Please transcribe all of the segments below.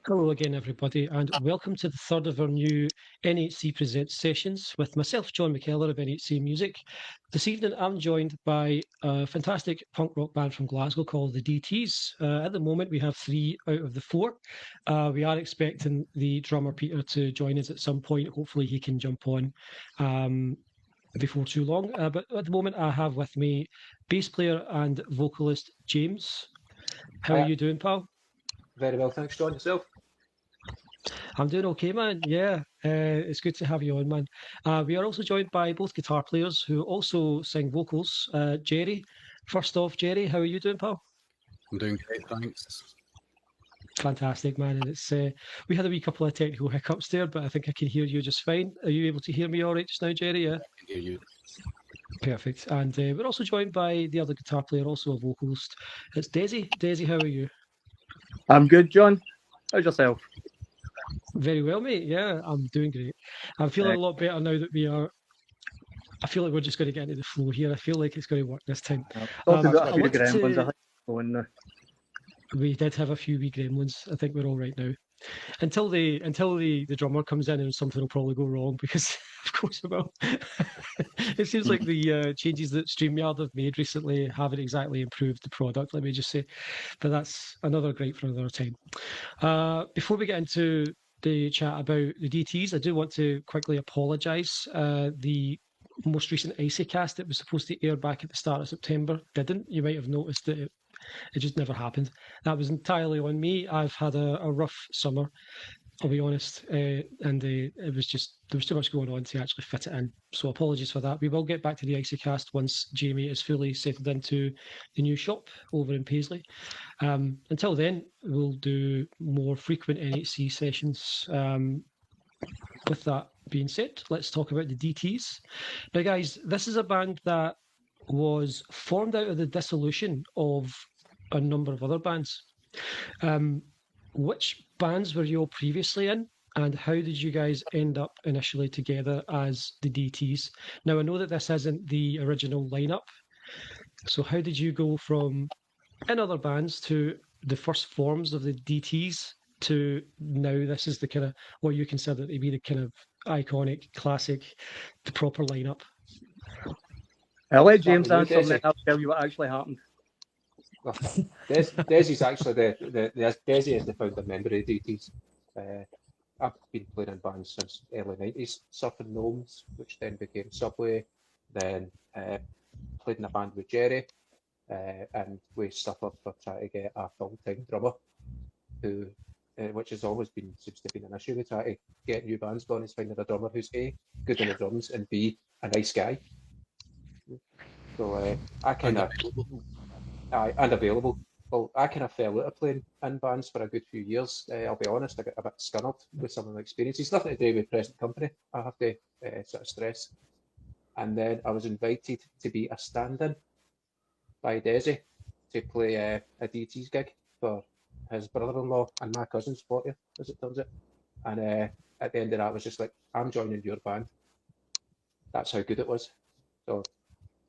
Hello again, everybody, and welcome to the third of our new NHC Presents sessions with myself, John McKellar of NHC Music. This evening, I'm joined by a fantastic punk rock band from Glasgow called the Deetees. At the moment, we have 3 out of the 4. We are expecting the drummer Peter to join us at some point. Hopefully, he can jump on before too long. But at the moment, I have with me bass player and vocalist James. How are you doing, pal? Very well, thanks, John. Yourself? I'm doing okay, man. Yeah, it's good to have you on, man. We are also joined by both guitar players who also sing vocals. Jerry, first off, Jerry, how are you doing, pal? I'm doing great, thanks. Fantastic, man. And it's we had a wee couple of technical hiccups there, but I think I can hear you just fine. Are you able to hear me all right just now, Jerry? Yeah. I can hear you. Perfect. And we're also joined by the other guitar player, also a vocalist. It's Desi. Desi, how are you? I'm good, John. How's yourself? Very well, mate. Yeah, I'm doing great. I'm feeling a lot better now that we are. I feel like we're just going to get into the flow here. I feel like it's going to work this time. We did have a few wee gremlins. I think we're all right now. Until the drummer comes in and something will probably go wrong, because of course it will. It seems like the changes that StreamYard have made recently haven't exactly improved the product, let me just say. But that's another gripe for another time. Before we get into the chat about the DTs, I do want to quickly apologise. The most recent Icy cast that was supposed to air back at the start of September didn't. You might have noticed that it just never happened. That was entirely on me. I've had a rough summer, I'll be honest, and it was just, there was too much going on to actually fit it in. So apologies for that. We will get back to the Icy cast once Jamie is fully settled into the new shop over in Paisley. Until then, we'll do more frequent NHC sessions. With that being said, let's talk about the DTs. Now, guys, this is a band that was formed out of the dissolution of a number of other bands. Which bands were you all previously in, and how did you guys end up initially together as the DTs? Now, I know that this isn't the original lineup, so how did you go from in other bands to the first forms of the DTs to now this is the kind of what you consider to be the kind of iconic, classic, the proper lineup? I'll let James answer, and then I'll tell you what actually happened. Well, Desi's actually Desi is the founder member of the DTs. I've been playing in bands since early 90s, Surfing Gnomes, which then became Subway, then played in a band with Jerry, and we suffered for trying to get a full-time drummer, who, which has always been, seems to have been an issue. We try to get new bands going, is finding a drummer who's A, good on the drums, and B, a nice guy. So I kind of... and available. Well, I kind of fell out of playing in bands for a good few years. I'll be honest, I got a bit scunnered with some of the experiences. Nothing to do with present company, I have to sort of stress. And then I was invited to be a stand-in by Desi to play a DT's gig for his brother-in-law and my cousin's 40th, as it turns out. And at the end of that, I was just like, I'm joining your band. That's how good it was. So,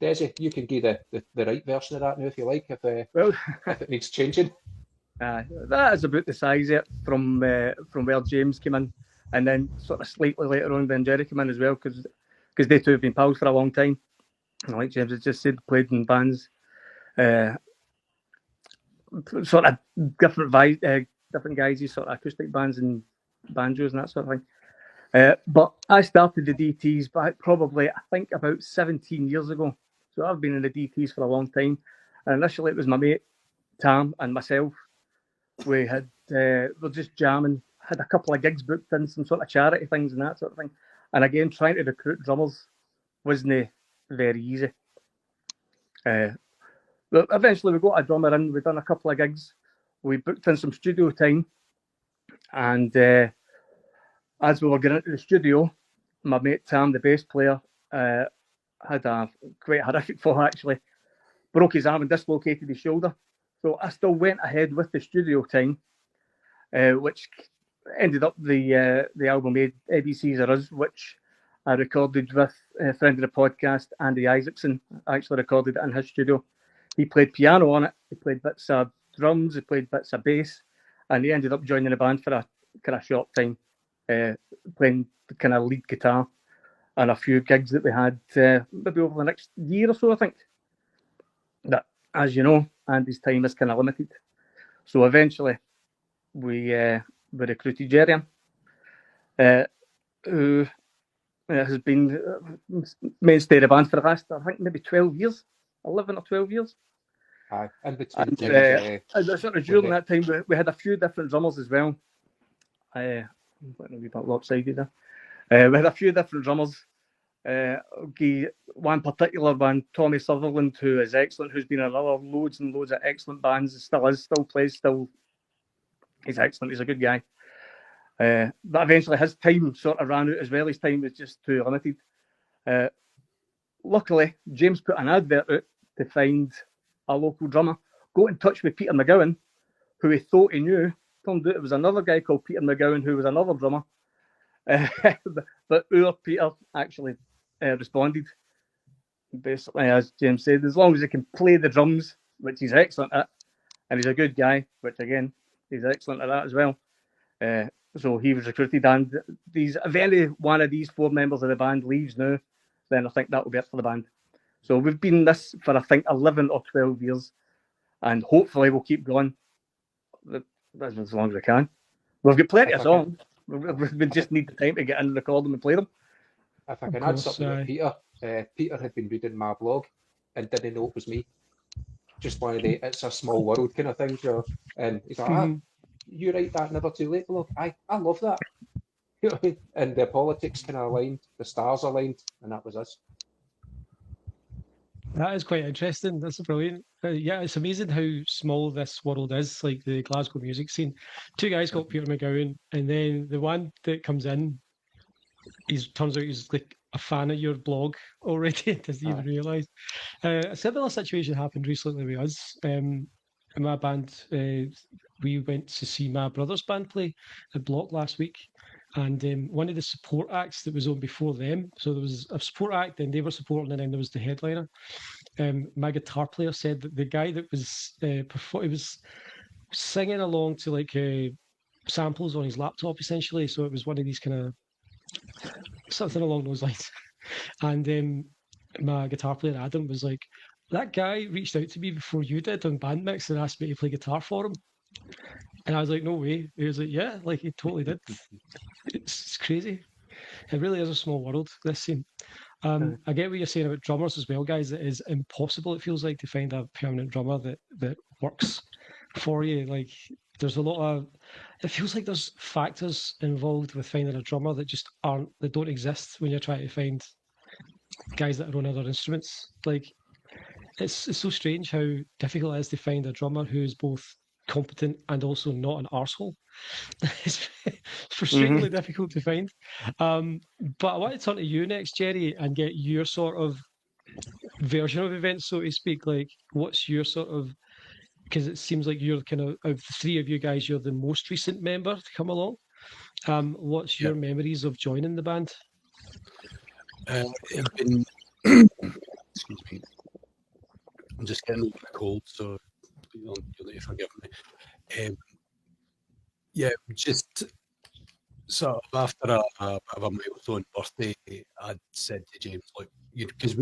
Desi, you can give the right version of that now if you like, if it needs changing. That is about the size of it from where James came in, and then sort of slightly later on when Jerry came in as well, because they two have been pals for a long time. And like James has just said, played in bands, sort of different guys, sort of acoustic bands and banjos and that sort of thing. But I started the DTs back probably, I think, about 17 years ago. So I've been in the DTs for a long time. And initially it was my mate, Tam, and myself. We had, we're just jamming, had a couple of gigs booked in, some sort of charity things and that sort of thing. And again, trying to recruit drummers wasn't very easy. But eventually we got a drummer in, we've done a couple of gigs. We booked in some studio time. And as we were getting into the studio, my mate Tam, the bass player, had a quite horrific fall actually. Broke his arm and dislocated his shoulder. So I still went ahead with the studio time, which ended up the album ABCs Are Us, which I recorded with a friend of the podcast, Andy Isaacson. I actually recorded it in his studio. He played piano on it, he played bits of drums, he played bits of bass, and he ended up joining the band for a kind of short time, playing the kind of lead guitar and a few gigs that we had maybe over the next year or so, I think. That, as you know, Andy's time is kind of limited. So eventually we recruited Jerry, who has been mainstay of the band for the last, I think, maybe 12 years, 11 or 12 years. Aye, in between And things, sort of during that time, we had a few different drummers as well. I'm a wee bit lopsided there. We had a few different drummers. One particular one, Tommy Sutherland, who is excellent, who's been in other loads and loads of excellent bands, still plays, he's excellent, he's a good guy. But eventually his time sort of ran out as well. His time was just too limited. Luckily, James put an advert out to find a local drummer. Got in touch with Peter McGowan, who he thought he knew. Turned out it was another guy called Peter McGowan, who was another drummer. But our Peter actually responded. Basically, as James said, as long as he can play the drums, which he's excellent at, and he's a good guy, which again, he's excellent at that as well. So he was recruited, and if any one of these 4 members of the band leaves now, then I think that will be it for the band. So we've been this for, I think, 11 or 12 years, and hopefully we'll keep going as long as we can. We've got plenty of songs. We just need the time to get in, record them, and play them. If I can add something with Peter, Peter had been reading my blog and didn't know it was me. Just one of the "it's a small world" kind of things. And he's like, you write that Never Too Late blog? I love that. You know what I mean? And the politics kind of aligned, the stars aligned, and that was us. That is quite interesting. That's brilliant. Yeah, it's amazing how small this world is, like the Glasgow music scene. 2 guys called Peter McGowan, and then the one that comes in, turns out he's like a fan of your blog already. Doesn't even realise. A similar situation happened recently with us. In my band, we went to see my brother's band play at Block last week, and one of the support acts that was on before them, so there was a support act, then they were supporting, and then there was the headliner. My guitar player said that the guy that was he was singing along to like samples on his laptop, essentially. So it was one of these kind of something along those lines. And my guitar player Adam was like, "That guy reached out to me before you did on Bandmix and asked me to play guitar for him." And I was like, "No way." He was like, "Yeah, like he totally did." It's crazy. It really is a small world, this scene. I get what you're saying about drummers as well, guys. It is impossible, it feels like, to find a permanent drummer that works for you. Like, there's a lot of, it feels like there's factors involved with finding a drummer that just that don't exist when you're trying to find guys that are on other instruments. Like, it's so strange how difficult it is to find a drummer who is both competent and also not an arsehole. It's frustratingly difficult to find. But I want to turn to you next, Jerry, and get your sort of version of events, so to speak. Like, what's your sort of, because it seems like you're kind of the 3 of you guys, you're the most recent member to come along. What's your memories of joining the band? It's been excuse me, I'm just getting over a cold, so you'll need to forgive me. Just sort of after a bit of a milestone birthday, I'd said to James, like, because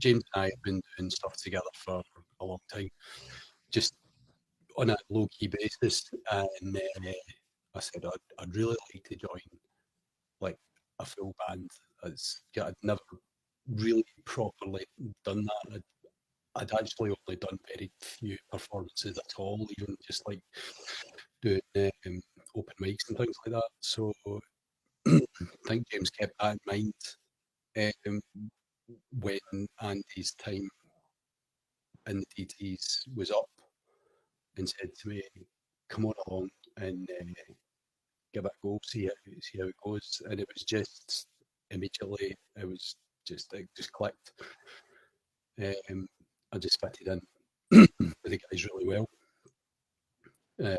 James and I have been doing stuff together for a long time, just on a low-key basis, and I said I'd really like to join like a full band. I'd never really properly done that. I'd actually only done very few performances at all, even just like doing open mics and things like that. So I think James kept that in mind when Andy's time in the Deetees was up, and said to me, "Come on along and give it a go, see how it goes." And it was just immediately, it just clicked. I just fitted in with the guys really well. The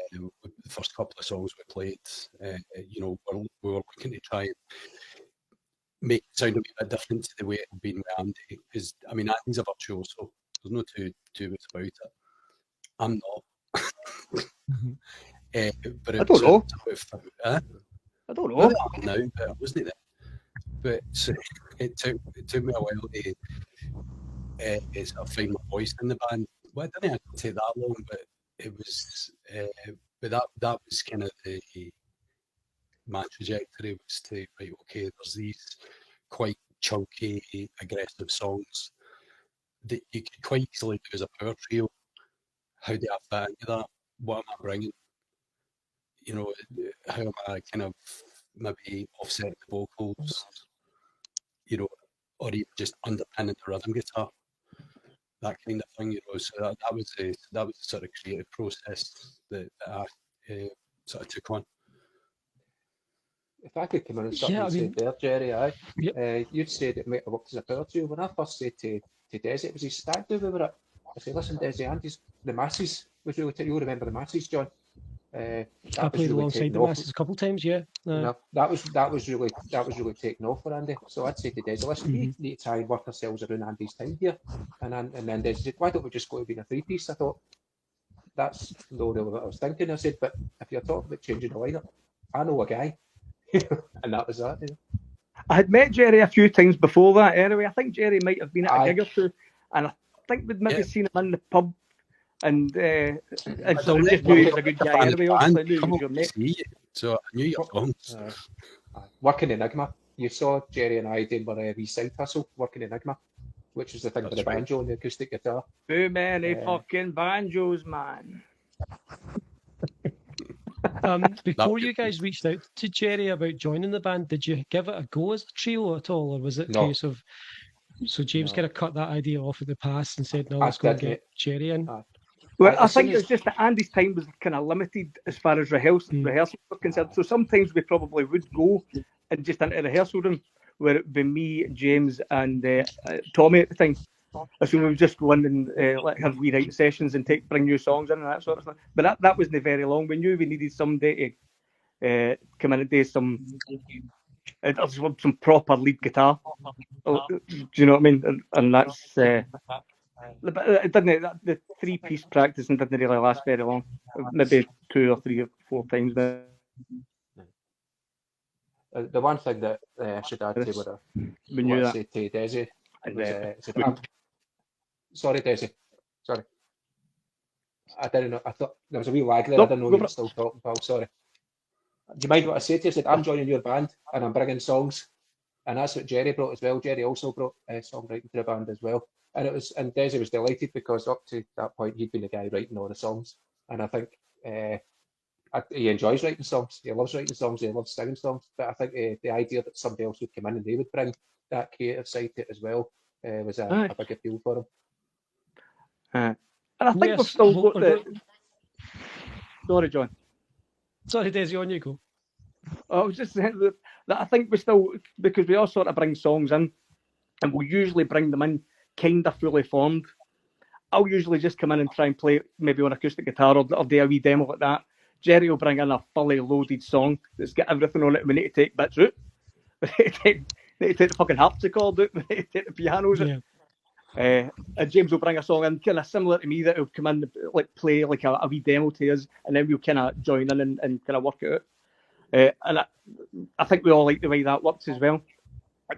first couple of songs we played, we were looking to try and make it sound a bit different to the way it had been with Andy, because I mean, Andy's a virtuoso. There's no two ways about it. I'm not. But I don't know. I don't know know. now, but I wasn't there. But so it took me a while to sort of find my voice in the band. Well, it didn't actually take that long, but it was. But that was kind of my trajectory was to right. Okay, there's these quite chunky, aggressive songs that you could quite easily do as a power trio. How do I fit into that? What am I bringing? You know, how am I kind of maybe offset the vocals? You know, or even just underpinning the rhythm guitar, that kind of thing. You know, so that was the sort of creative process that I sort of took on. If I could come in and something Yeah, I you said mean, there, Jerry, yep. you'd said it might have worked as a power trio. When I first said to Desi, it was his stag do we were at. I said, listen, Desi, Andy's the Masses was really. You'll remember the Masses, John. I That was played really alongside taking the off. Masses a couple of times, yeah. You know, that was really taking off for Andy. So I'd say to Desi, listen, we need to try and work ourselves around Andy's time here. And then Desi said, why don't we just go to being a three-piece? I thought, that's no really what I was thinking. I said, but if you're talking about changing the lineup, I know a guy. And that was that. You know? I had met Jerry a few times before that anyway. I think Jerry might have been at a Aye. gig or two, and I think we'd maybe Yeah. seen him in the pub. And I so we don't just know, knew he was a good guy fan of anyway. the Obviously, band, knew he come was up your to mate. see you, so I knew your songs. Working Enigma. You saw Jerry and I doing our wee side hustle, working Enigma, which was the thing with the That's right. banjo and the acoustic guitar. Too many fucking banjos, man. Before you guys reached out to Jerry about joining the band, did you give it a go as a trio at all, or was it a No. case of so James No. kind of cut that idea off at the pass and said, "No, I let's go and did, get Jerry in"? Well, I as soon think it's just that Andy's time was kind of limited as far as rehearsals were concerned. So sometimes we probably would go and just into a rehearsal room where it would be me, James, and Tommy at the time. So we would just go in and like have wee writing sessions and bring new songs in and that sort of stuff. But that wasn't very long. We knew we needed somebody to come in and do some proper lead guitar. Do you know what I mean? And that's. But it didn't. The three-piece practicing didn't really last very long. Maybe 2 or 3 or 4 times. The one thing that I should add to what We knew I that. said to Desi And, was, sorry, Desi, sorry. I didn't know. I thought there was a wee lag there. I didn't know you were still talking, pal. Sorry. Do you mind what I said to you? I said, I'm joining your band and I'm bringing songs. And that's what Jerry brought as well. Jerry also brought songwriting to the band as well. And Desi was delighted because up to that point, he'd been the guy writing all the songs. And I think he enjoys writing songs. He loves writing songs. He loves singing songs. But I think the idea that somebody else would come in and they would bring that creative side to it as well was a big appeal for him. And I think we've still got the. Sorry, John. Sorry, Desi, on you go. I was just saying that I think we still, because we all sort of bring songs in, and we usually bring them in kind of fully formed. I'll usually just come in and try and play maybe on acoustic guitar or do a wee demo like that. Jerry will bring in a fully loaded song that's got everything on it. We need to take bits out. We need to take the fucking harpsichord out. We need to take the pianos out. And James will bring a song in kind of similar to me that will come in like play like a wee demo to us, and then we'll kind of join in and kind of work it out. And I think we all like the way that works as well.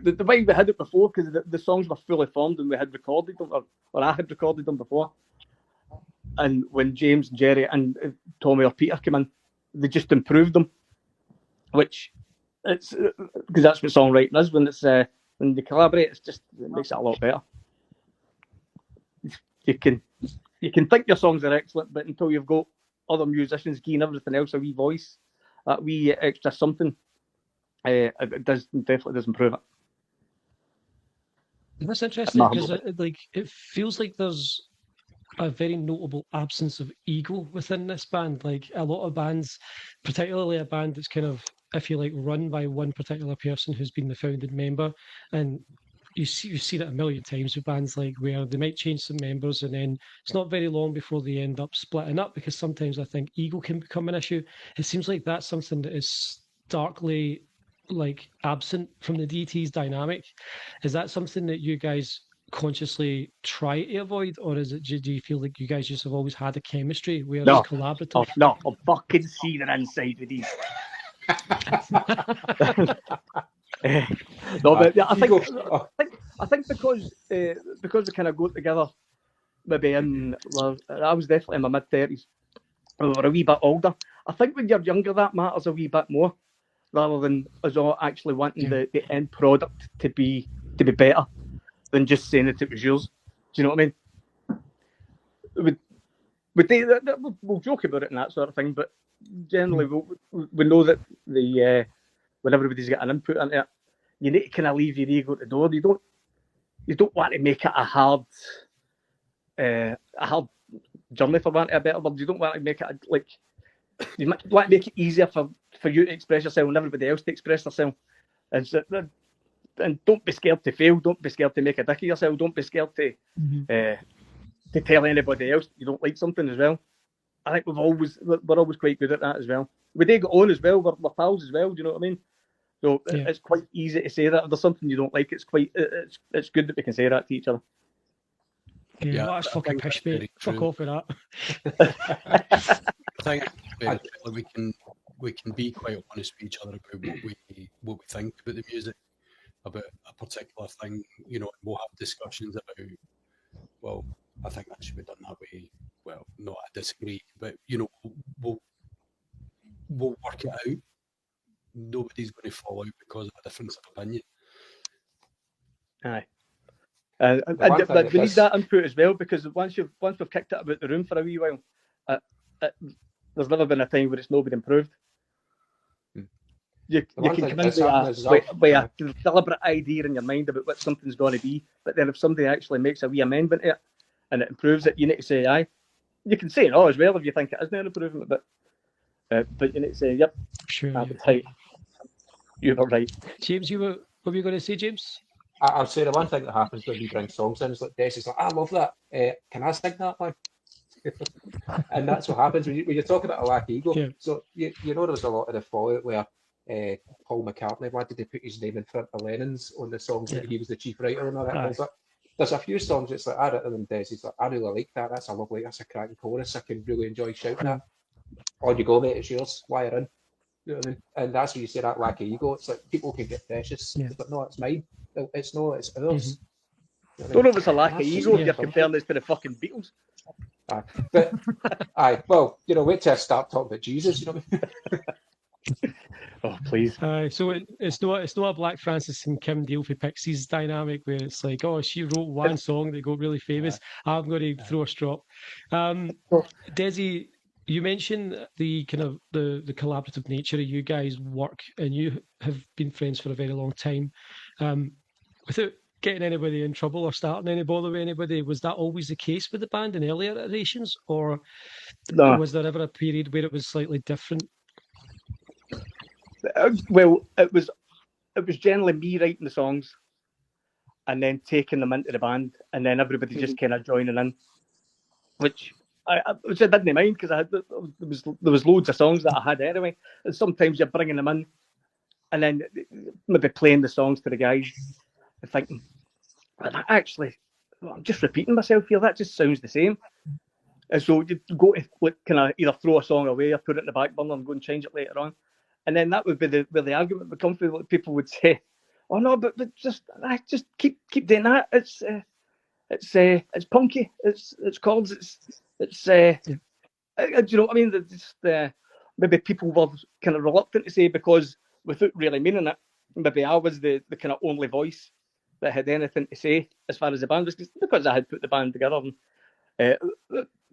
The way we had it before, because the songs were fully formed and we had recorded them, or I had recorded them before. And when James, Jerry, and Tommy or Peter came in, they just improved them. Which it's because that's what songwriting is. When it's when they collaborate, it makes it a lot better. You can think your songs are excellent, but until you've got other musicians giving everything else a wee voice, that wee extra something, it definitely does improve it. That's interesting because it feels like there's a very notable absence of ego within this band. Like a lot of bands, particularly a band that's kind of, if you like, run by one particular person who's been the founding member, and you see that a million times with bands like where they might change some members and then it's not very long before they end up splitting up because sometimes I think ego can become an issue. It seems like that's something that is starkly like absent from the Deetees dynamic. Is that something that you guys consciously try to avoid, or is it? Do you feel like you guys just have always had a chemistry where No. it's collaborative? Oh, no, I'll fucking see the inside with these. No, but I think because we kind of go together, maybe I was definitely in my mid-30s. We were a wee bit older. I think when you're younger, that matters a wee bit more, rather than us all actually wanting the end product to be better than just saying that it was yours. Do you know what I mean? We'll joke about it and that sort of thing, but generally we know that when everybody's got an input into it, you need to kind of leave your ego at the door. You don't want to make it a hard journey, for want of a better word. You don't want to make it like you want to make it easier for you to express yourself and everybody else to express themselves. And don't be scared to fail. Don't be scared to make a dick of yourself. Don't be scared to tell anybody else you don't like something as well. I think we're always quite good at that as well. We do get on as well. We're pals as well. Do you know what I mean? So it's quite easy to say that if there's something you don't like. It's good that we can say that to each other. Yeah, that's fucking pish, mate. Fuck off with that. I think we can be quite honest with each other about what we think about the music, about a particular thing. You know, we'll have discussions about, well, I think that should be done that way. Well, no, I disagree. But you know, we'll work it out. Nobody's going to fall out because of a difference of opinion. Aye. We need that input as well, because once we've kicked it about the room for a wee while, there's never been a time where it's not been improved. You can come in with a deliberate idea in your mind about what something's going to be, but then if somebody actually makes a wee amendment to it and it improves it, you need to say aye. You can say no as well if you think it isn't an improvement, but you need to say yep. Sure. Right. You were right. James, what were you going to say, James? I'll say the one thing that happens when we bring songs in is like Des is like, I love that. Can I sing that one? And that's what happens when you're talking about a lack of ego. Yeah. So you know there was a lot of the fallout where Paul McCartney wanted to put his name in front of Lennon's on the songs that he was the chief writer and all that. There's a few songs that's like, I written them, Des. He's like, I really like that. That's a cracking chorus. I can really enjoy shouting that. On you go, mate. It's yours. Wire in. You know what I mean? And that's where you say that lack of ego. It's like people can get precious, but no, it's mine. It's no, it's ours. You know, don't know if it's a lack of ego if you're comparing this to the fucking Beatles. But well, you know, wait till I start talking about Jesus. You know what I mean? Oh, please. So it's not a Black Francis and Kim Deal for Pixies dynamic where it's like, oh, she wrote one song that got really famous. I'm going to throw a strop. Desi, you mentioned the kind of the collaborative nature of you guys' work, and you have been friends for a very long time. Without getting anybody in trouble or starting any bother with anybody, was that always the case with the band in earlier iterations, or was there ever a period where it was slightly different? Well, it was generally me writing the songs and then taking them into the band, and then everybody just kind of joining in, which I didn't mind because there was loads of songs that I had anyway. And sometimes you're bringing them in and then maybe playing the songs to the guys and thinking, actually, I'm just repeating myself here. That just sounds the same. And so you go to kind of either throw a song away or put it in the back burner and go and change it later on. And then that would be where the argument would come from. People would say, "Oh no, but just keep doing that. It's punky. It's chords. It's do you know what I mean? Maybe people were kind of reluctant to say because without really meaning it, maybe I was the kind of only voice that had anything to say as far as the band was, because I had put the band together. And,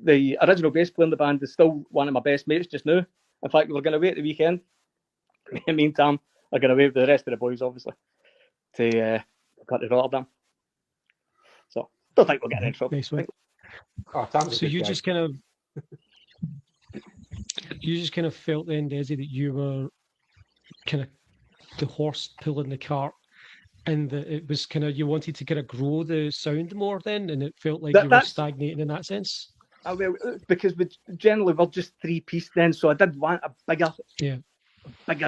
the original bass player in the band is still one of my best mates just now. In fact, we were going away at the weekend. In the meantime, I'm going away with the rest of the boys, obviously, to cut to Rotterdam. So, don't think we'll get in trouble. Nice one. So you just kind of felt then, Desi, that you were kind of the horse pulling the cart, and that it was kind of you wanted to kind of grow the sound more then, and it felt like you were stagnating in that sense. Well, because we generally were just 3-piece then, so I did want a bigger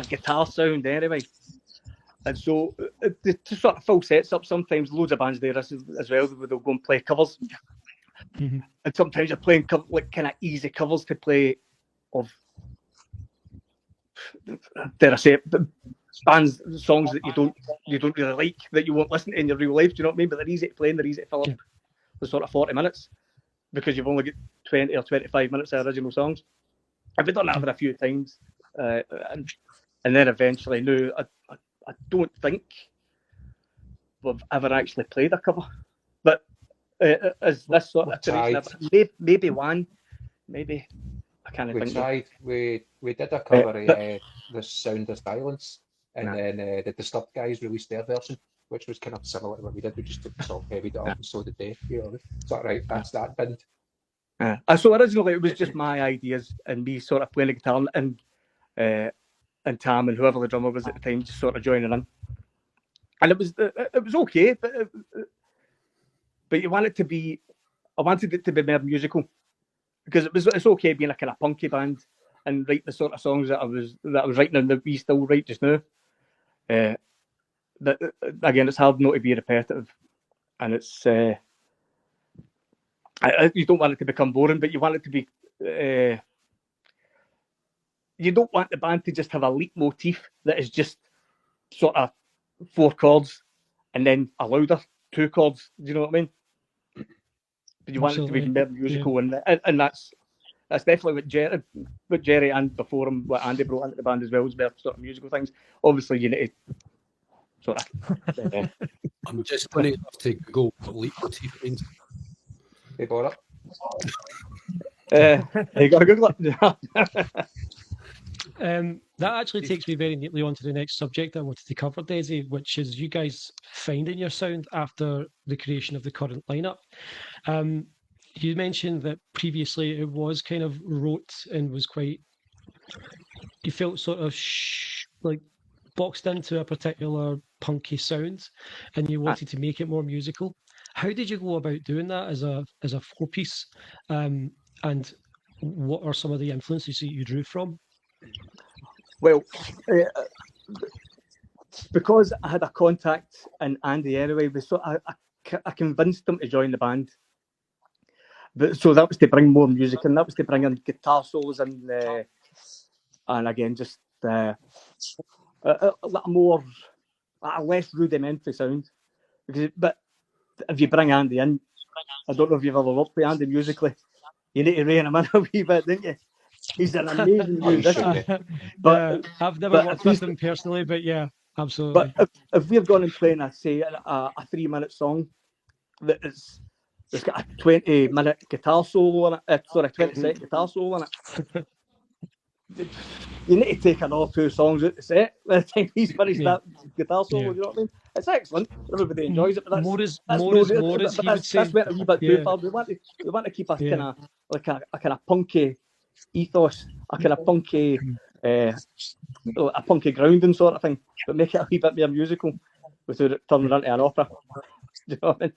guitar sound anyway. And so to sort of full sets up, sometimes loads of bands there as well, where they'll go and play covers. Mhm. And sometimes you're playing like kind of easy covers to play of, dare I say it, bands, songs that you don't really like, that you won't listen to in your real life. Do you know what I mean? But they're easy to play and they're easy to fill up the sort of 40 minutes because you've only got 20 or 25 minutes of original songs. I've done that for a few times, and then eventually, no, I don't think we've ever actually played a cover. But as this sort of iteration, maybe one, maybe I can't think. We tried. We did a cover of The Sound of Silence, and then the Disturbed guys released their version, which was kind of similar to what we did. We just took the song, heavied it up, and so did they. You know, so right, that's that binned. So originally it was just my ideas and me sort of playing the guitar and Tam and whoever the drummer was at the time just sort of joining in, and it was okay, but you want it to be. I wanted it to be more musical because it's okay being a kind of punky band and write the sort of songs that I was writing and that we still write just now. That again, it's hard not to be repetitive, and it's you don't want it to become boring, but you want it to be. You don't want the band to just have a leitmotif that is just sort of 4 chords and then a louder 2 chords. Do you know what I mean? But you want it to be more musical, and that's definitely what Jerry and before him, what Andy brought into the band as well, was more sort of musical things. Obviously, you need to sort of. I'm just going to have to Google what leitmotif means. They bought it. You got to Google it. That actually takes me very neatly on to the next subject I wanted to cover, Desi, which is you guys finding your sound after the creation of the current lineup. You mentioned that previously it was kind of rote and was quite, you felt sort of like boxed into a particular punky sound, and you wanted to make it more musical. How did you go about doing that as a 4-piece? And what are some of the influences that you drew from? Well, because I had a contact in Andy anyway, I convinced him to join the band. So that was to bring more music and that was to bring in guitar solos and again just a less rudimentary sound. But if you bring Andy in, I don't know if you've ever worked with Andy musically, you need to rein him in a wee bit, don't you? He's an amazing musician. But I've never worked with him personally, but yeah, absolutely. But if we're going and playing a 3-minute song there's got a 20-minute guitar solo on it, 20-second guitar solo on it, you need to take another 2 songs out the set by the time he's finished that guitar solo. You know what I mean? It's excellent. Everybody enjoys it, but that's more is he would say. That's went a wee bit too far. We want to keep a kind of like a kind of punky ethos, a kind of punky a punky grounding sort of thing, but make it a wee bit more musical without it turning into an opera. Do you know what I mean?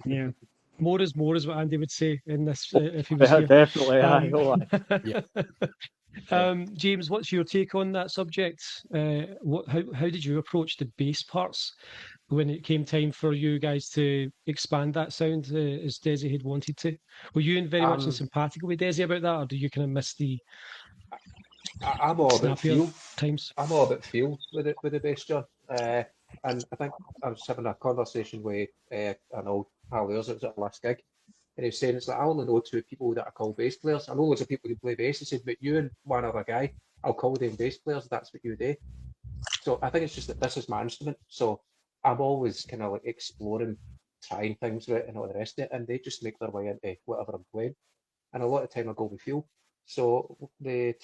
Yeah. More is what Andy would say in this if he was here. Definitely. James, what's your take on that subject? How did you approach the bass parts when it came time for you guys to expand that sound as Desi had wanted to? Were you very much simpatical with Desi about that, or do you kind of miss the I'm all about feel times? I'm all about feel with the bass, John. And I think I was having a conversation with an old pal of ours that was at the last gig, and he was saying it's like I only know 2 people that I call bass players. I know loads of people who play bass. He said, but you and one other guy, I'll call them bass players. That's what you do. So I think it's just that this is my instrument. So I'm always kind of like exploring, trying things with it and all the rest of it, and they just make their way into whatever I'm playing. And a lot of time I go with feel. So the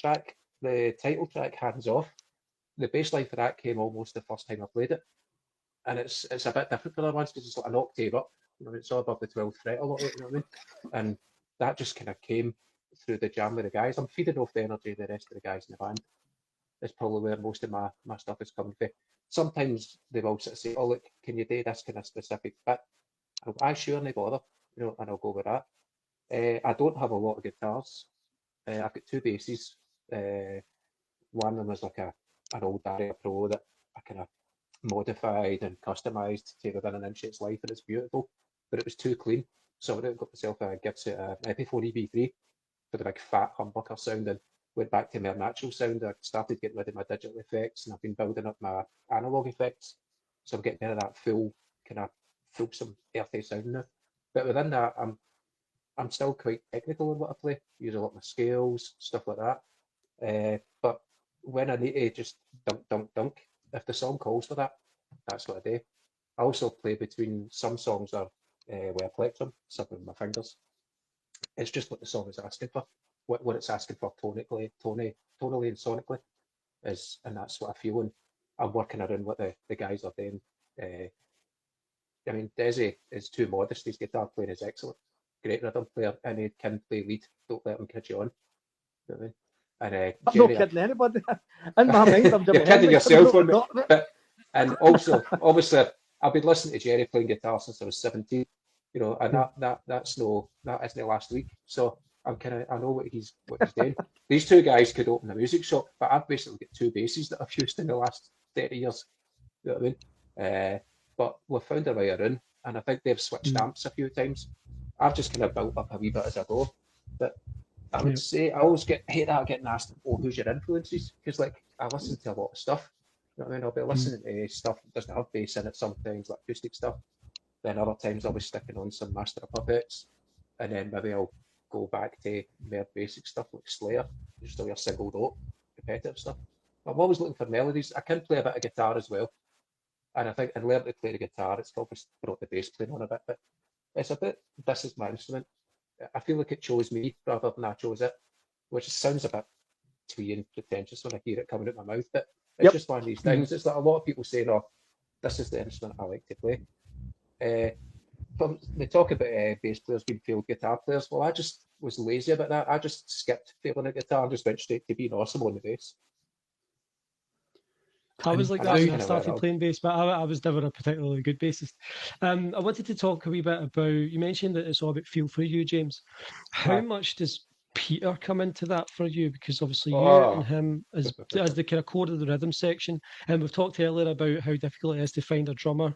title track, Hands Off, the bass line for that came almost the first time I played it. And it's a bit different for other ones because it's like an octave up. You know, it's all above the 12th fret a lot of it, you know what I mean? And that just kind of came through the jam with the guys. I'm feeding off the energy of the rest of the guys in the band. That's probably where most of my stuff is coming from. Sometimes they will sort of say, oh, look, can you do this kind of specific bit? And I sure, no bother, you know, and I'll go with that. I don't have a lot of guitars. I've got 2 basses. One of them is like an old Daria Pro that I kind of modified and customised to within an inch of its life, and it's beautiful. But it was too clean, so I went out and got myself a Gibson Epiphone EB3 for the big fat humbucker sound, and went back to more natural sound. I started getting rid of my digital effects, and I've been building up my analog effects, so I'm getting rid of that full kind of fulsome earthy sound now. But within that, I'm still quite technical in what I play. Use a lot of my scales, stuff like that. But when I need to just dunk, if the song calls for that, that's what I do. I also play between some songs are with a plectrum, some with my fingers. It's just what the song is asking for, what it's asking for tonally and sonically is, and that's what I feel. And I'm working around what the guys are doing. I mean, Desi is too modest. His guitar playing is excellent, great rhythm player, and he can play lead. Don't let him kid you on. You know what I mean? And I'm Jerry, not kidding anybody. In my mind, I'm you're kidding yourself on me. But and also, obviously, I've been listening to Jerry playing guitar since I was 17. You know, and that isn't last week. So I know what he's doing. These two guys could open a music shop, but I've basically got two basses that I've used in the last 30 years. You know what I mean? But we've found a way around, and I think they've switched amps a few times. I've just kind of built up a wee bit as I go. But I would say I always hate that getting asked, "Oh, who's your influences?" Because like I listen to a lot of stuff. You know what I mean? I'll be listening to stuff that doesn't have bass in it sometimes, like acoustic stuff. Then other times I'll be sticking on some Master of Puppets, and then maybe I'll go back to more basic stuff like Slayer, just all your single note, repetitive stuff. I'm always looking for melodies. I can play a bit of guitar as well, and I think in learning to play the guitar, it's probably brought the bass playing on a bit, but it's a bit, this is my instrument. I feel like it chose me rather than I chose it, which sounds a bit twee and pretentious when I hear it coming out my mouth, but it's just one of these things. It's like a lot of people saying, "Oh, this is the instrument I like to play." They talk about bass players being failed guitar players. Well, I just was lazy about that. I just skipped failing a guitar and just went straight to being awesome on the bass. I was like And that that's when I kind of where started playing bass, but I was never a particularly good bassist. I wanted to talk a wee bit about, you mentioned that it's all about feel for you, James. How much does Peter come into that for you? Because obviously you and him as the kind of core of the rhythm section, and we've talked earlier about how difficult it is to find a drummer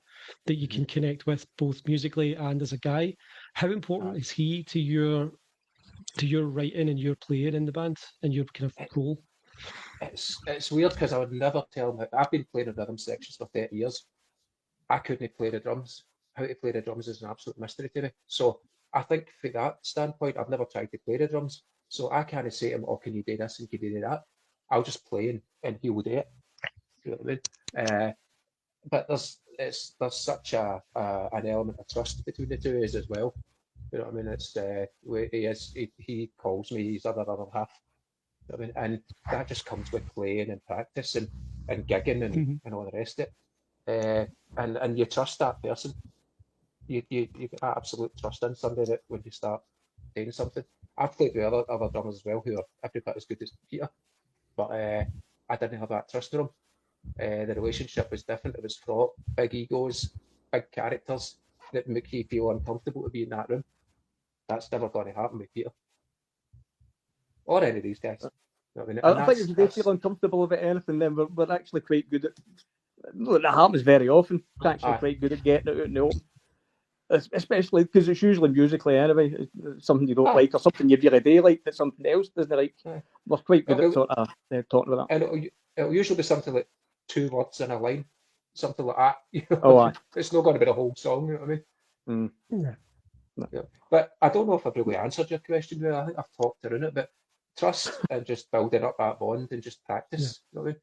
that you can connect with both musically and as a guy. How important is he to your writing and your playing in the band and your kind of role? It's weird because I would never tell him. I've been playing in rhythm sections for 30 years. I couldn't play the drums. How to play the drums is an absolute mystery to me. So I think from that standpoint, I've never tried to play the drums. So I can't say to him, "Oh, can you do this and can you do that?" I'll just play and he will do it. You know what I mean? But there's such an element of trust between the two of us as well. You know what I mean? It's he calls me his other half. I mean, and that just comes with playing and practice and gigging and all the rest of it. And you trust that person. You get absolute trust in somebody that when you start doing something. I've played with other drummers as well who are every bit as good as Peter, but I didn't have that trust in them. The relationship was different. It was fraught, big egos, big characters that make you feel uncomfortable to be in that room. That's never going to happen with Peter or any of these guys. You know what I mean? I think if they feel uncomfortable about anything, then we're actually quite good at. That happens very often. We're actually quite good at getting it out in the open, especially because it's usually musically anyway. It's something you don't like or something you really do like that something else doesn't like. We're quite good at sort of talking about that. And it'll usually be something like 2 words in a line, something like that. You know? It's not going to be the whole song. You know what I mean? Yeah. But I don't know if I've really answered your question there. I think I've talked around it, but trust and just building up that bond and just practice. You know what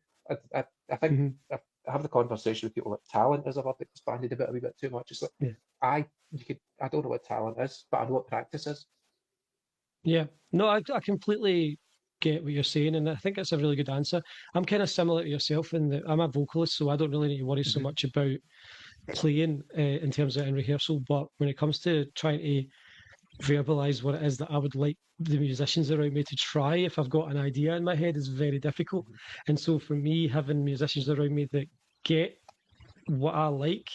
I mean? I think I have the conversation with people like talent is a word that expanded a wee bit too much. It's like I don't know what talent is, but I know what practice is. Yeah, no, I completely get what you're saying, and I think it's a really good answer. I'm kind of similar to yourself in that I'm a vocalist, so I don't really need to worry so much about playing in terms of in rehearsal. But when it comes to trying to verbalize what it is that I would like the musicians around me to try, if I've got an idea in my head, is very difficult. And so for me, having musicians around me that get what I like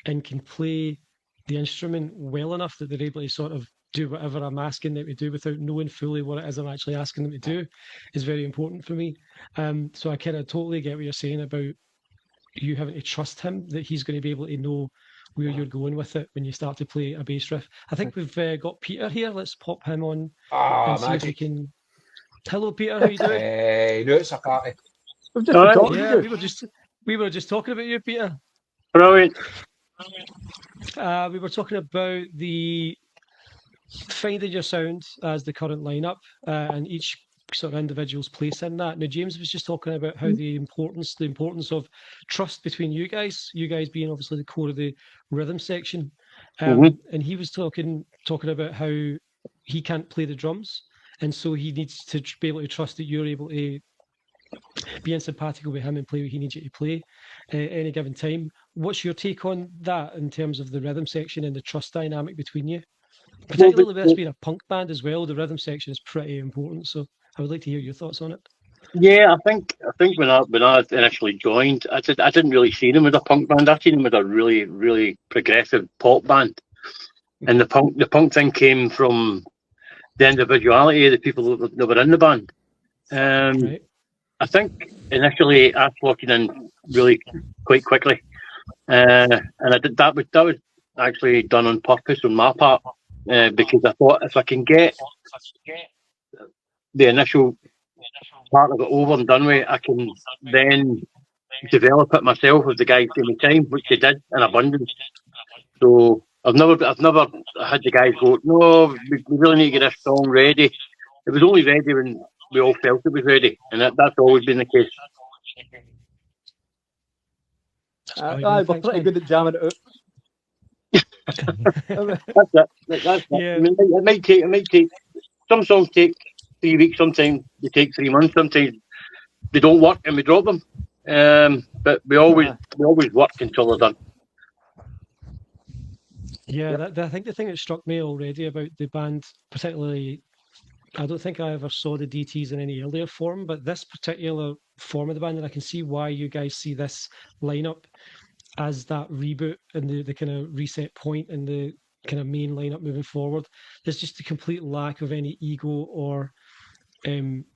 and can play the instrument well enough that they're able to sort of do whatever I'm asking them to do without knowing fully what it is I'm actually asking them to do is very important for me. So I kind of totally get what you're saying about you having to trust him that he's going to be able to know where you're going with it when you start to play a bass riff. I think we've got Peter here. Let's pop him on and see if we magic. can. Hello, Peter. How you doing? Hey, no, it's a party. We've just been Alright. talking to Yeah, you. we were just talking about you, Peter. Brilliant. We were talking about the finding your sound as the current lineup and each sort of individual's place in that. Now, James was just talking about how the importance of trust between you guys being obviously the core of the rhythm section, and he was talking about how he can't play the drums, and so he needs to be able to trust that you're able to being simpatico with him and play what he needs you to play at any given time. What's your take on that in terms of the rhythm section and the trust dynamic between you? Particularly with this being a punk band as well, the rhythm section is pretty important. So I would like to hear your thoughts on it. Yeah, I think when I initially joined, I didn't really see them as a punk band. I seen them as a really, really progressive pop band. And the punk thing came from the individuality of the people that were in the band. Right. I think initially I slotted in really quite quickly, and I did that was actually done on purpose on my part, because I thought if I can get the initial part of it over and done with, I can then develop it myself as the guys give me time, which they did in abundance. So I've never had the guys go, no, we really need to get this song ready. It was only ready when we all felt it was ready, and that's always been the case. We're pretty good at jamming it out. That's it. Yeah. I mean, it might take. Some songs take 3 weeks. Sometimes they take 3 months. Sometimes they don't work and we drop them. But we always work until they're done. Yeah, I think the thing that struck me already about the band, particularly, I don't think I ever saw the Deetees in any earlier form, but this particular form of the band, and I can see why you guys see this lineup as that reboot and the kind of reset point and the kind of main lineup moving forward. There's just a complete lack of any ego or there's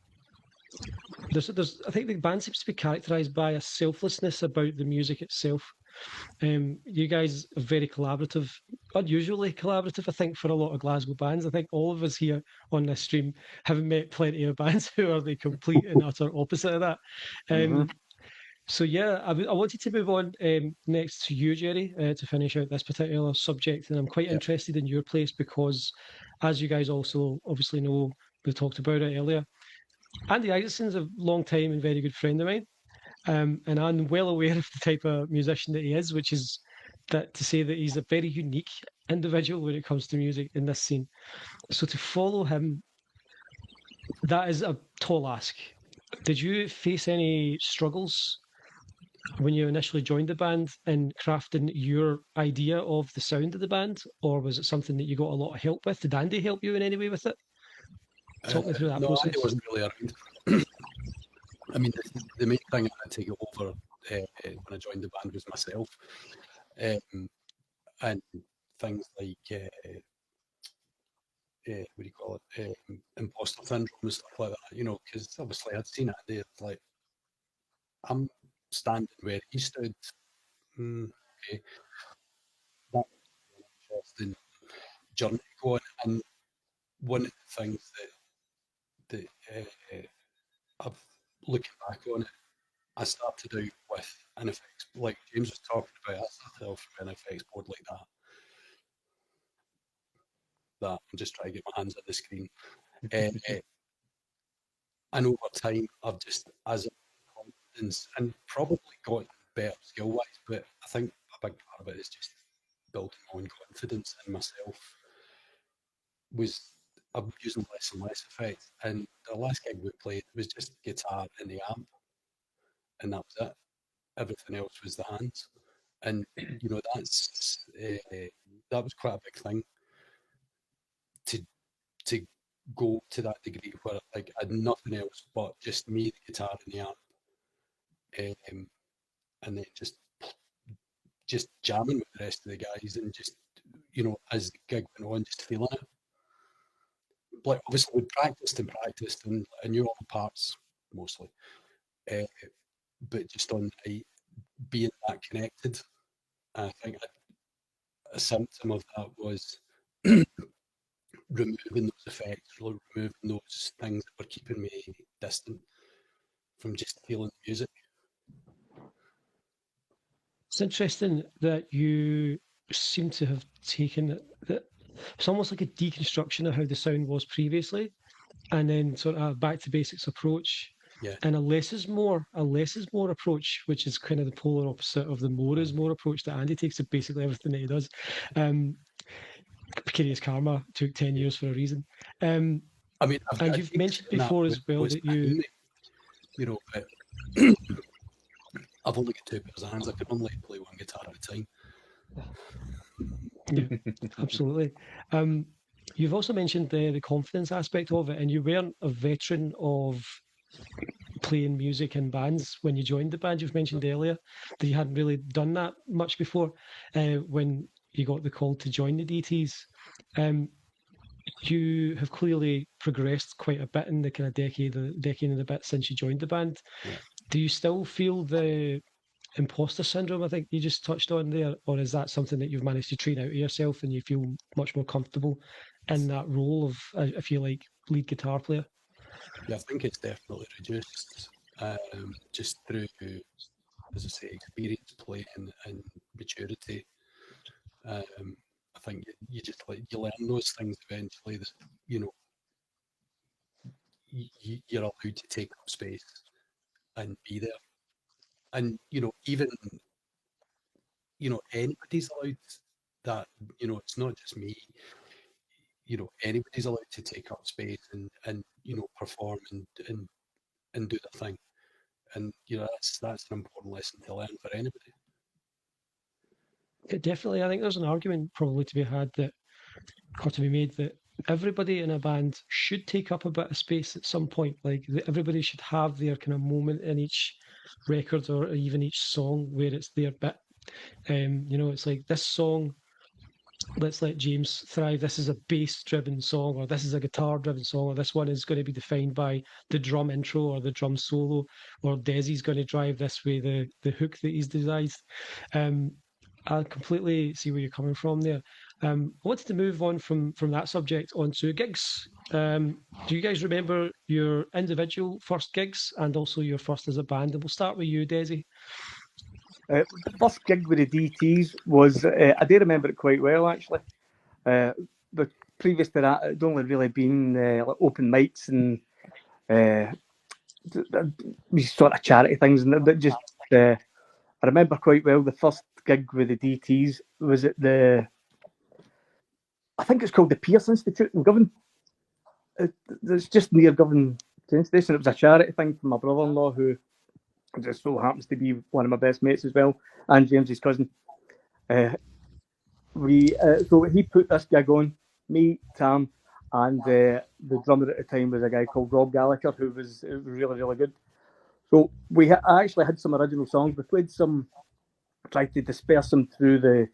I think the band seems to be characterized by a selflessness about the music itself. You guys are very collaborative, unusually collaborative, I think, for a lot of Glasgow bands. I think all of us here on this stream have met plenty of bands who are the complete and utter opposite of that. So yeah, I wanted to move on next to you, Jerry, to finish out this particular subject, and I'm quite interested in your place because, as you guys also obviously know, we talked about it earlier. Andy Isaacson's a long time and very good friend of mine, and I'm well aware of the type of musician that he is, which is that to say that he's a very unique individual when it comes to music in this scene. So to follow him, that is a tall ask. Did you face any struggles when you initially joined the band in crafting your idea of the sound of the band, or was it something that you got a lot of help with? Did Andy help you in any way with it? Talk me through that process. Andy wasn't really around. I mean, the main thing I had to take over when I joined the band was myself, and things like what do you call it, imposter syndrome and stuff like that. You know, because obviously I'd seen Andy. It's like I'm standing where he stood. Okay, that's an interesting journey going. And one of the things that I've looking back on it, I started out with an effects, like James was talking about. I started off with an effects board like that. I'm just trying to get my hands on the screen. And over time, I've just, as a confidence, and probably got better skill wise, but I think a big part of it is just building my own confidence in myself. I'm using less and less effects, and the last gig we played was just guitar and the amp, and that was it. Everything else was the hands, and you know that was quite a big thing to go to that degree where like I had nothing else but just me, the guitar and the amp, and then just jamming with the rest of the guys, and just, you know, as the gig went on, just feeling it. Like obviously we practiced and I knew all the parts mostly, but just on the night, being that connected. I think a symptom of that was removing those effects, removing those things that were keeping me distant from just feeling music. It's interesting that you seem to have taken that. It's almost like a deconstruction of how the sound was previously, and then sort of a back to basics approach, Yeah. and a less is more approach, which is kind of the polar opposite of the more is more approach that Andy takes to basically everything that he does. Precarious Karma took 10 years for a reason. I mean, and you've mentioned before as well that you know, but I've only got two pairs of hands. I can only play one guitar at a time. Yeah, absolutely. You've also mentioned the confidence aspect of it, and you weren't a veteran of playing music in bands when you joined the band. You've mentioned earlier that you hadn't really done that much before when you got the call to join the Deetees. You have clearly progressed quite a bit in the kind of decade and a bit since you joined the band. Yeah. Do you still feel the imposter syndrome, I think you just touched on there, or is that something that you've managed to train out of yourself and you feel much more comfortable in that role of, I feel like, lead guitar player? Yeah, I think it's definitely reduced just through, as I say, experience playing and maturity. I think you just you learn those things eventually that you're allowed to take up space and be there, and even anybody's allowed that. It's not just me. Anybody's allowed to take up space and perform and do their thing, and that's an important lesson to learn for anybody. Definitely, I think there's an argument probably to be had that, or to be made, that everybody in a band should take up a bit of space at some point. Like everybody should have their kind of moment in each record or even each song where it's their bit. It's like this song, let's let James thrive. This is a bass-driven song, or this is a guitar-driven song, or this one is going to be defined by the drum intro or the drum solo, or Desi's going to drive this way the hook that he's devised. I completely see where you're coming from there. I wanted to move on from that subject onto gigs. Do you guys remember your individual first gigs and also your first as a band? And we'll start with you, Desi. The first gig with the Deetees was, I do remember it quite well actually. But previous to that, it'd only really been like open mics and these sort of charity things, and that just. I remember quite well the first gig with the Deetees was at I think it's called the Pearce Institute in Govan. It's just near Govan train station. It was a charity thing for my brother-in-law, who just so happens to be one of my best mates as well, and James's cousin. So he put this gig on. Me, Tam, and the drummer at the time was a guy called Rob Gallagher, who was really, really good. So I actually had some original songs. We played some, tried to disperse them through the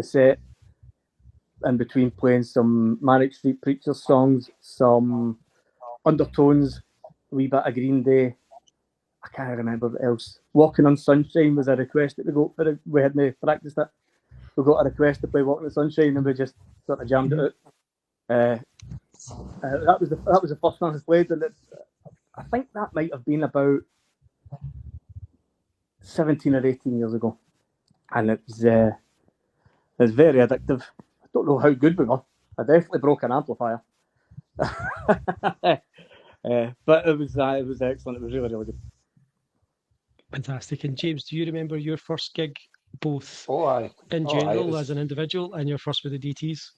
set, in between playing some Manic Street Preachers songs, some Undertones, a wee bit of Green Day. I can't remember what else. Walking on Sunshine was a request that we got for it. We hadn't practiced it. We got a request to play Walking on Sunshine, and we just sort of jammed it out. That was the first one I played, and I think that might have been about 17 or 18 years ago, and it was very addictive. I don't know how good we were. I definitely broke an amplifier, but it was excellent. It was really, really good. Fantastic. And James, do you remember your first gig, both in aye, general as an individual and your first with the Deetees?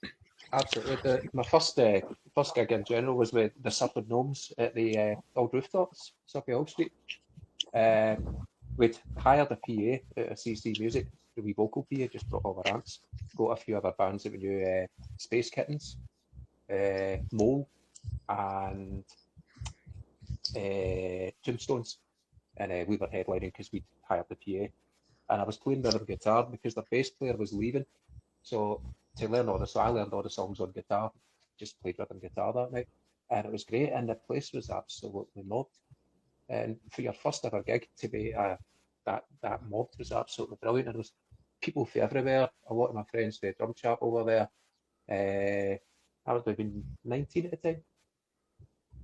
Absolutely. My first gig in general was with the Suffered Gnomes at the Old Rooftops, Surrey Old Street. We'd hired a PA at a CC Music, the wee vocal PA, just brought all our amps. Got a few other bands that we knew, Space Kittens, Mole, and Tombstones. And we were headlining because we'd hired the PA. And I was playing rhythm guitar because the bass player was leaving. So I learned all the songs on guitar, just played rhythm guitar that night. And it was great, and the place was absolutely mobbed. And for your first ever gig to be a that mob was absolutely brilliant. There was people from everywhere. A lot of my friends from the drum chapel were there. I was maybe 19 at the time,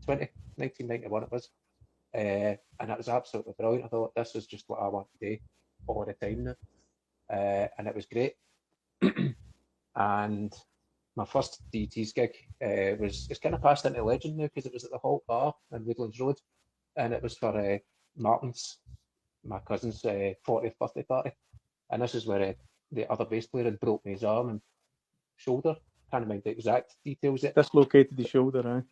1991 it was. And it was absolutely brilliant. I thought this is just what I want to do all the time now. And it was great. And my first Deetees gig it's kind of passed into legend now because it was at the Halt Bar in Woodlands Road, and it was for Martin's, my cousin's 40th birthday party. And this is where the other bass player had broken his arm and shoulder. Can't remember the exact details. Dislocated the shoulder, aye.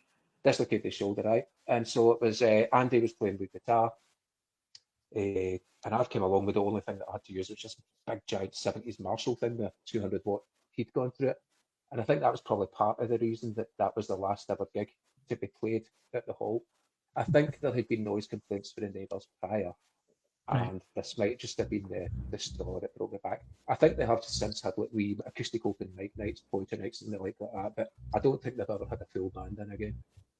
Dislocated his shoulder, right? And so it was Andy was playing with guitar, and I came along with the only thing that I had to use, which is a big giant 70s Marshall thing with a 200 watt heat going through it. And I think that was probably part of the reason that was the last ever gig to be played at the Hall. I think there had been noise complaints from the neighbours prior, and this might just have been the straw that broke the back. I think they have since had like wee acoustic open mic nights, pointer nights, and the like that, but I don't think they've ever had a full band in again.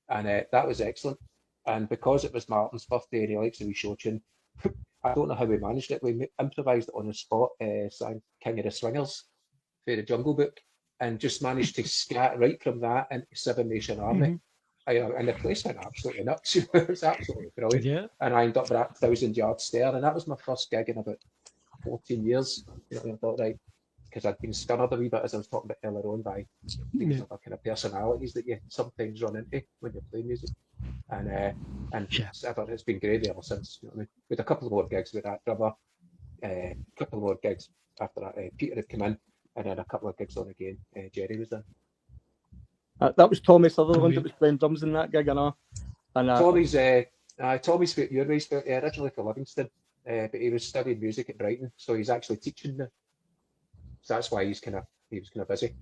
And that was excellent. And because it was Martin's birthday and he likes a wee show tune, I don't know how we managed it. We improvised it on the spot, sang King of the Swingers for the Jungle Book, and just managed to scat right from that into Seven Nation Army. And the place went absolutely nuts. It was absolutely brilliant. Yeah. And I ended up with that 1,000-yard stare, and that was my first gig in about 14 years. You know, I thought, right, because I'd been scunnered a wee bit, as I was talking about earlier on, by these other kind of personalities that you sometimes run into when you're playing music. And it's been great ever since. You know what I mean? With a couple of more gigs with that drummer, a couple more gigs after that. Peter had come in, and then a couple of gigs on again. Jerry was in. That was Tommy Sutherland that was playing drums in that gig, I know. And Tommy's from your race, originally for Livingston, but he was studying music at Brighton, so he's actually teaching now. So that's why he was kind of busy.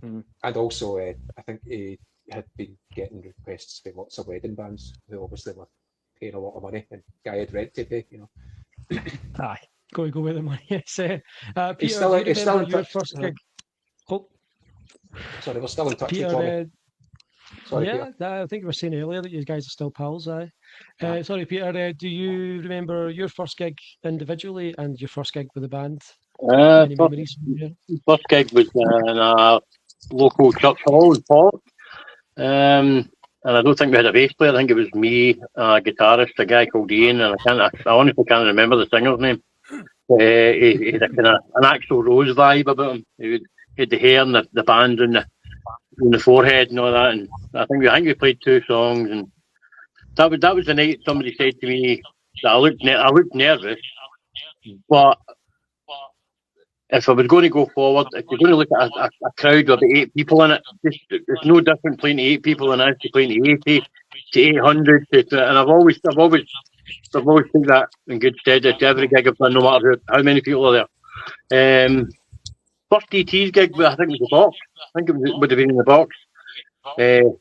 And also, I think he had been getting requests for lots of wedding bands who obviously were paying a lot of money, and Guy had rent to pay, you know. Aye, go with the money. Yes. Peter, He's still in your touch. first gig? Sorry, we're still in touch Peter, with Tommy. Sorry, yeah, Peter. I think we were saying earlier that you guys are still pals. Sorry, Peter, do you remember your first gig individually and your first gig with the band? Any memories from you? First gig was in a local church hall in Port. And I don't think we had a bass player. I think it was me, a guitarist, a guy called Ian, and I honestly can't remember the singer's name. He had a kind of an Axl Rose vibe about him. He had the hair and the band on the forehead and all that. And I think we played 2 songs, and that was the night somebody said to me that I looked nervous, but if I was going to go forward, if you're going to look at a crowd with 8 people in it, it's no different playing to 8 people than it is to playing to 80 to 800. And I've always took that in good stead to every gig I've done, no matter how many people are there. First Deetees gig, I think it was the Box. I think it would have been in the Box. And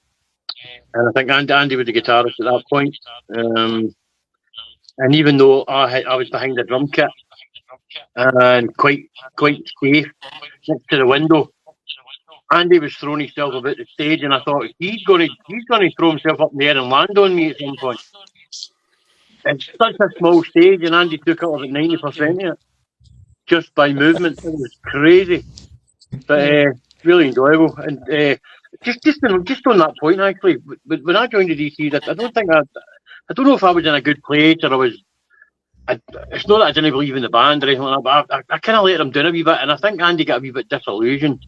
I think Andy was the guitarist at that point. And even though I was behind the drum kit and quite safe next to the window, Andy was throwing himself about the stage, and I thought he's going to throw himself up in the air and land on me at some point. It's such a small stage, and Andy took up about 90% of it just by movement. It was crazy, but really enjoyable. And just on that point, actually, but when I joined the Deetees, I don't know if I was in a good place or I was. It's not that I didn't believe in the band or anything like that, but I kind of let them down a wee bit, and I think Andy got a wee bit disillusioned,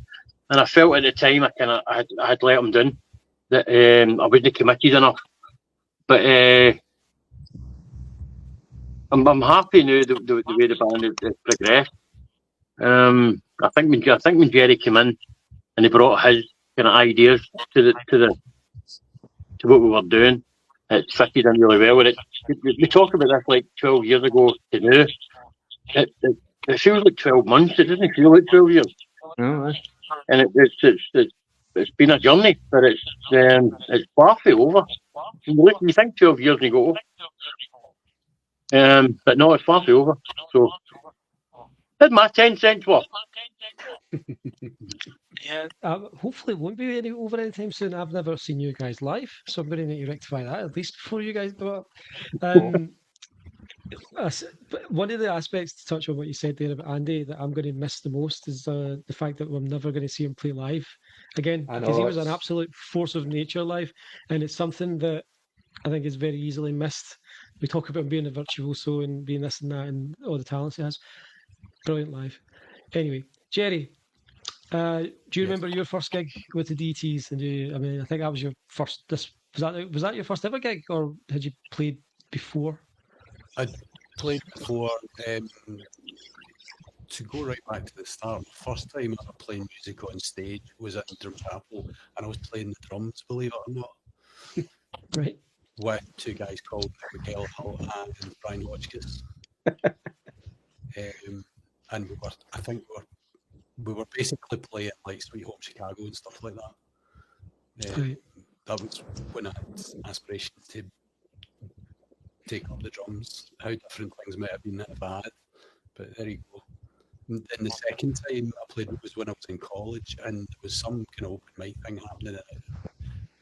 and I felt at the time I had let him down, that I wasn't committed enough. But I'm happy now the way the band has progressed. I think when Jerry came in and he brought his kind of ideas to what we were doing, it fitted in really well. And we talked about this like 12 years ago to now. It feels like 12 months. It doesn't feel like 12 years. Oh, And it's been a journey, but it's far from over. You think 12 years and you go, but no, it's far from over. So, that's my 10 cents worth. Yeah, hopefully it won't be over anytime soon. I've never seen you guys live, so I'm going to need to rectify that at least before you guys go up. But one of the aspects to touch on what you said there about Andy that I'm going to miss the most is the fact that I'm never going to see him play live again, I because he know was an it's absolute force of nature live, and it's something that I think is very easily missed. We talk about him being a virtuoso and being this and that and all the talents he has. Brilliant live. Anyway, Jerry, do you Yes. remember your first gig with the DTs? And I mean, I think that was your first. Was that your first ever gig, or had you played before? I'd played before. To go right back to the start, the first time I was playing music on stage was at Drumchapel, and I was playing the drums, believe it or not, Right. with two guys called McKellar and Brian Hodgkiss. And I think we were basically playing like Sweet Home Chicago and stuff like that. Right. That was when I had aspirations to take up the drums. How different things might have been if I had, but there you go. And then the second time I played was when I was in college, and there was some kind of open mic thing happening at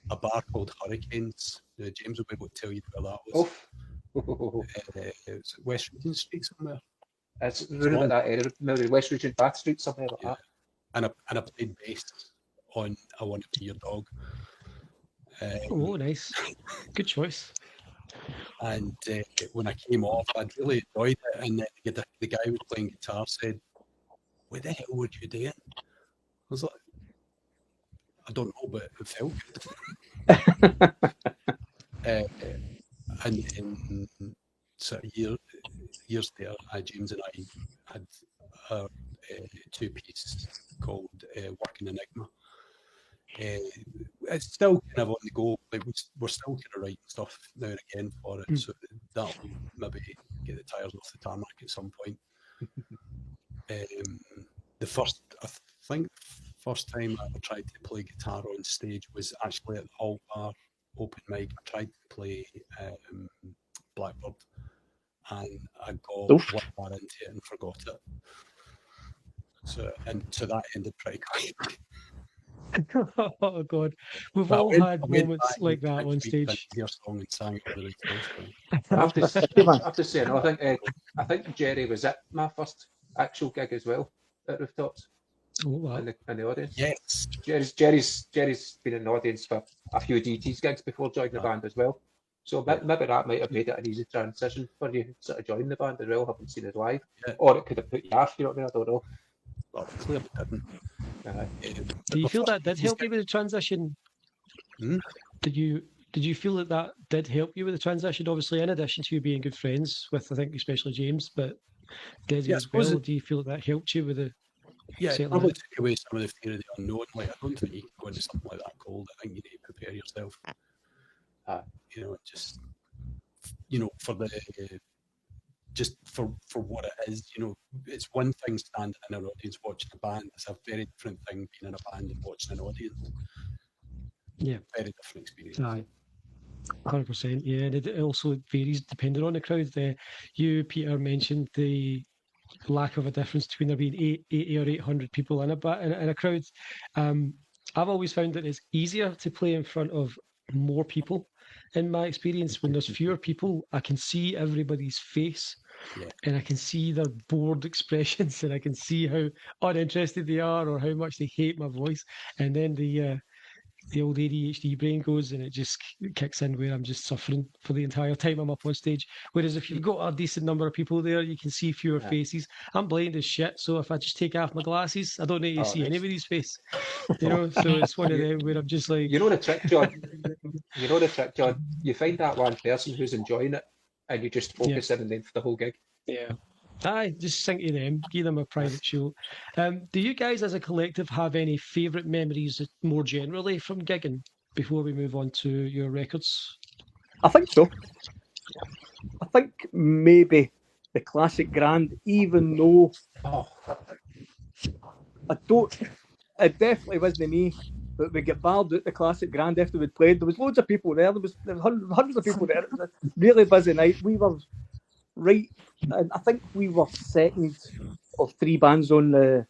a bar called Hurricanes. James will be able to tell you where that was. It was West Regent Street somewhere. It's round about that area, maybe West Regent, Bath Street, somewhere like that. And I played bass on I Want to Be Your Dog. Oh, nice. Good choice. And when I came off, I'd really enjoyed it. And the guy who was playing guitar said, "What the hell were you doing?" I was like, "I don't know, but it felt good." And then sort of years there, James and I had a two-piece called Working Enigma. It's still kind of on the go. Like we're still kind of writing stuff now and again for it, so that'll maybe get the tires off the tarmac at some point. The first time I ever tried to play guitar on stage was actually at the Hall Bar open mic. I tried to play Blackbird, and I got one bar into it and forgot it. So that ended pretty quick. Oh God, we've all had moments like that on stage. Your song and sang it I have to say, no, I think Jerry was at my first actual gig as well at Rooftops. Oh wow! In the audience. Yes, Jerry's been in the audience for a few Deetees gigs before joining the band as well. So maybe that might have made it an easy transition for you, sort of joining the band as well, having seen it live, or it could have put you off. You know what I mean? I don't know. Well, clearly didn't. Do you feel that did help you with the transition? Did you feel that did help you with the transition? Obviously, in addition to you being good friends with, I think, especially James, but Desi as well. Do you feel that helped you with the? Yeah, it probably took away some of the fear of the unknown. Like, I don't think you can go into something like that cold. I think you need to prepare yourself. For what it is. It's one thing standing in an audience watching a band. It's a very different thing being in a band and watching an audience. Yeah, very different experience. Aye. 100%. Yeah, and it also varies depending on the crowd. You, Peter, mentioned the lack of a difference between there being 80 or 800 people in a crowd. I've always found that it's easier to play in front of more people. In my experience, when there's fewer people, I can see everybody's face, and I can see their bored expressions, and I can see how uninterested they are or how much they hate my voice. And then the old ADHD brain goes and it just kicks in where I'm just suffering for the entire time I'm up on stage. Whereas if you've got a decent number of people there, you can see fewer faces. I'm blind as shit, so if I just take off my glasses, I don't need to see anybody's face. So it's one of them where I'm just like... You know the trick, John? You find that one person who's enjoying it and you just focus in on them for the whole gig. Yeah. Aye, just sing to them, give them a private show. Do you guys as a collective have any favourite memories more generally from gigging before we move on to your records? I think so. I think maybe the Classic Grand, even though it definitely wasn't me, but we get barred at the Classic Grand after we'd played. There was loads of people there. There was hundreds of people there. It was a really busy night. We were right, and I think we were second of three bands on the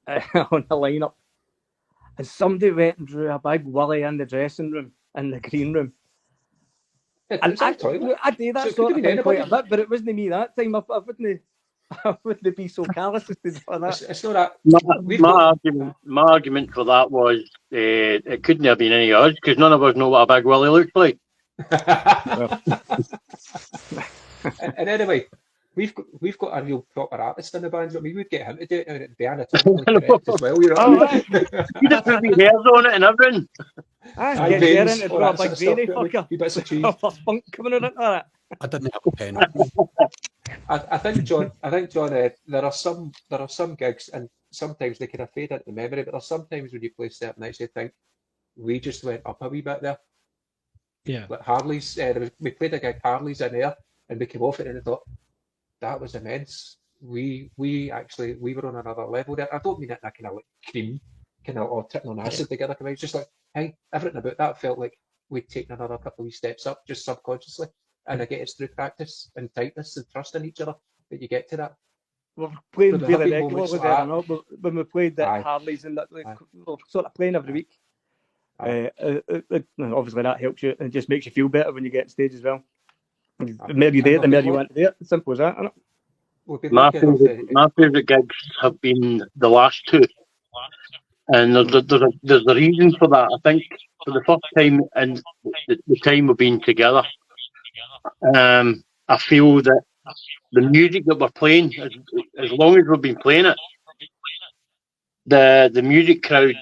lineup. And somebody went and drew a big willy in the dressing room, in the green room. It And was in the toilet. I do that So it sort could of have thing been quite a anybody. bit, but it wasn't me that time. I wouldn't be so callous as to do that. It's not that. We've My got. argument for that was it couldn't have been any of us because none of us know what a big willy looks like. And anyway, we've got a real proper artist in the band. I mean, we'd get him to do it, and it'd be anatomically correct as well. You know what Oh, I mean? You just put wee hairs on it and everything. Aye, get veins, there into all a that sort big of stuff. veiny You know what I mean? fucker. Wee bits of cheese. For spunk coming out of that. I didn't have a pen. I think John. There are some gigs, and sometimes they kind of fade into memory. But there's sometimes when you play certain nights, you think we just went up a wee bit there. Yeah. Like Harley's, we played a gig Harley's in there, and we came off it and I thought that was immense. We were on another level there. I don't mean it in a kind of like cream, kind of all tipping on acid together. It's just like, hey, everything about that felt like we'd taken another couple of wee steps up just subconsciously. And I get it's through practice and tightness and trust in each other that you get to that. We're playing But there have really been regular moments with like it or not, but when we played at Aye. Harley's and that, Aye. we're sort of playing every Aye. week. Aye. Obviously that helps you and just makes you feel better when you get on stage as well. The Aye. more you do it, the And more we've you been want to do it. Simple as that, isn't it? We've been My lucky enough. favourite gigs have been the last two, and there's a reason for that. I think for the first time in the time we've been together, I feel that the music that we're playing, as long as we've been playing it, the music crowd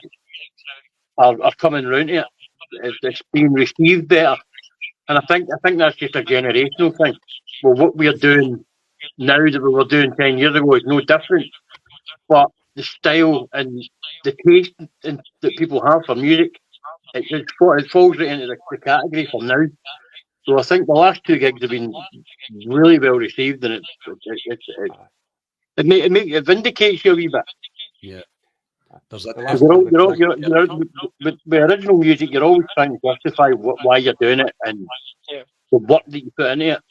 are coming round to it. It's being received better, and I think that's just a generational thing. Well, what we're doing now that we were doing 10 years ago is no different, but the style and the taste that people have for music, it falls right into the category for now. So I think the last two gigs have been really well received, and it vindicates you a wee bit. Yeah. There's that. The last one With original music, you're always trying to justify why you're doing it and the work that you put into it.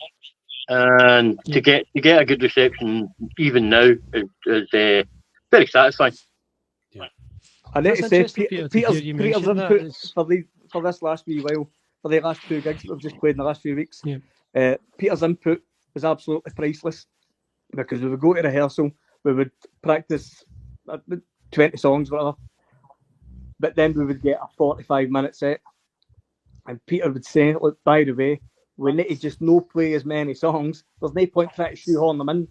And to get a good reception even now is very satisfying. Yeah. I need That's to say, interesting, Peter, to hear Peter's you Peter's mention that. input It's- for this last wee while, for the last two gigs that we've just played in the last few weeks. Yeah. Peter's input was absolutely priceless because we would go to rehearsal, we would practice 20 songs, whatever, but then we would get a 45-minute set, and Peter would say, "Look, by the way, we need to just no play as many songs. There's no point trying to shoehorn them in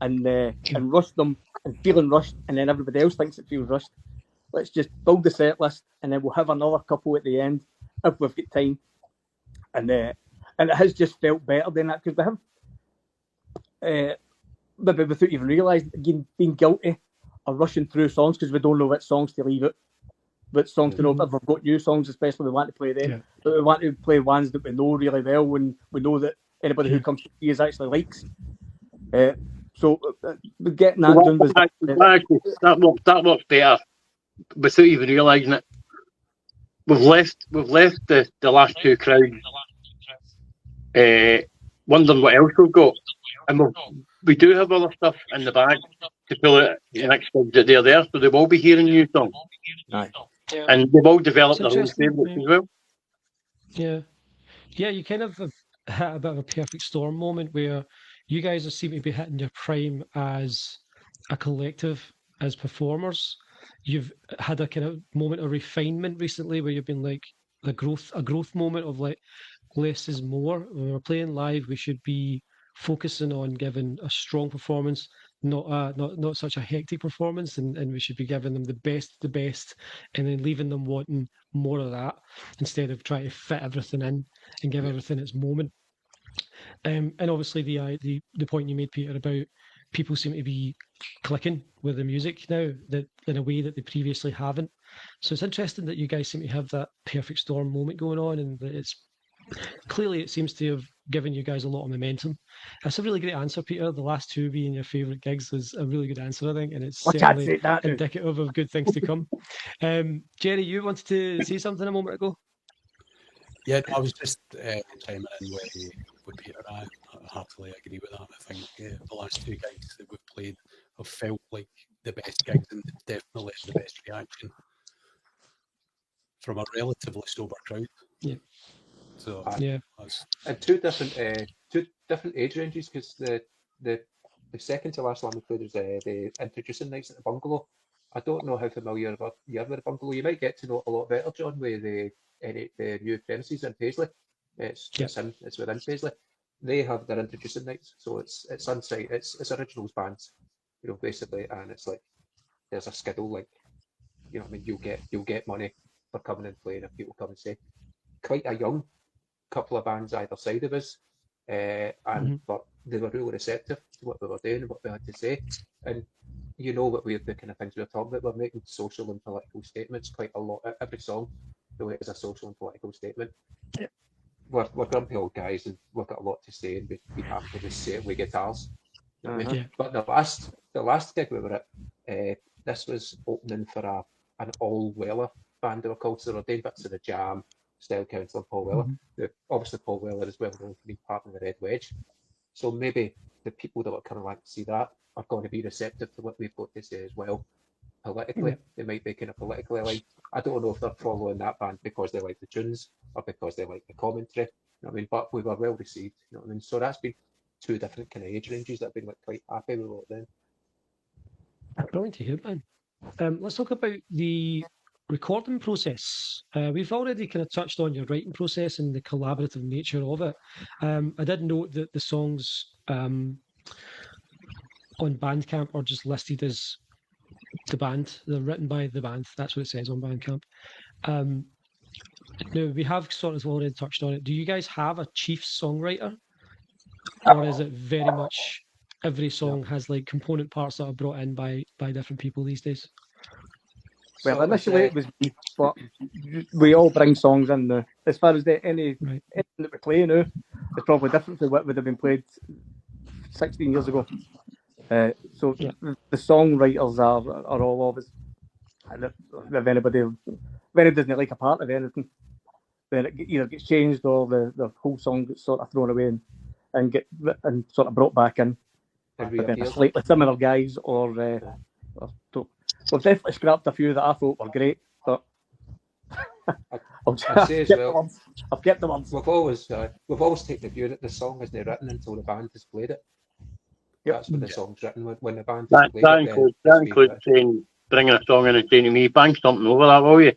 and rush them and feeling rushed, and then everybody else thinks it feels rushed. Let's just build the set list, and then we'll have another couple at the end if we've got time." And it has just felt better than that because we have, maybe without even realising, being guilty of rushing through songs because we don't know what songs to leave it, what songs to know. If we've got new songs, especially, we want to play them, but we want to play ones that we know really well when we know that anybody who comes to see us actually likes. So getting that done was that works better without even realising it. We've left the last two crowds wondering what else we've got, and we do have other stuff in the bag to pull out the next gigs that they're there, so they will be hearing new songs. Aye. And they've all developed their own Interesting, favourites as well. Yeah, you kind of have hit a bit of a perfect storm moment where you guys seem to be hitting your prime as a collective, as performers. You've had a kind of moment of refinement recently where you've been like a growth moment of like less is more. When we're playing live, we should be focusing on giving a strong performance, not such a hectic performance, and we should be giving them the best, and then leaving them wanting more of that instead of trying to fit everything in and give everything its moment. And obviously the point you made, Peter, about people seem to be clicking with the music now that in a way that they previously haven't. So it's interesting that you guys seem to have that perfect storm moment going on, and that it's clearly it seems to have given you guys a lot of momentum. That's a really great answer, Peter. The last two being your favourite gigs is a really good answer, I think, and it's certainly indicative of good things to come. Jerry, you wanted to say something a moment ago? Yeah, I was just chiming in with Peter. I heartily agree with that. I think the last two gigs that we've played have felt like the best gigs and definitely the best reaction from a relatively sober crowd. Yeah. So Yeah. that's, And two different age ranges, because the second to last one we played was the introducing nights at the bungalow. I don't know how familiar you are with the bungalow. You might get to know it a lot better, John, with the new premises in Paisley. It's within Paisley. They have their introducing nights, so it's on site. It's originals bands, basically, and it's like there's a schedule, like, I mean, you'll get money for coming and playing if people come and say. Quite a young couple of bands either side of us, but they were really receptive to what we were doing and what we had to say. And what the kind of things we were talking about. We're making social and political statements quite a lot. Every song really is a social and political statement. Yeah. We're grumpy old guys, and we've got a lot to say, and we have to just say it with guitars. You know what I mean? Yeah. But the last gig we were at, this was opening for an all Weller band. They were called, so they were doing bits of the Jam, Style Council, and Paul Weller. Obviously, Paul Weller is well known for being part of the Red Wedge. So maybe the people that are coming along to see that are going to be receptive to what we've got to say as well. Politically, they might be kind of politically aligned. I don't know if they're following that band because they like the tunes or because they like the commentary. You know what I mean? But we were well received. You know what I mean? So that's been two different kind of age ranges that I've been quite happy with what then. Brilliant to hear, man. Let's talk about the recording process. We've already kind of touched on your writing process and the collaborative nature of it. I did note that the songs on Bandcamp are just listed as the band. They're written by the band. That's what it says on Bandcamp. Now, we have sort of already touched on it. Do you guys have a chief songwriter? Or is it very much every song has like component parts that are brought in by different people these days? Well, initially it was me, but we all bring songs in now. As far as anything that we play now, it's probably different from what would have been played 16 years ago. So the songwriters are all of us. And if anybody doesn't like a part of anything, then it either gets changed or the whole song gets sort of thrown away and sort of brought back in. Slightly similar guys, or we've definitely scrapped a few that I thought were great, but I'll say as well, I've kept the ones. We've always taken the view that the song isn't written until the band has played it. Yep. That's when the song's written. When the band has played it, that includes saying, bringing a song in and saying to me, "Bang something over that, will you?"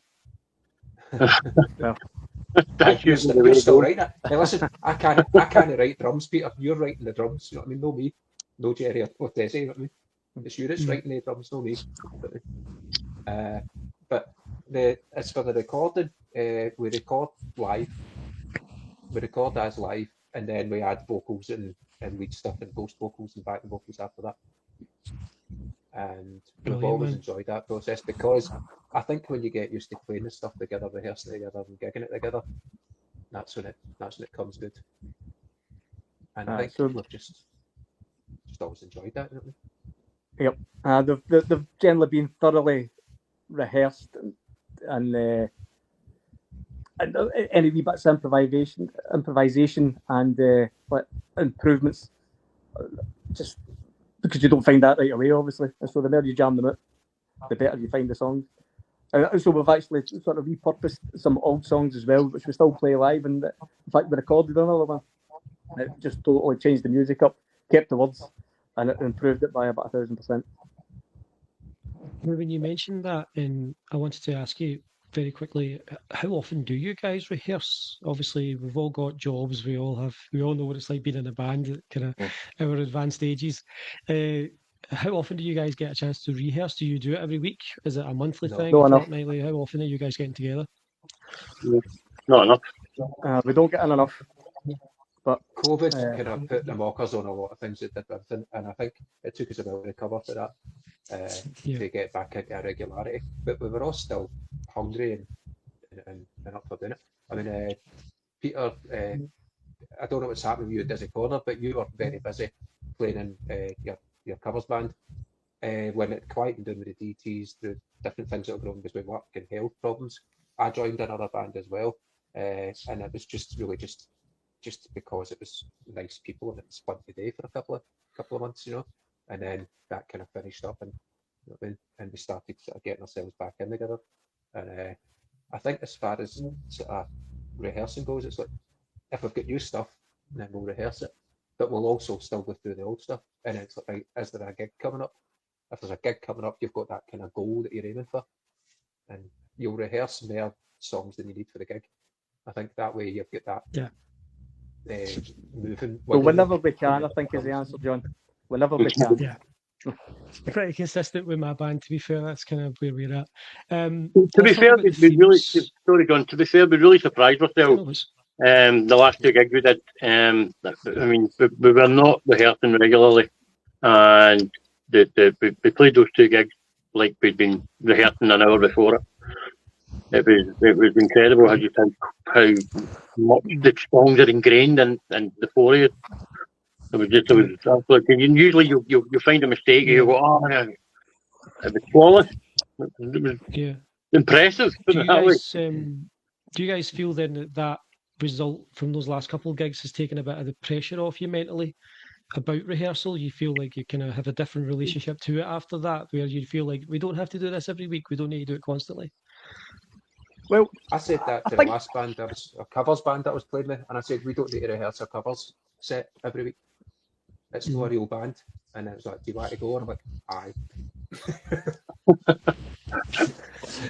You're still writing it. Hey, listen, I can't write drums, Peter. You're writing the drums. You know what I mean? No me, no Jerry or Tessie. You know what I mean? It's you that's writing the drums, no me. But as for the recording, we record live. We record as live, and then we add vocals and lead stuff and ghost vocals and backing vocals after that. And we've always enjoyed that process, because I think when you get used to playing this stuff together, rehearsing together, and gigging it together, that's when it comes good. And I think we've just always enjoyed that, haven't we? Yep. They've generally been thoroughly rehearsed, and any wee bits of improvisation and improvements, just because you don't find that right away, obviously. And so the more you jam them out, the better you find the songs. So we've actually sort of repurposed some old songs as well, which we still play live. And in fact, we recorded another one. It just totally changed the music up, kept the words, and it improved it by about 1,000%. When you mentioned that, and I wanted to ask you very quickly, how often do you guys rehearse? Obviously, we've all got jobs. We all know what it's like being in a band at kind of our advanced stages. How often do you guys get a chance to rehearse? Do you do it every week? Is it a monthly thing? Fortnightly? How often are you guys getting together? Not enough. We don't get in enough. But COVID kind of put the mockers on a lot of things that did everything, and I think it took us a while to recover for that, to get back into a regularity. But we were all still hungry and up for doing it. I mean, Peter, I don't know what's happening with you at Dizzy Corner, but you were very busy playing in your covers band. When it quietened down with the Deetees through different things that were going on with work and health problems, I joined another band as well, and it was just really just because it was nice people and it was fun today for a couple of months, and then that kind of finished up, and we started sort of getting ourselves back in together. And I think as far as sort of rehearsing goes, it's like if we've got new stuff, then we'll rehearse it. But we'll also still go through the old stuff. And it's like, right, is there a gig coming up? If there's a gig coming up, you've got that kind of goal that you're aiming for. And you'll rehearse more songs than you need for the gig. I think that way you've got that moving. Well, whenever we can, I think is the answer, John. Whenever we can. Yeah. Pretty consistent with my band, to be fair. That's kind of where we're at. To be fair, we really, sorry, John, to be fair, we really surprised ourselves. The last two gigs we did, I mean, we were not rehearsing regularly, and we played those two gigs like we'd been rehearsing an hour before it. It was incredible how much the songs are ingrained in the four of you. It was absolutely. Usually you find a mistake, you go, oh, yeah. It was flawless. It was impressive. Do you guys feel then that result from those last couple of gigs has taken a bit of the pressure off you mentally about rehearsal? You feel like you kind of have a different relationship to it after that, where you feel like we don't have to do this every week, we don't need to do it constantly? Well, I said that to the last band, that was a covers band that I was playing with, and I said, we don't need to rehearse our covers set every week. It's not a real band. And it was like, do you want to go? And I'm like, aye.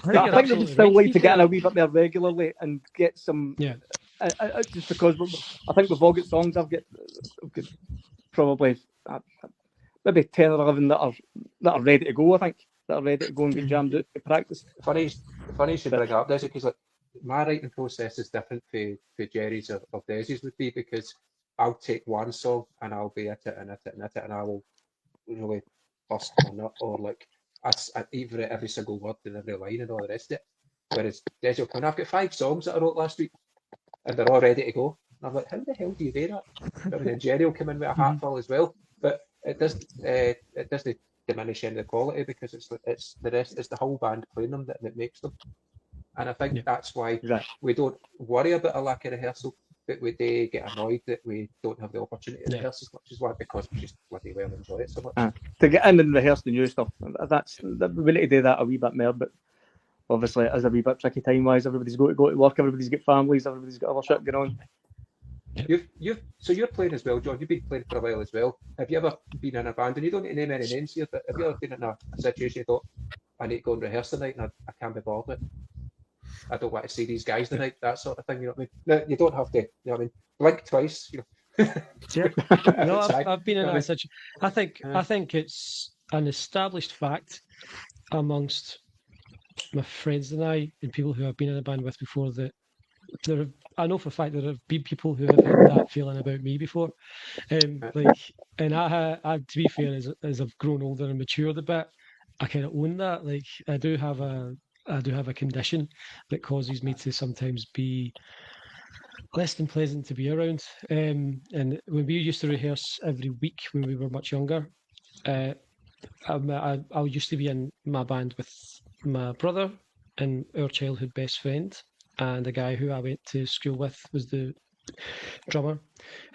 I think they would still like to get in a wee bit more regularly and get some. Yeah. Just because I think we've all got songs. I've got probably maybe 10 or 11 that are ready to go. I think that are ready to go and get jammed out to practice. Funny you should bring it up, Desi, because like my writing process is different for Jerry's or Desi's would be, because I'll take one song and I'll be at it, and I will really bust a nut, or like I even at every single word and every line and all the rest of it. Whereas Desi will come in, I've got 5 songs that I wrote last week and they're all ready to go. And I'm like, how the hell do you do that? But then Jerry will come in with a hatful as well. But it doesn't diminish any of the quality, because it's the rest, it's the whole band playing them that makes them. And I think that's why we don't worry about a lack of rehearsal, but we do get annoyed that we don't have the opportunity to rehearse as much as one, because we just bloody well enjoy it so much. To get in and rehearse the new stuff, we need to do that a wee bit more, but obviously it is a wee bit tricky time-wise. Everybody's got to go to work, everybody's got families, everybody's got other shit going on. So you're playing as well, John. You've been playing for a while as well. Have you ever been in a band, and you don't need to name any names here, but have you ever been in a situation you thought, I need to go and rehearse tonight and I can't be bothered? I don't want to see these guys tonight, that sort of thing, you know what I mean? No, you don't have to, you know what I mean? Blink twice, you know. No, I've been in that situation. I think it's an established fact amongst my friends and I, and people who I've been in a band with before, that I know for a fact there have been people who have had that feeling about me before. And I to be fair, as I've grown older and matured a bit, I kind of own that. Like I do have a condition that causes me to sometimes be less than pleasant to be around. And when we used to rehearse every week when we were much younger, I used to be in my band with my brother and our childhood best friend, and the guy who I went to school with was the drummer.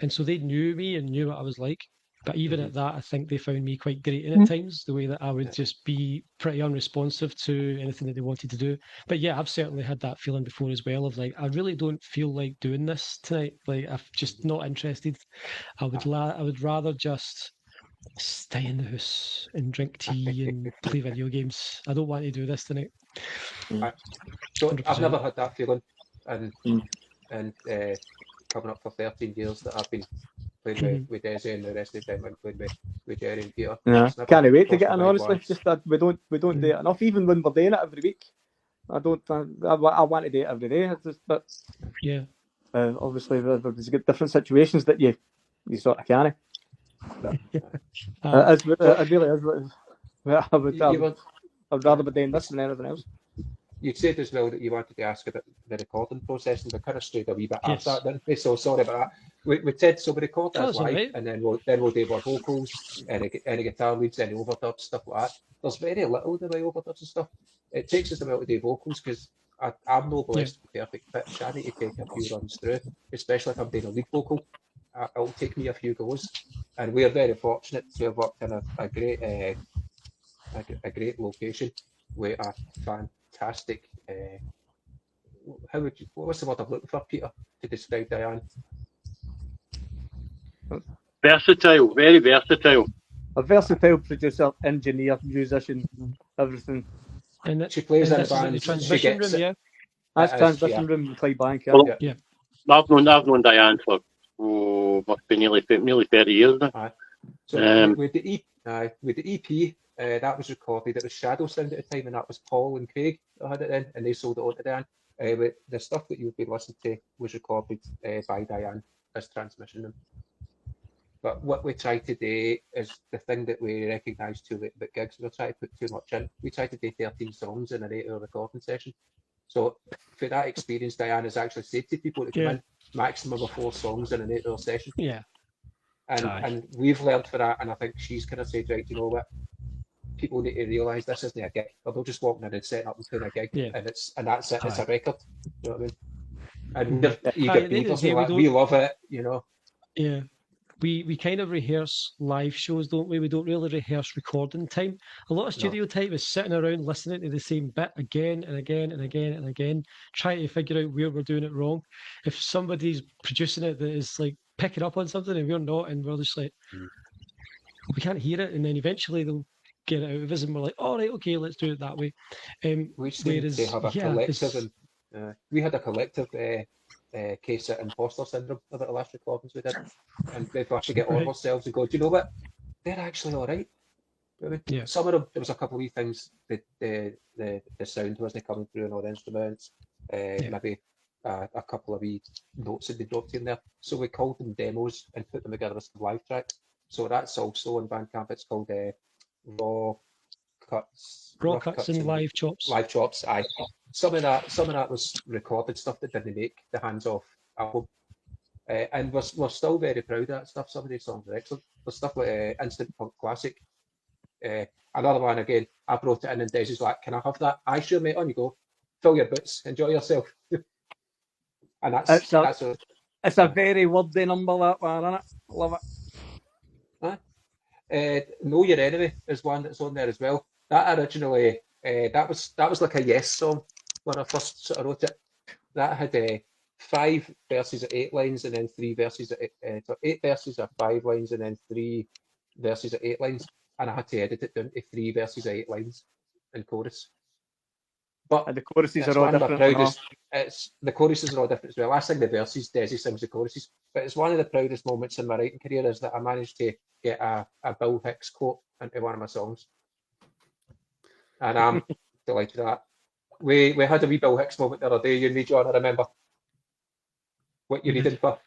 And so they knew me and knew what I was like. But even at that, I think they found me quite grating at times, the way that I would just be pretty unresponsive to anything that they wanted to do. But yeah, I've certainly had that feeling before as well, of like, I really don't feel like doing this tonight. Like, I'm just not interested. I would rather just stay in the house and drink tea and play video games. I don't want to do this tonight. So I've never had that feeling, and coming up for 13 years that I've been playing with Desi, and the rest of the time I'm playing with Jerry and Peter. Yeah, can't wait to get in, honestly. Just that we don't do it enough, even when we're doing it every week. I want to do it every day. But yeah, obviously there's different situations that you sort of can't. It really is. I'd rather be doing this than anything else. You said as well that you wanted to ask about the recording process, and we kind of strayed a wee bit after that, didn't we? So sorry about that. We said, so we record that live, right. And then we'll do our vocals, any guitar leads, any overdubs, stuff like that. There's very little in the way overdubs and stuff. It takes us a while to do vocals, because I'm not blessed with perfect pitch. I need to take a few runs through, especially if I'm doing a lead vocal. It'll take me a few goes, and we're very fortunate to have worked in a great location with a fantastic. What's the word I'm looking for, Peter, to describe Diane? Versatile, very versatile. A versatile producer, engineer, musician, everything. And She plays in this is at the bands. She transmission gets room, it. yeah. That's It is, Transmission yeah. Room in Clydebank. Well, Yeah. I've known Diane for must be nearly 30 years now. So with the EP, that was recorded. It was Shadow Sound at the time, and that was Paul and Craig that had it in, and they sold it on to Diane. But the stuff that you've been listening to was recorded by Diane as Transmission Room. But what we try to do is the thing that we recognise too late about gigs. We're trying to put too much in. We try to do 13 songs in an 8-hour recording session. So for that experience, Diane has actually said to people to come in maximum of 4 songs in an 8-hour session. Yeah. And we've learned for that, and I think she's kind of said, right, you know what? People need to realise this isn't a gig. They're just walking in and setting up and playing a gig, and that's it. It's a record. You know what I mean? And you get beavers, we love it. You know. Yeah. We kind of rehearse live shows, don't we? We don't really rehearse recording time. A lot of studio time is sitting around listening to the same bit again and again and again and again, trying to figure out where we're doing it wrong. If somebody's producing it that is like picking up on something and we're not, and we're just like, we can't hear it, and then eventually they'll get it out of us, and we're like, all right, okay, let's do it that way. We seem to have a collective, and we had a collective case of imposter syndrome about the last recordings we did, and we've actually get on ourselves and go, do you know what? They're actually all right. I mean, some of them, there was a couple of wee things that the sound wasn't coming through on all the instruments, maybe a couple of wee notes that they dropped in there. So we called them demos and put them together as a live track. So that's also on Bandcamp. It's called Raw Cuts and Live Chops. Live Chops, aye. Some of that was recorded stuff that didn't make the hands-off album. And we're still very proud of that stuff. Some of these songs are excellent. There's stuff like Instant Punk Classic. Another one, again, I brought it in and Desi's like, can I have that? Aye, sure, mate, on you go. Fill your boots, enjoy yourself. And it's a very wordy number, that one, isn't it? Love it. Know Your Enemy is one that's on there as well. That originally, that was like a Yes song when I first sort of wrote it. That had 5 verses at 8 lines, and then 3 verses at 8 verses at 5 lines, and then 3 verses at 8 lines. And I had to edit it down to 3 verses at 8 lines in chorus. But the choruses are all different. The choruses are all different as well. I sing the verses, Desi sings the choruses. But it's one of the proudest moments in my writing career is that I managed to get a Bill Hicks quote into one of my songs. And I'm delighted with that. We had a wee Bill Hicks moment the other day, you and me, John, I remember. What you're reading for.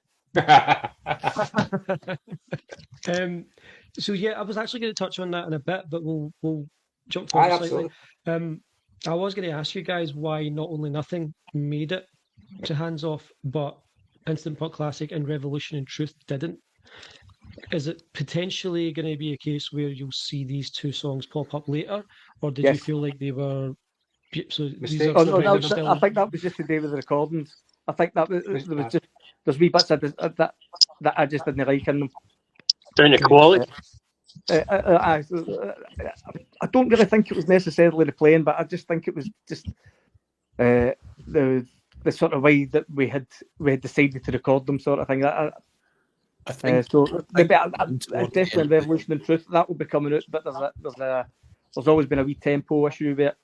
So yeah, I was actually going to touch on that in a bit, but we'll jump forward slightly. I was going to ask you guys why Not Only Nothing made it to Hands Off, but Instant Punk Classic and Revolution in Truth didn't. Is it potentially going to be a case where you'll see these 2 songs pop up later, or did you feel like they were? So these are I think that was just to do with the recordings. I think that there's wee bits that I just didn't like in them. Down to quality. I don't really think it was necessarily the playing, but I just think it was just the sort of way that we had decided to record them, sort of thing. I think definitely Revolution in Truth that will be coming out, but there's always been a wee tempo issue with it.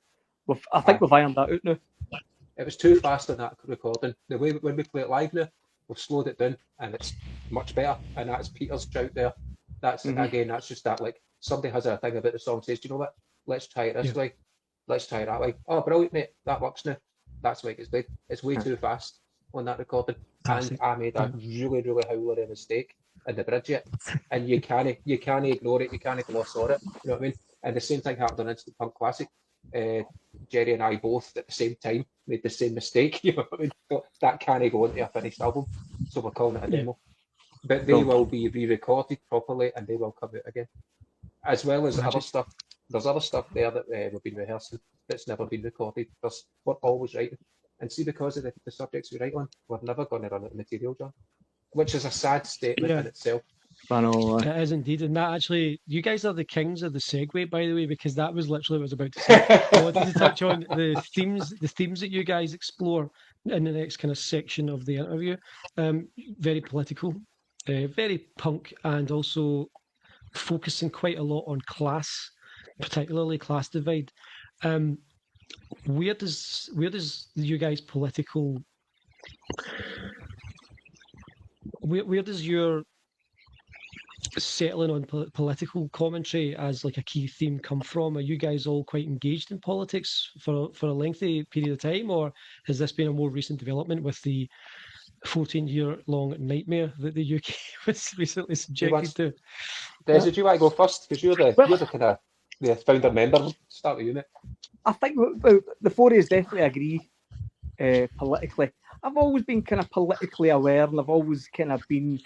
I think we've ironed that out now. It was too fast on that recording. The way when we play it live now, we've slowed it down and it's much better. And that's Peter's shout there. That's again, that's just that, like, somebody has a thing about the song, says, do you know what? Let's try it this way. Let's try it that way. Oh, brilliant, mate. That works now. That's the way it's played. It's way too fast on that recording. And I made a really, really howler mistake in the bridge yet. And you can't ignore it. You can't gloss over it. You know what I mean? And the same thing happened on Instant Punk Classic. Jerry and I both at the same time made the same mistake. You know what I mean? So that can't go into a finished album. So we're calling it a demo. But they will be re-recorded properly and they will come out again. As well as other stuff. There's other stuff there that we've been rehearsing that's never been recorded. We're always writing. And see, because of the subjects we write on, we're never going to run out of material, John. Which is a sad statement in itself. I know. It is indeed. And that actually, you guys are the kings of the segue, by the way, because that was literally what I was about to say. I wanted to touch on the themes that you guys explore in the next kind of section of the interview. Very political. very punk, and also focusing quite a lot on class, particularly class divide. Where does you guys political where does your settling on political commentary as like a key theme come from? Are you guys all quite engaged in politics for a lengthy period of time, or has this been a more recent development with the 14-year-long nightmare that the UK was recently subjected to? Des, would you want to go first? Because you're the kind of the founder member. Start with you, mate. I think the forays definitely agree politically. I've always been kind of politically aware, and I've always kind of been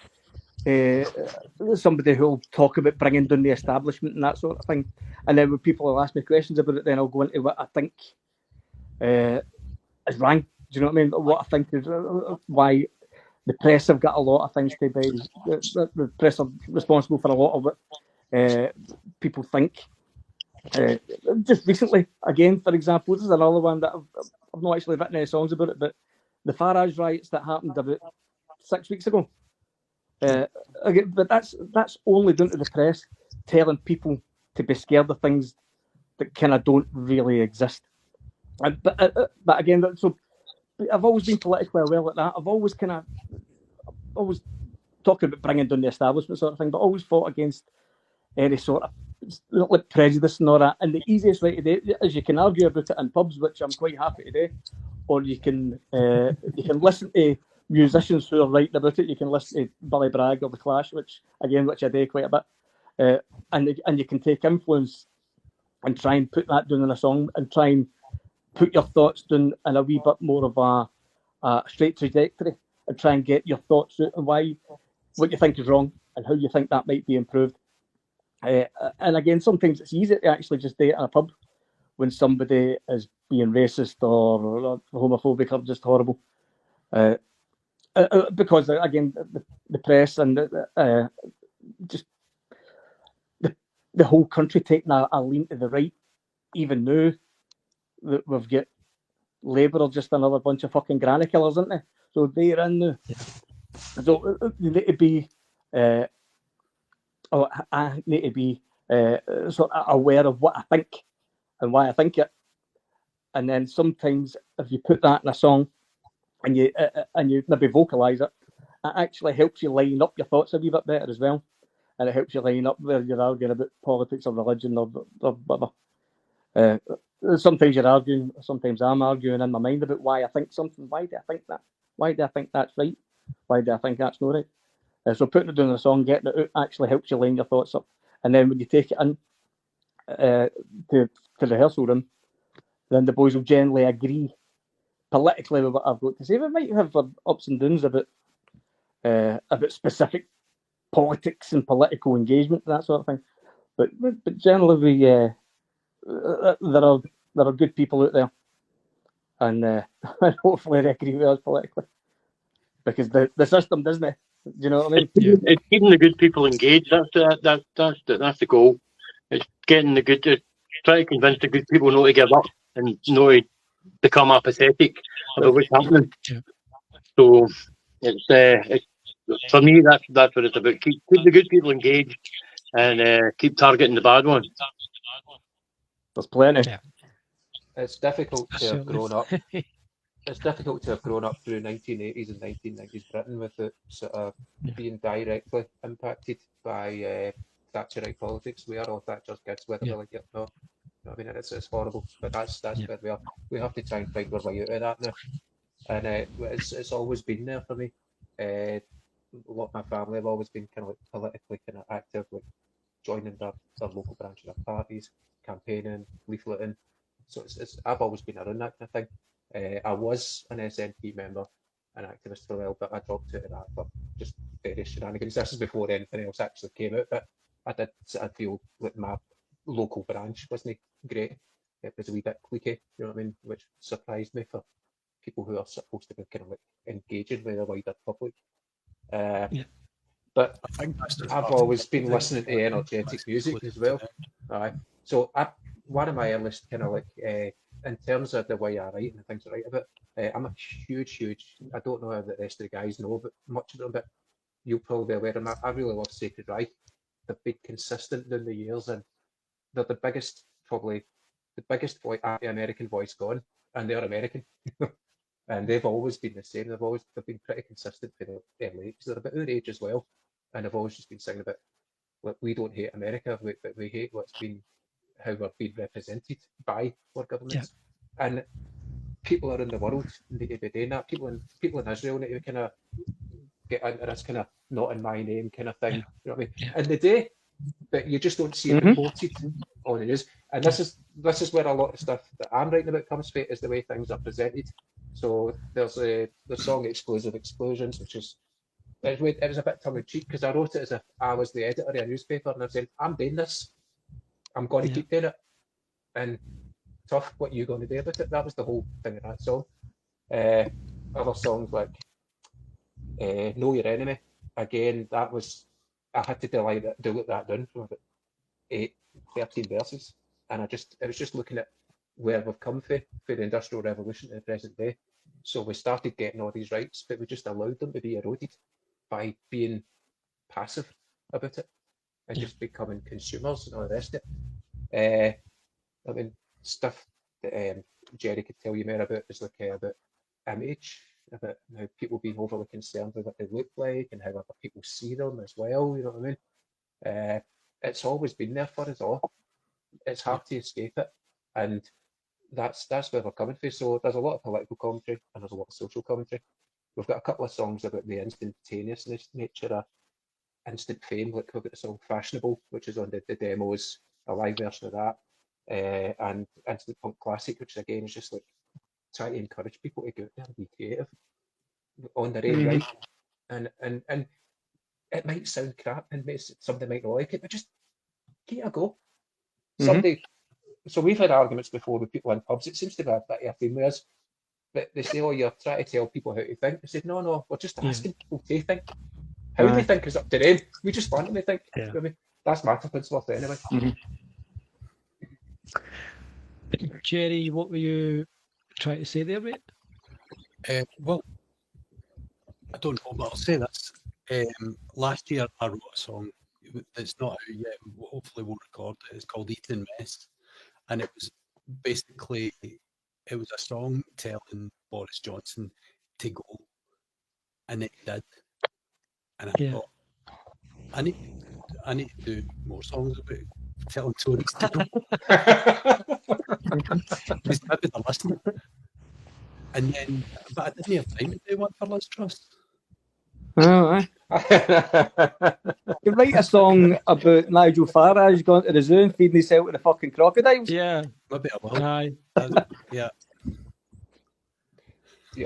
somebody who'll talk about bringing down the establishment and that sort of thing. And then when people will ask me questions about it, then I'll go into what I think is wrong. Do you know what I mean? What I think is why the press have got a lot of things to be. The press are responsible for a lot of what people think. Just recently, again, for example, this is another one that I've not actually written any songs about it, but the Farage riots that happened about 6 weeks ago. Again, but that's only down to the press telling people to be scared of things that kind of don't really exist. But again, so I've always been politically aware like that. I've always talking about bringing down the establishment sort of thing, but always fought against any sort of like prejudice and all that. And the easiest way to do it is you can argue about it in pubs, which I'm quite happy to do, or you can listen to musicians who are writing about it. You can listen to Billy Bragg or The Clash, which I do quite a bit, and you can take influence and try and put that down in a song and try and put your thoughts down in a wee bit more of a straight trajectory and try and get your thoughts out and what you think is wrong and how you think that might be improved. And again, sometimes it's easy to actually just do it in a pub when somebody is being racist or homophobic or just horrible. Because again, the press and just the whole country taking a lean to the right, even now that we've got Labour are just another bunch of fucking granny killers, aren't they? So they're in now. Yeah. So you need to be, I need to be sort of aware of what I think and why I think it. And then sometimes if you put that in a song and you maybe vocalise it, it actually helps you line up your thoughts a wee bit better as well. And it helps you line up where you're arguing about politics or religion or whatever. Sometimes you're arguing, sometimes I'm arguing in my mind about why I think something. Why do I think that? Why do I think that's right? Why do I think that's not right? So putting it down in a song, getting it out, actually helps you line your thoughts up. And then when you take it in to the rehearsal room, then the boys will generally agree politically with what I've got to say. We might have ups and downs about specific politics and political engagement and that sort of thing. But generally, there are good people out there, and hopefully they agree with us politically, because the system doesn't it? Do you know what I mean? It's keeping the good people engaged. That's the goal. It's getting the good. Try to convince the good people not to give up and not to become apathetic about what's happening. Yeah. So it's for me. That's what it's about. Keep the good people engaged and keep targeting the bad ones. There's plenty. Yeah. It's difficult to have grown up. It's difficult to have grown up through 1980s and 1990s Britain without sort of being directly impacted by Thatcherite politics. We are all Thatcher's kids, whether we like it or not. You know what I mean, it's horrible, but that's where we are. We have to try and find our way out of that now, and it's always been there for me. A lot of my family have always been kind of like politically kind of active, like joining their local branch of their parties, campaigning, leafleting. So I've always been around that kind of thing. I was an SNP member, an activist for a while, but I dropped out of that for just various shenanigans. This is before anything else actually came out, but I feel like my local branch wasn't great. It was a wee bit cliquey, you know what I mean, which surprised me for people who are supposed to be kind of like engaging with the wider public. But I've always been listening to energetic music as well. So one of my earliest kind of like in terms of the way I write and the things I write about, I'm a huge, I don't know how the rest of the guys know but much about, but you'll probably be aware of them. I really love Sacred Reich. They've been consistent down the years, and they're the biggest, probably the biggest American voice gone, and they're American. And they've always been the same. They've been pretty consistent for the early ages. They're about our age as well, and they've always just been singing about, look, we don't hate America, but we hate how we're being represented by our governments. Yeah. And people around the world need to be doing that. People in Israel need to kind of get into this kind of not in my name kind of thing. Yeah. You know what I mean? Yeah. In the day, but you just don't see it reported on the news. And this is where a lot of stuff that I'm writing about comes from, is the way things are presented. So there's the song Explosive Explosions, which is, it was a bit tongue in cheek because I wrote it as if I was the editor of a newspaper, and I'm saying, I'm doing this, I'm going to keep doing it, and tough, what are you going to do about it? That was the whole thing of that song. Other songs like Know Your Enemy, again, that was, I had to dilute that down from about 13 verses, and it was just looking at where we've come for the Industrial Revolution to the present day. So we started getting all these rights, but we just allowed them to be eroded by being passive about it and just becoming consumers and all the rest of it. I mean, stuff that Jerry could tell you more about is like about image, about how people being overly concerned with what they look like and how other people see them as well, you know what I mean? It's always been there for us all. It's hard to escape it, and that's where we're coming from. So there's a lot of political commentary and there's a lot of social commentary. We've got a couple of songs about the instantaneous nature of instant fame, like we've got the song Fashionable, which is on the demos, a live version of that, and Instant Punk Classic, which again is just like trying to encourage people to go out there and be creative on their own right. And it might sound crap and somebody might not like it, but just give it a go. So we've had arguments before with people in pubs. It seems to be a bit of a theme with us. But they say, oh, you're trying to tell people how to think. I said, no, we're just asking people to think. How they think is up to them. We just want them to think. Yeah. I mean, that's my worth anyway. Jerry, what were you trying to say there, mate? Well, I don't know, but I'll say this. Last year, I wrote a song that's not out yet. Hopefully, we'll record it. It's called Eating Mess. And it was basically, it was a song telling Boris Johnson to go, and it did. And I thought, I need to do more songs about telling Tories to go. Because maybe they're listening. And then, but I didn't have time to do one for Liz Truss. Oh, you write a song about Nigel Farage going to the zoo and feeding himself to the fucking crocodiles? Yeah, maybe I will. Aye. Yeah.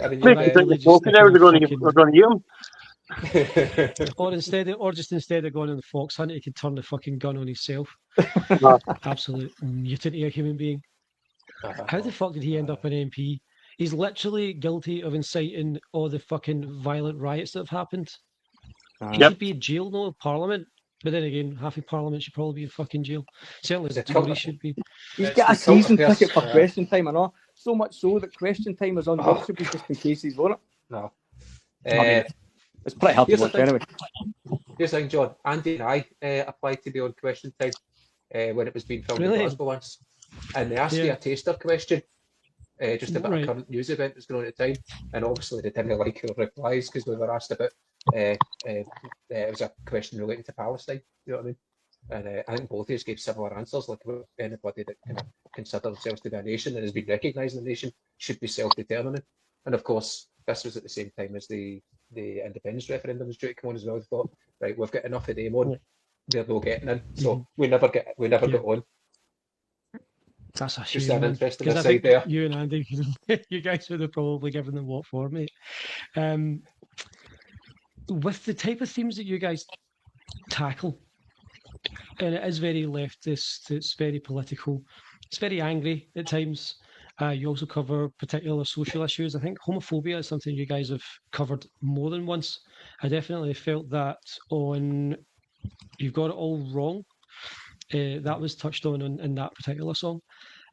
I mean, crocodiles are going to eat them. Or instead of going on the fox hunt, he could turn the fucking gun on himself. Absolute mutant of a human being. How the fuck did he end up an MP? He's literally guilty of inciting all the fucking violent riots that have happened. He should be in jail, no Parliament. But then again, half of Parliament should probably be in fucking jail. Certainly the Tories should be. He's got a season ticket for Question Time, I know. So much so that Question Time is unwatchable just in case he's won it. No. It's pretty hard to watch anyway. Here's the thing, John. Andy and I applied to be on Question Time when it was being filmed in Glasgow once. And they asked you a taster question. Just about a current news event that's going on at the time, and obviously they didn't like our replies because we were asked about it was a question relating to Palestine, you know what I mean? And I think both of us gave similar answers, like anybody that kind of considers themselves to be a nation and has been recognised in the nation should be self-determining. And of course, this was at the same time as the independence referendum was due to come on as well. We thought, right, we've got enough of them on, they're not getting in, so we never got on. That's a just an interesting aside I think there. You and Andy, you guys would have probably given them what for, mate. With the type of themes that you guys tackle, and it is very leftist, it's very political, it's very angry at times. You also cover particular social issues. I think homophobia is something you guys have covered more than once. I definitely felt that on You've Got It All Wrong. That was touched on in that particular song.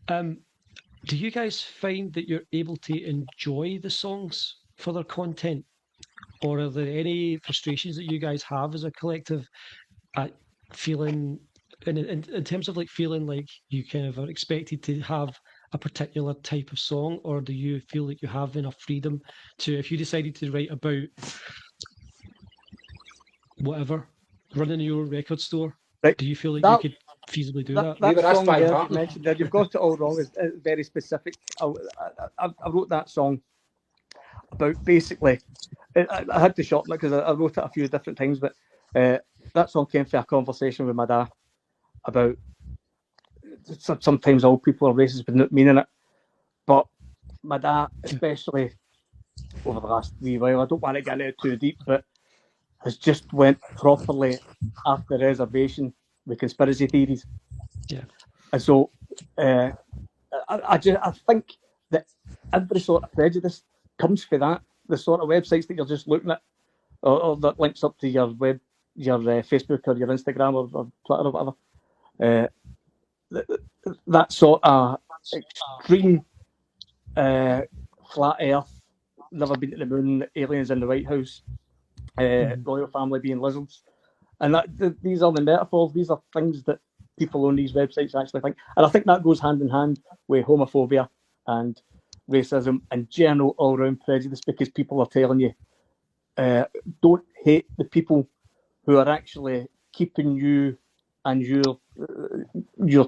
Do you guys find that you're able to enjoy the songs for their content? or are there any frustrations that you guys have as a collective at feeling, in terms of like feeling like you kind of are expected to have a particular type of song, or do you feel like you have enough freedom to, if you decided to write about whatever, running your record store, Right. do you feel like That- you could feasibly do that, that? We that were asked song by there you Martin. mentioned there, you've got it all wrong. It's very specific. I wrote that song about basically. I had to shorten it because I wrote it a few different times, but that song came from a conversation with my dad about sometimes old people are racist but not meaning it. But my dad, especially over the last wee while, I don't want to get into it too deep, but has just went properly after reservation with conspiracy theories. Yeah. And so I think that every sort of prejudice comes from that. The sort of websites that you're just looking at, or that links up to your Facebook or your Instagram or Twitter or whatever. That sort of extreme flat Earth, never been to the moon, aliens in the White House, royal family being lizards, and these are the metaphors. These are things that people on these websites actually think, and I think that goes hand in hand with homophobia and racism and general all-round prejudice, because people are telling you, don't hate the people who are actually keeping you and your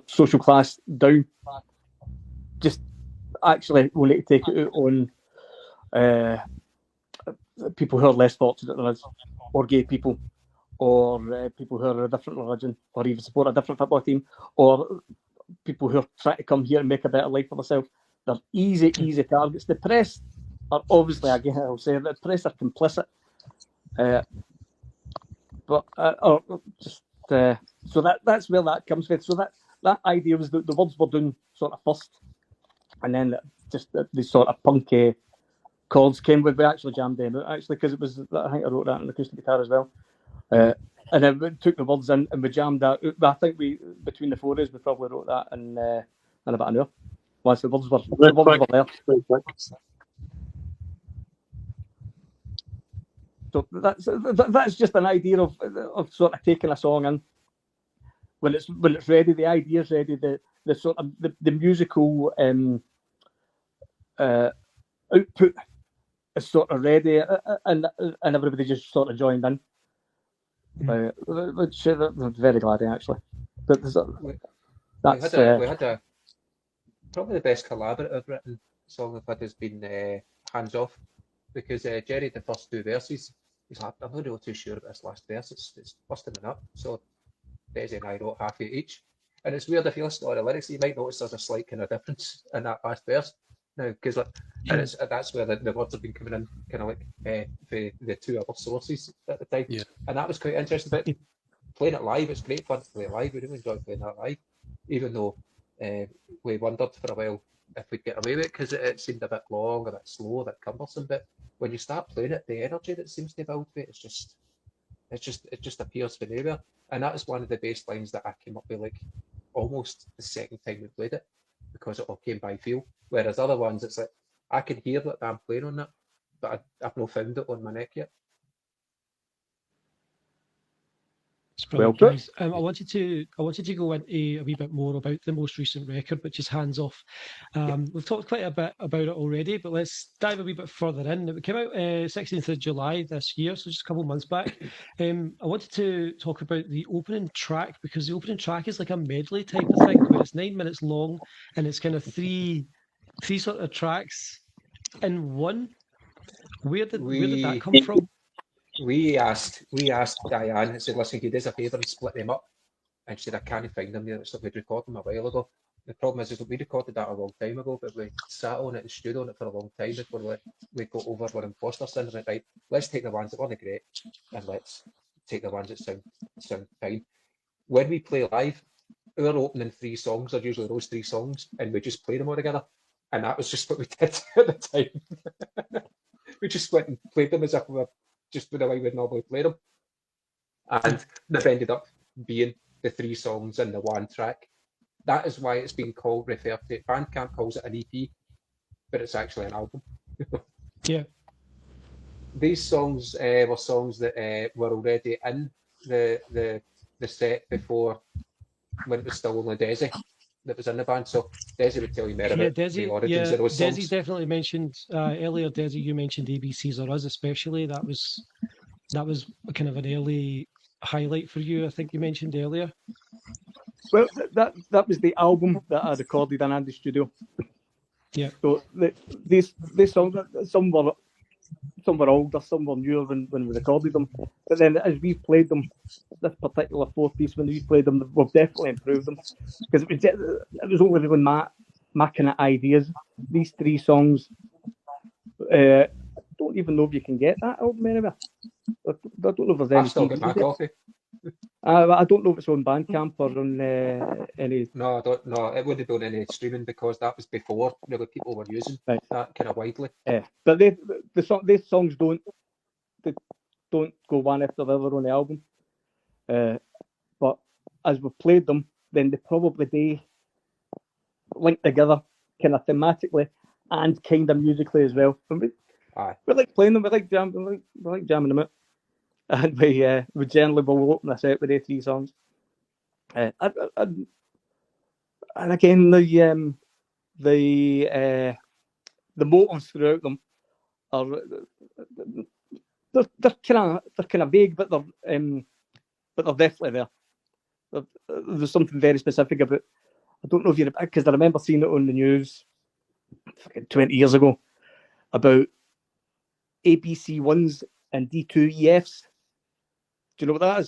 social class down. Just actually, we need to take it out on people who are less fortunate than us, or gay people, or people who are a different religion, or even support a different football team, or people who are trying to come here and make a better life for themselves. They're easy targets. The press are obviously, again, I'll say, the press are complicit. So that's where that comes from. So that idea was that the words were done sort of first, and then just the sort of punky chords came with. We actually jammed them out, actually, because it was, I think I wrote that on acoustic guitar as well. And then we took the words in and we jammed that out. But I think between the four of us, we probably wrote that in about an hour. Once the words were there. So that's just an idea of sort of taking a song in when it's ready. The idea's ready. The sort of the musical output is sort of ready, and everybody just sort of joined in. Which I'm very glad actually. But we had a probably the best collaborative written song I've had has been Hands Off, because Jerry, the first two verses, he's like, I'm not really too sure about this last verse, it's busting it up. So Desi and I wrote half of each. And it's weird, if you listen to all the lyrics, you might notice there's a slight kind of difference in that last verse. Now, because that's where the words have been coming in, kind of like for the two other sources at the time. Yeah. And that was quite interesting. But playing it live, it's great fun to play live. We really enjoy playing that live, even though we wondered for a while if we'd get away with it, because it seemed a bit long, a bit slow, a bit cumbersome. But when you start playing it, the energy that seems to build with it just appears from nowhere. And that is one of the bass lines that I came up with like almost the second time we played it, because it all came by feel. Whereas other ones, it's like I can hear what I'm playing on it, but I've not found it on my neck yet. It's brilliant, Well put. guys. I wanted to go into a wee bit more about the most recent record, which is Hands Off. We've talked quite a bit about it already, but let's dive a wee bit further in. It came out 16th of July this year, so just a couple of months back. I wanted to talk about the opening track, because the opening track is like a medley type of thing, where it's 9 minutes long and it's kind of three sort of tracks in one. Where did that come from? We asked Diane and said, listen, could you do us a favour and split them up? And she said, I can't find them there. So we'd recorded them a while ago. The problem is we recorded that a long time ago, but we sat on it and stewed on it for a long time before we got over our imposter syndrome. Right, let's take the ones that weren't great and let's take the ones that sound fine. When we play live, our opening three songs are usually those three songs, and we just play them all together. And that was just what we did at the time. We just went and played them as if we were just the way we'd normally play them. And they've ended up being the three songs in the one track. That is why it's been referred to. Bandcamp calls it an EP, but it's actually an album. Yeah. these songs were songs that were already in the set before, when it was still only Desi that was in the band. So Desi would tell you more about the origins of those songs. Desi's definitely mentioned earlier. Desi, you mentioned ABCs or Us, especially. That was kind of an early highlight for you. I think you mentioned earlier. Well, that was the album that I recorded in Andy's studio. Yeah. So these songs, some were older, some were newer when we recorded them. But then as we've played them, this particular fourth piece, when we've played them, we've definitely improved them, because it was only really my kind of ideas. These three songs, I don't even know if you can get that album anywhere. I don't know if there's any. I've still got my copy. I don't know if it's on Bandcamp or on any. No, I don't know. It wouldn't have been any streaming, because that was before really people were using Right. that kind of widely. But these songs don't go one after the other on the album. But as we've played them, then they probably do link together kind of thematically and kind of musically as well. And we like playing them. We like jamming them out. And we generally will open this out with the three songs. And again, the motives throughout them are they're kind of vague, but they're definitely there. There's something very specific about. I don't know if because I remember seeing it on the news 20 years ago about ABC ones and D2 EFs. Do you know what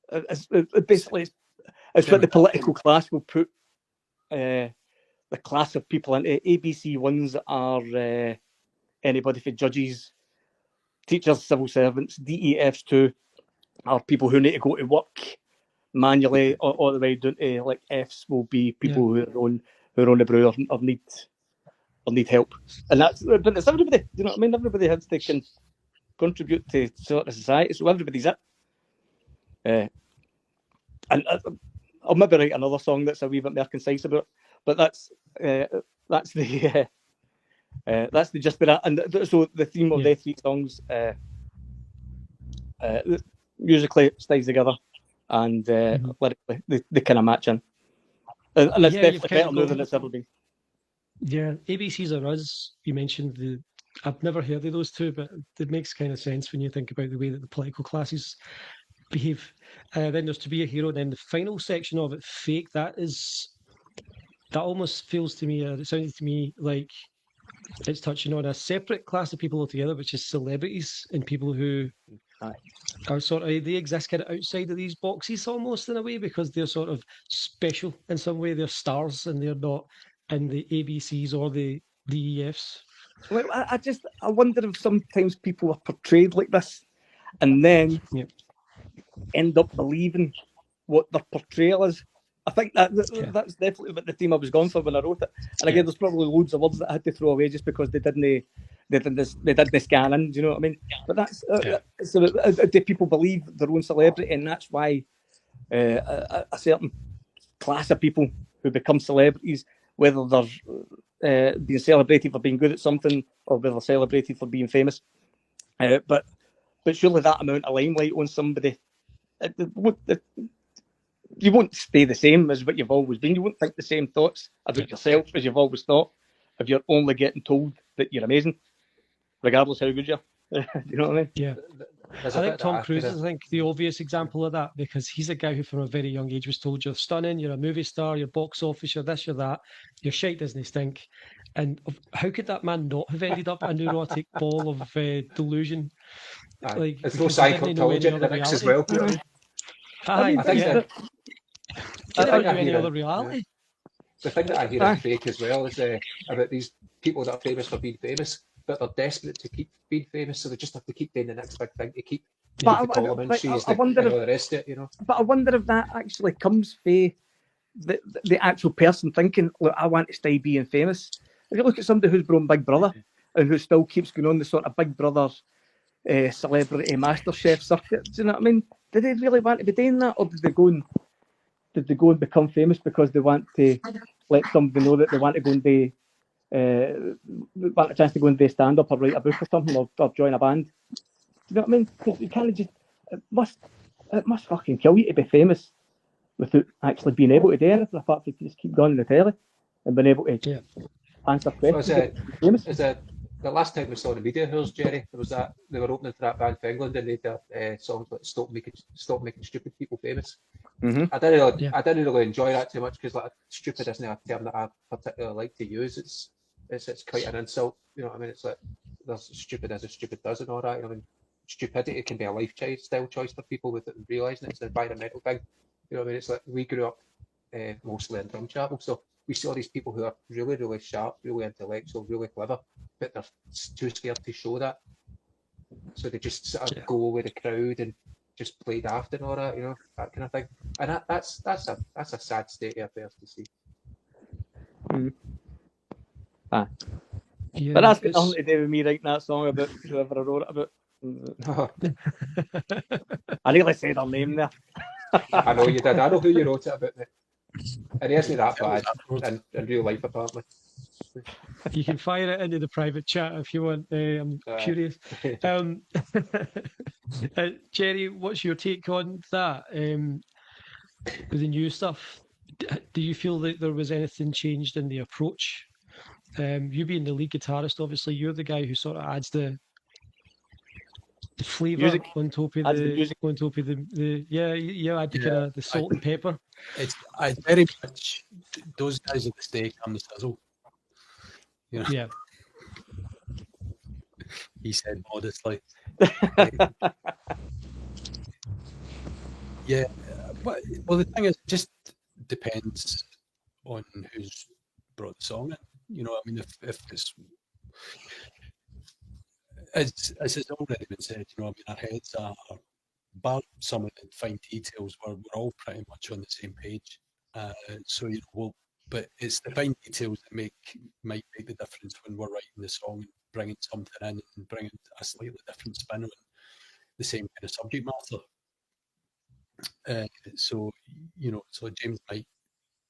that is? Basically, it's what the political class will put the class of people into. ABC ones are anybody for judges, teachers, civil servants. DEFs too are people who need to go to work manually, all the way down to like Fs will be people who are on the brew or need help. And but it's everybody. You know what I mean? Everybody has to contribute to sort of society, so everybody's it. And I'll maybe write another song that's a wee bit more concise about it, but that's the gist of that. And so the theme of the three songs musically stays together, and lyrically they kind of match in, and it's definitely better now than it's ever been. Yeah, ABCs or Us, you mentioned I've never heard of those two, but it makes kind of sense when you think about the way that the political classes behave. Then there's To Be a Hero, and then the final section of it, Fake, that almost feels to me, it sounds to me like it's touching on a separate class of people altogether, which is celebrities and people who are sort of, they exist kind of outside of these boxes almost in a way, because they're sort of special in some way. They're stars and they're not in the ABCs or the DEFs. Well, I wonder if sometimes people are portrayed like this and then end up believing what their portrayal is. I think that's definitely what the theme I was going for when I wrote it. And again, there's probably loads of words that I had to throw away just because they didn't scan in. Do you know what I mean? But that's so. Do people believe their own celebrity, and that's why a certain class of people who become celebrities, whether they're being celebrated for being good at something or whether they're celebrated for being famous, but surely that amount of limelight on somebody, you won't stay the same as what you've always been. You won't think the same thoughts about yourself as you've always thought if you're only getting told that you're amazing, regardless how good you are. Do you know what I mean? Yeah. I think Tom Cruise is the obvious example of that, because he's a guy who from a very young age was told you're stunning, you're a movie star, you're box office, you're this, you're that, your shite doesn't stink. And how could that man not have ended up a neurotic ball of delusion? Like, it's no Scientology in the mix as well. I think any other reality. The thing that I hear is fake as well is about these people that are famous for being famous, but they're desperate to keep being famous, so they just have to keep doing the next big thing to keep the column and shoes and all the rest of it, you know. But I wonder if that actually comes from the actual person thinking, look, I want to stay being famous. If you look at somebody who's grown Big Brother and who still keeps going on the sort of Big Brother celebrity MasterChef circuit, do you know what I mean? Did they really want to be doing that, or did they go and become famous because they want to let somebody know that they want to go and do want a chance to go and do stand up or write a book or something, or join a band. Do you know what I mean? Because you can't just. It must fucking kill you to be famous without actually being able to do anything apart from just keep going on the telly and being able to answer questions. The last time we saw the media hours, Jerry, there was that they were opening for that band for England and they did songs like "Stop Making Stupid People Famous." Mm-hmm. I didn't really enjoy that too much because like stupid isn't a term that I particularly like to use. It's quite an insult. You know what I mean? It's like there's stupid as a stupid does and all that. You know, I mean, stupidity can be a lifestyle choice for people without realising it's an environmental thing. You know what I mean? It's like we grew up mostly in Drumchapel, so we saw these people who are really, really sharp, really intellectual, really clever, but they're too scared to show that. So they just sort of go with the crowd and just play daft and all that, you know, that kind of thing. And that's a sad state of affairs to see. Yeah, but that's got nothing to do with me writing that song about whoever I wrote it about. I nearly said her name there. I know you did. I know who you wrote it about, mate. And it isn't that bad in real life, apparently. You can fire it into the private chat if you want. I'm curious. Jerry, what's your take on that? With the new stuff, do you feel that there was anything changed in the approach? You being the lead guitarist, obviously, you're the guy who sort of adds the flavour on top of the add the kind of the salt and pepper. I very much those guys at the steak, I'm the sizzle. You know? Yeah. He said modestly. Yeah, but well, the thing is, it just depends on who's brought the song in. You know, I mean, if it's as has already been said, you know, I mean, our heads are, bar some of the fine details, we're all pretty much on the same page. So you know, but it's the fine details that might make the difference when we're writing the song and bringing something in and bringing a slightly different spin on the same kind of subject matter. So you know, so James might,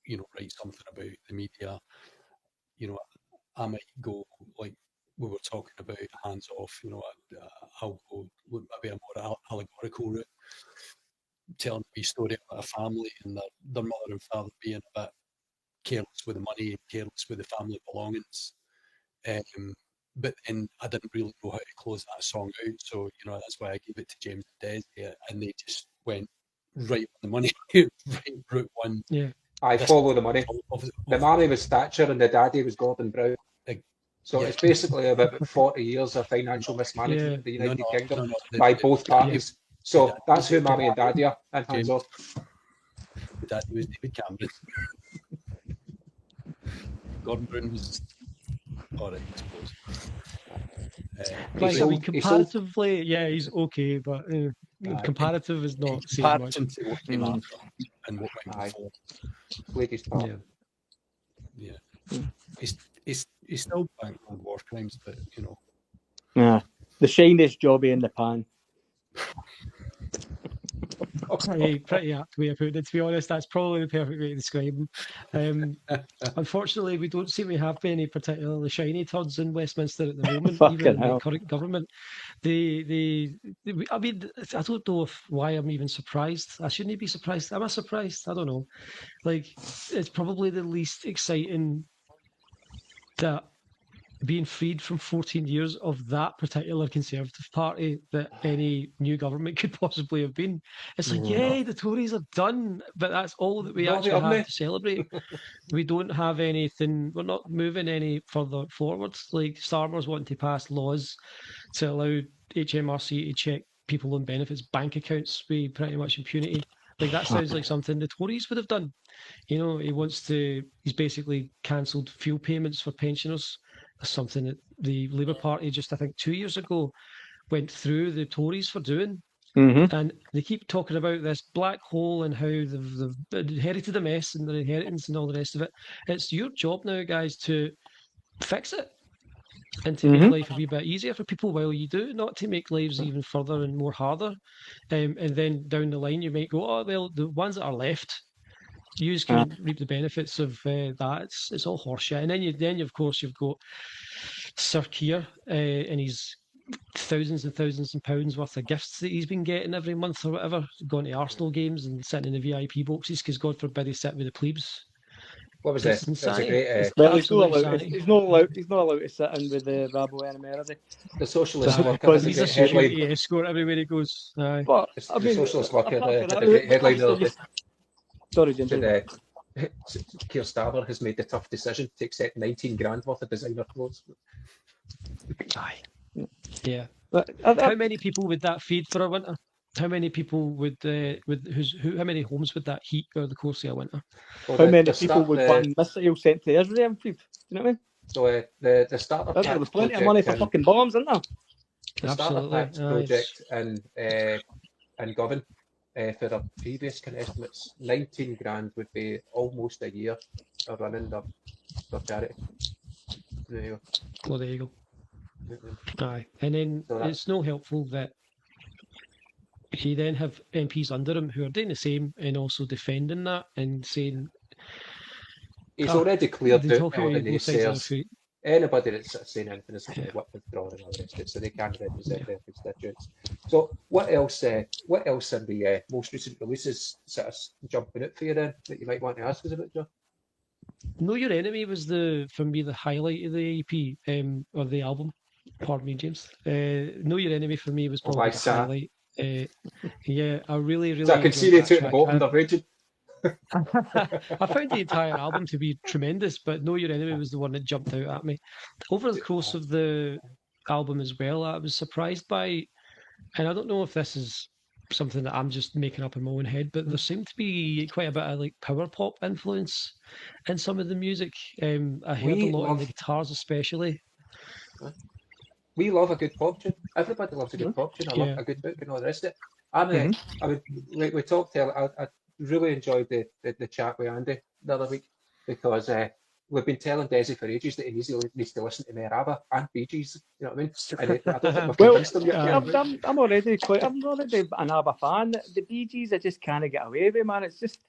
you know, write something about the media. You know, I might go like we were talking about hands off. You know, I'll go maybe a more allegorical route, telling a story about a family and their mother and father being a bit careless with the money and careless with the family belongings. But then I didn't really know how to close that song out, so you know that's why I gave it to James and Des, and they just went right on the money, right route one. Yeah, I follow the money. The mommy was Thatcher and the daddy was Gordon Brown. So it's basically about 40 years of financial mismanagement of the United Kingdom by both parties. So that's who mommy and daddy are, and hands off. The daddy was David Cameron. Gordon Brown was alright, I suppose. Right, I mean, comparatively, he's okay, but comparative is not saying much. To what came after and what went before. Played his part. Yeah. He's still back on war crimes, but you know. Yeah, the shiniest jobby in the pan. Pretty apt way of putting it, to be honest. That's probably the perfect way to describe him. Unfortunately, we don't seem to have any particularly shiny turds in Westminster at the moment, even in the current government. I mean, I don't know why I'm even surprised. I shouldn't be surprised. Am I surprised? I don't know. Like, it's probably the least exciting that being freed from 14 years of that particular Conservative Party that any new government could possibly have been. It's like, the Tories are done, but that's all that we actually have to celebrate. We don't have anything, we're not moving any further forward. Like Starmer's wanting to pass laws to allow HMRC to check people on benefits bank accounts with pretty much impunity. Like that sounds like something the Tories would have done. You know, he's basically cancelled fuel payments for pensioners. That's something that the Labour Party just, I think, 2 years ago went through the Tories for doing. Mm-hmm. And they keep talking about this black hole and how they've inherited a mess and their inheritance and all the rest of it. It's your job now, guys, to fix it and to make life a wee bit easier for people while you do, not to make lives even further and more harder. And then down the line, you might go, oh, well, the ones that are left, you can reap the benefits of that. It's all horseshit. And then of course you've got Sir Keir and his thousands and thousands of pounds worth of gifts that he's been getting every month or whatever, going to Arsenal games and sitting in the VIP boxes because God forbid he sit with the plebes. What was It's that? That was a insanity. great. Well, he's Absolute not allowed. insanity. He's not allowed to sit in with the Rabo Emerity. The socialist Aye. worker has a He's a great headline. security escort everywhere he goes. Aye. But I The mean, socialist worker apart from had a that, great headline the other day. Sorry, Ginger. Said, Keir Starmer has made the tough decision to accept 19 grand worth of designer clothes. Aye. Yeah. But How many people would that feed for a winter? How many people would how many homes would that heat over the course of a winter? Well, how the- many the people start- would the- want missiles sent to Israel? Do you know what I mean? So the starter There's pack plenty of project money for and- fucking bombs, isn't there? the starter Absolutely. packs Aye, project and Govan for their previous kind of estimates, 19 grand would be almost a year of running their charity. There you well, there you go. go. Aye. And then So that- it's no helpful that he then have MPs under him who are doing the same and also defending that and saying He's Oh, already cleared they out talk all the about both sides of the naysayers. feet. Anybody that's sort of saying anything is Yeah. what withdrawn and all the rest of it, so they can't represent their constituents. So what else in the most recent releases sort of jumping out for you then that you might want to ask us about, Joe? Know Your Enemy was for me the highlight of the EP or the album. Pardon me, James. Know Your Enemy for me was Oh, probably my the sad. highlight. Yeah, I really So I can enjoyed see they that took the track. bottom, they're raging. I found the entire album to be tremendous, but Know Your Enemy was the one that jumped out at me. Over the course of the album as well, I was surprised by, and I don't know if this is something that I'm just making up in my own head, but there seemed to be quite a bit of like power pop influence in some of the music. I heard We a lot in the love- guitars, especially. We love a good pop tune. Everybody loves a good pop tune. I love Yeah. a good book and all the rest of it. We talked earlier, I really enjoyed the chat with Andy the other week because we've been telling Desi for ages that he needs to listen to Meraba and Bee Gees, you know what I mean? And I don't think we've Well, convinced him yet. yeah. I'm already an ABBA fan. The Bee Gees, I just can't get away with, man. It's just,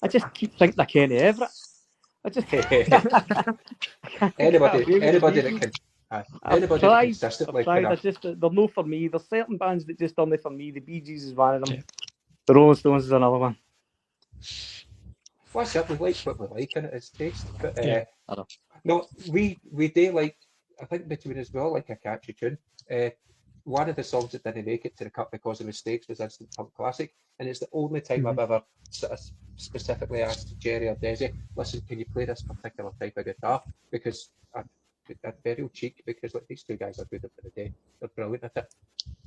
I just keep thinking I Kenny Everett. I just Anybody Bee that Gees. can I've anybody tried, that consistently I've tried. kind They're no for me. There's certain bands that just aren't for me. The Bee Gees is one of them. Yeah. The Rolling Stones is another one. well, certainly like what we like and it's taste. But Yeah. I know. no, we do like, I think between us we all like a catchy tune. One of the songs that didn't make it to the cut because of mistakes was Instant Punk Classic, and it's the only time I've ever sort of specifically asked Jerry or Desi, listen, can you play this particular type of guitar? Because I'd very cheek, because like these two guys are good at the day, they're brilliant at it.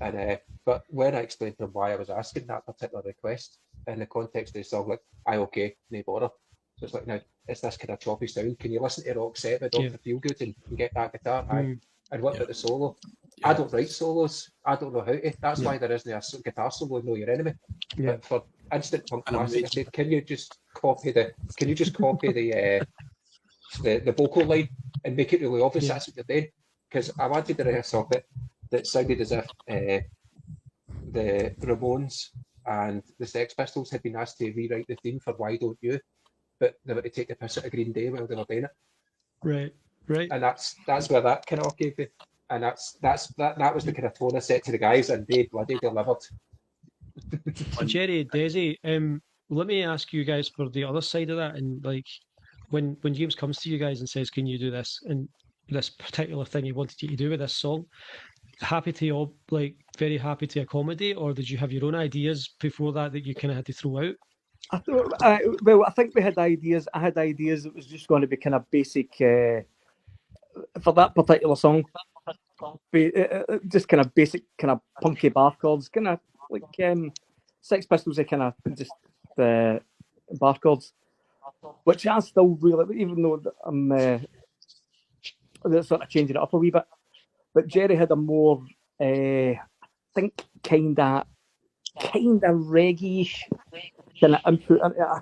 And but when I explained to them why I was asking that particular request in the context of the song, like, okay, no bother. So it's like, now it's this kind of choppy sound. Can you listen to Roxette by Dr. Feelgood and get that guitar? Aye. And what about the solo? I don't write solos. I don't know how to. That's why there isn't a guitar solo in Know Your Enemy. Yeah. But for Instant Punk And Classic, I said, can you just copy the vocal line and make it really obvious Yeah. that's what you're doing? Because I wanted to write a song that sounded as if the Ramones and the Sex Pistols had been asked to rewrite the theme for Why Don't You, but they were to take the piss out of Green Day while they were doing it. Right. And that's where that kind of gave me. And that was the kind of tone I set to the guys, and they bloody delivered. Jerry, Desi, let me ask you guys for the other side of that. And like, when James comes to you guys and says, "Can you do this?" and this particular thing he wanted you to do with this song, very happy to accommodate, or did you have your own ideas before that you kind of had to throw out? I think we had ideas. I had ideas that was just going to be kind of basic for that particular song. Just kind of basic, kind of punky bar chords, kind of like Sex Pistols, are kind of just bar chords, which I still really, even though I'm sort of changing it up a wee bit. But Jerry had a more, I think, kind of reggae-ish kind of input. I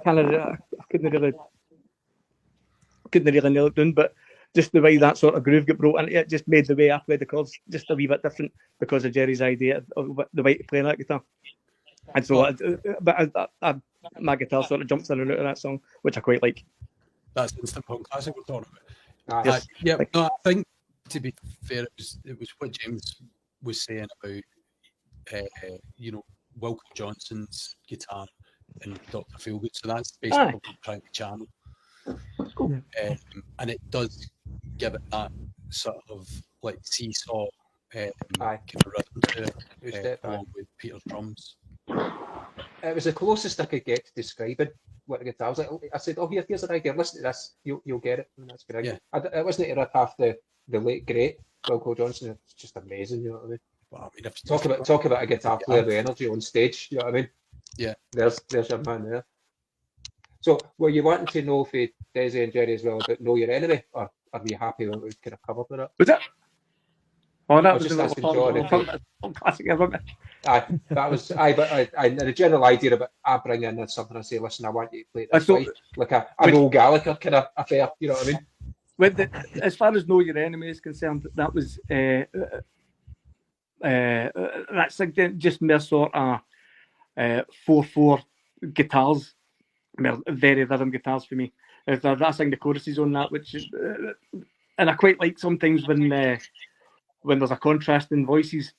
couldn't really nail it down, but just the way that sort of groove got brought in, it just made the way I played the chords just a wee bit different because of Jerry's idea of the way to play that guitar. And so, my guitar sort of jumps in and out of that song, which I quite like. That's Instant Punk Classic we're talking about. Yes. Yeah, no, I think, to be fair, it was what James was saying about, Wilco Johnson's guitar and Dr. Feelgood. So that's basically private channel. Cool. And it does give it that sort of like seesaw kind of rhythm to it, along with Peter's drums. It was the closest I could get to describing what the guitar was like. I said, "Oh, here's an idea. Listen to this. You'll get it." And that's great. Yeah. It wasn't to rip off the late great Wilco Johnson. It's just amazing. You know what I mean? Well, I mean, if you Talk about a guitar player with energy on stage. You know what I mean? Yeah. There's your man there. So, were you wanting to know for Desi and Jerry as well about Know Your Enemy, or are you happy with what we kind of covered with it? Was it? Oh, that was was just a asking little John. classic, wasn't it? That was the general idea about I bring in something and say, listen, I want you to play this like a Noel Gallagher kind of affair. You know what I mean? As far as Know Your Enemy is concerned, that was that's like just mere sort of 4/4 guitars, very rhythm guitars for me. I sing the choruses on that, which is, and I quite like sometimes when there's a contrast in voices,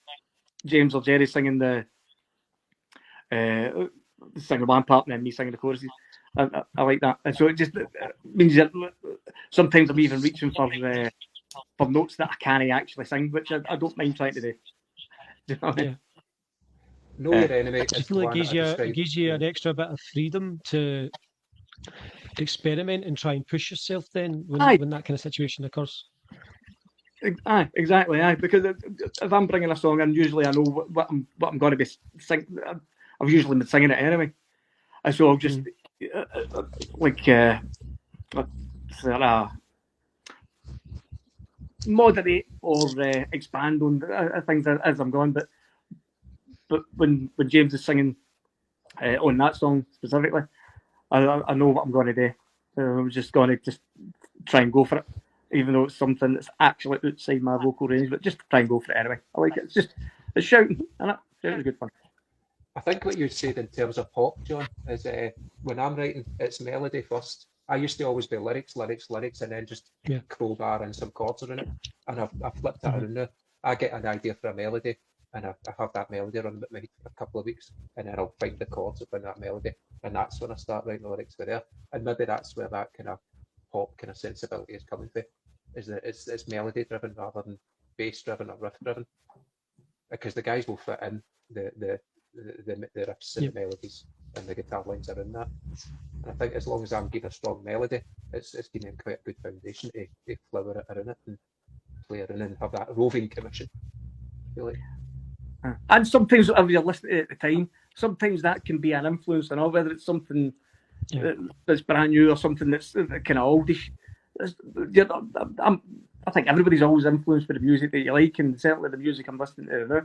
James or Jerry singing the one part and then me singing the choruses. I like that, and so it just means that sometimes I'm even reaching for notes that I can't actually sing, which I don't mind trying to do. You know what I mean? Know Your Enemy. I feel like it gives you an extra bit of freedom to experiment and try and push yourself then when that kind of situation occurs. Aye, exactly. Aye, because if I'm bringing a song in, usually I know what I'm going to be singing. I've usually been singing it anyway, and so I'll just moderate or expand on things as I'm going. But when James is singing on that song specifically, I know what I'm going to do. I'm just going to just try and go for it, even though it's something that's actually outside my vocal range. But just try and go for it anyway. I like it. It's shouting, and it's good fun. I think what you said in terms of pop, John, is when I'm writing, it's melody first. I used to always be lyrics, and then just crowbar and some chords around it. And I've flipped that around now. I get an idea for a melody, and I have that melody run with me for a couple of weeks, and then I'll find the chords upon that melody, and that's when I start writing the lyrics for there. And maybe that's where that kind of pop kind of sensibility is coming from, is that it's melody driven rather than bass driven or riff driven, because the guys will fit in the riffs and the melodies and the guitar lines around that. And I think as long as I'm getting a strong melody, it's giving me quite a good foundation to flower it around it and play around and have that roving commission. I feel like. And sometimes, if you're listening at the time, sometimes that can be an influence, and whether it's something that's brand new or something that's kind of oldish. I think everybody's always influenced by the music that you like, and certainly the music I'm listening to now.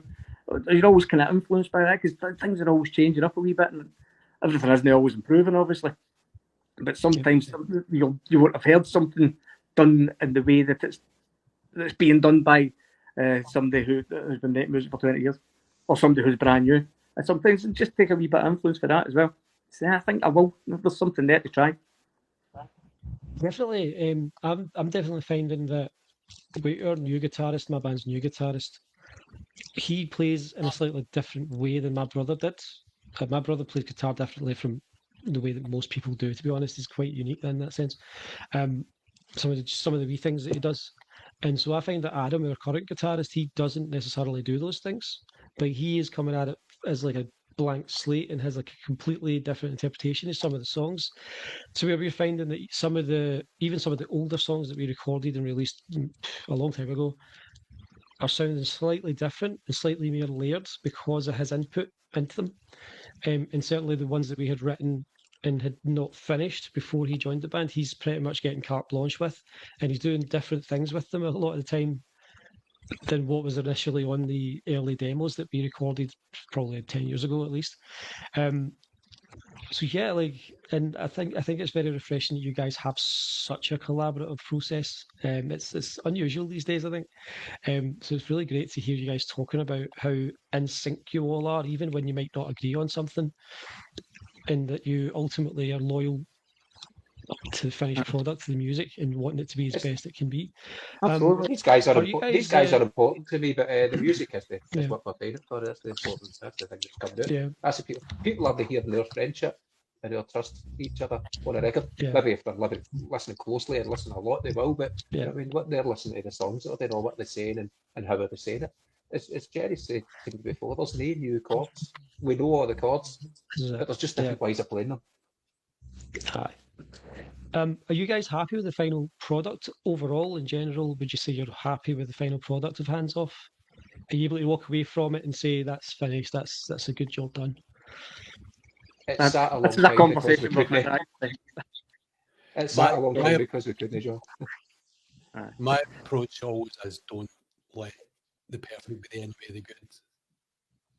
You're always kind of influenced by that because things are always changing up a wee bit, and everything isn't always improving, obviously. But sometimes you won't have heard something done in the way that it's being done by somebody who's been making music for 20 years, or somebody who's brand new. And sometimes it just take a wee bit of influence for that as well. So I think I will. There's something there to try. Definitely. I'm definitely finding that with our new guitarist, my band's new guitarist, he plays in a slightly different way than my brother did. My brother plays guitar differently from the way that most people do, to be honest. He's quite unique in that sense. Some of the wee things that he does. And so I find that Adam, our current guitarist, he doesn't necessarily do those things, but he is coming at it as like a blank slate and has like a completely different interpretation of some of the songs. So we're finding that some of the older songs that we recorded and released a long time ago are sounding slightly different and slightly more layered because of his input into them. And certainly the ones that we had written and had not finished before he joined the band, he's pretty much getting carte blanche with, and he's doing different things with them a lot of the time than what was initially on the early demos that we recorded probably 10 years ago at least. So yeah, like, and I think it's very refreshing that you guys have such a collaborative process. It's unusual these days, I think. So it's really great to hear you guys talking about how in sync you all are, even when you might not agree on something, and that you ultimately are loyal to the finished product, to the music, and wanting it to be as best it can be. Absolutely. These guys are Are you these guys, guys are important to me, but the music is Yeah. what we're paying it for. That's the important. That's the thing that's coming out. Yeah, That's the people love to hear their friendship and their trust each other on a record. yeah, Maybe if they're listening closely and listening a lot, they will. But you yeah, know what I mean, what they're listening to the songs, or they know what they're saying and how they're saying it. As Jerry said to me before, there's no new chords. We know all the chords, this is but it. there's just Yeah. different ways of playing them. Aye. Are you guys happy with the final product overall? In general, would you say you're happy with the final product of Hands Off? Are you able to walk away from it and say that's finished? That's a good job done. It's sat a long This is a time because we conversation we've couldn't. had. Actually. It's sat a long My- time because we couldn't, John. My approach always is don't let the perfect be the enemy of the good.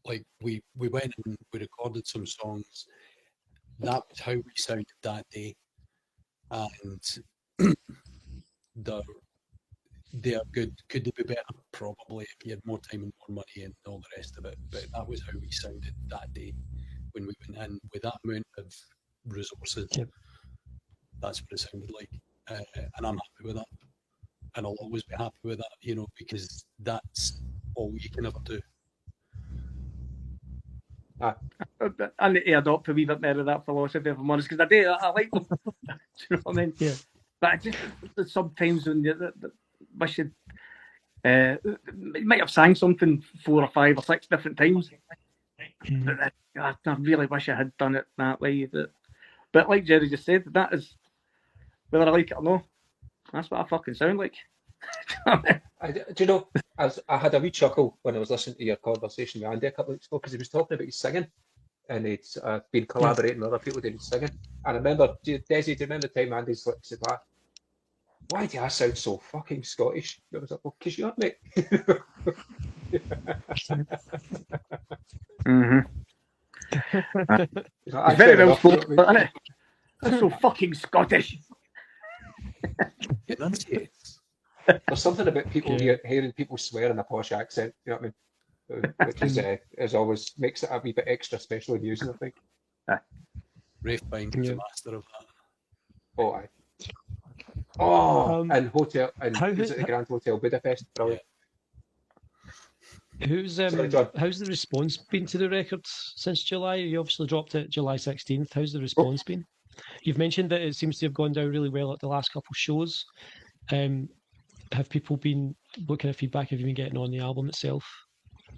Like we went and we recorded some songs. That was how we sounded that day, and they're good. Could they be better? Probably if you had more time and more money and all the rest of it. But that was how we sounded that day when we went in with that amount of resources. Yep. That's what it sounded like, and I'm happy with that. And I'll always be happy with that, you know, because that's all you can ever do. I need to adopt a wee bit more of that philosophy, if I'm honest, because I like them. Do you know what I mean? Yeah. But I just sometimes when you wish you might have sang something 4 or 5 or 6 different times. But I really wish I had done it that way. But like Jerry just said, that is whether I like it or not. That's what I fucking sound like. Do you know, I had a wee chuckle when I was listening to your conversation with Andy a couple of weeks ago because he was talking about his singing and he'd been collaborating with other people doing singing. And I remember, Desi, do you remember the time Andy said that? Why do I sound so fucking Scottish? I was like, well, because you are, mate. Mm-hmm. You know, It's very well spoken, isn't it? That's so fucking Scottish. Enunciates. There's something about people hearing people swear in a posh accent, you know what I mean? Which is always makes it a wee bit extra special amusing, I think. Rafe Bind's a master of that. Oh, aye. Oh, and hotel, and is it the Grand Hotel Budapest? Brilliant. How's the response been to the record since July? You obviously dropped it July 16th. How's the response been? You've mentioned that it seems to have gone down really well at the last couple of shows. Have people been? What kind of feedback have you been getting on the album itself?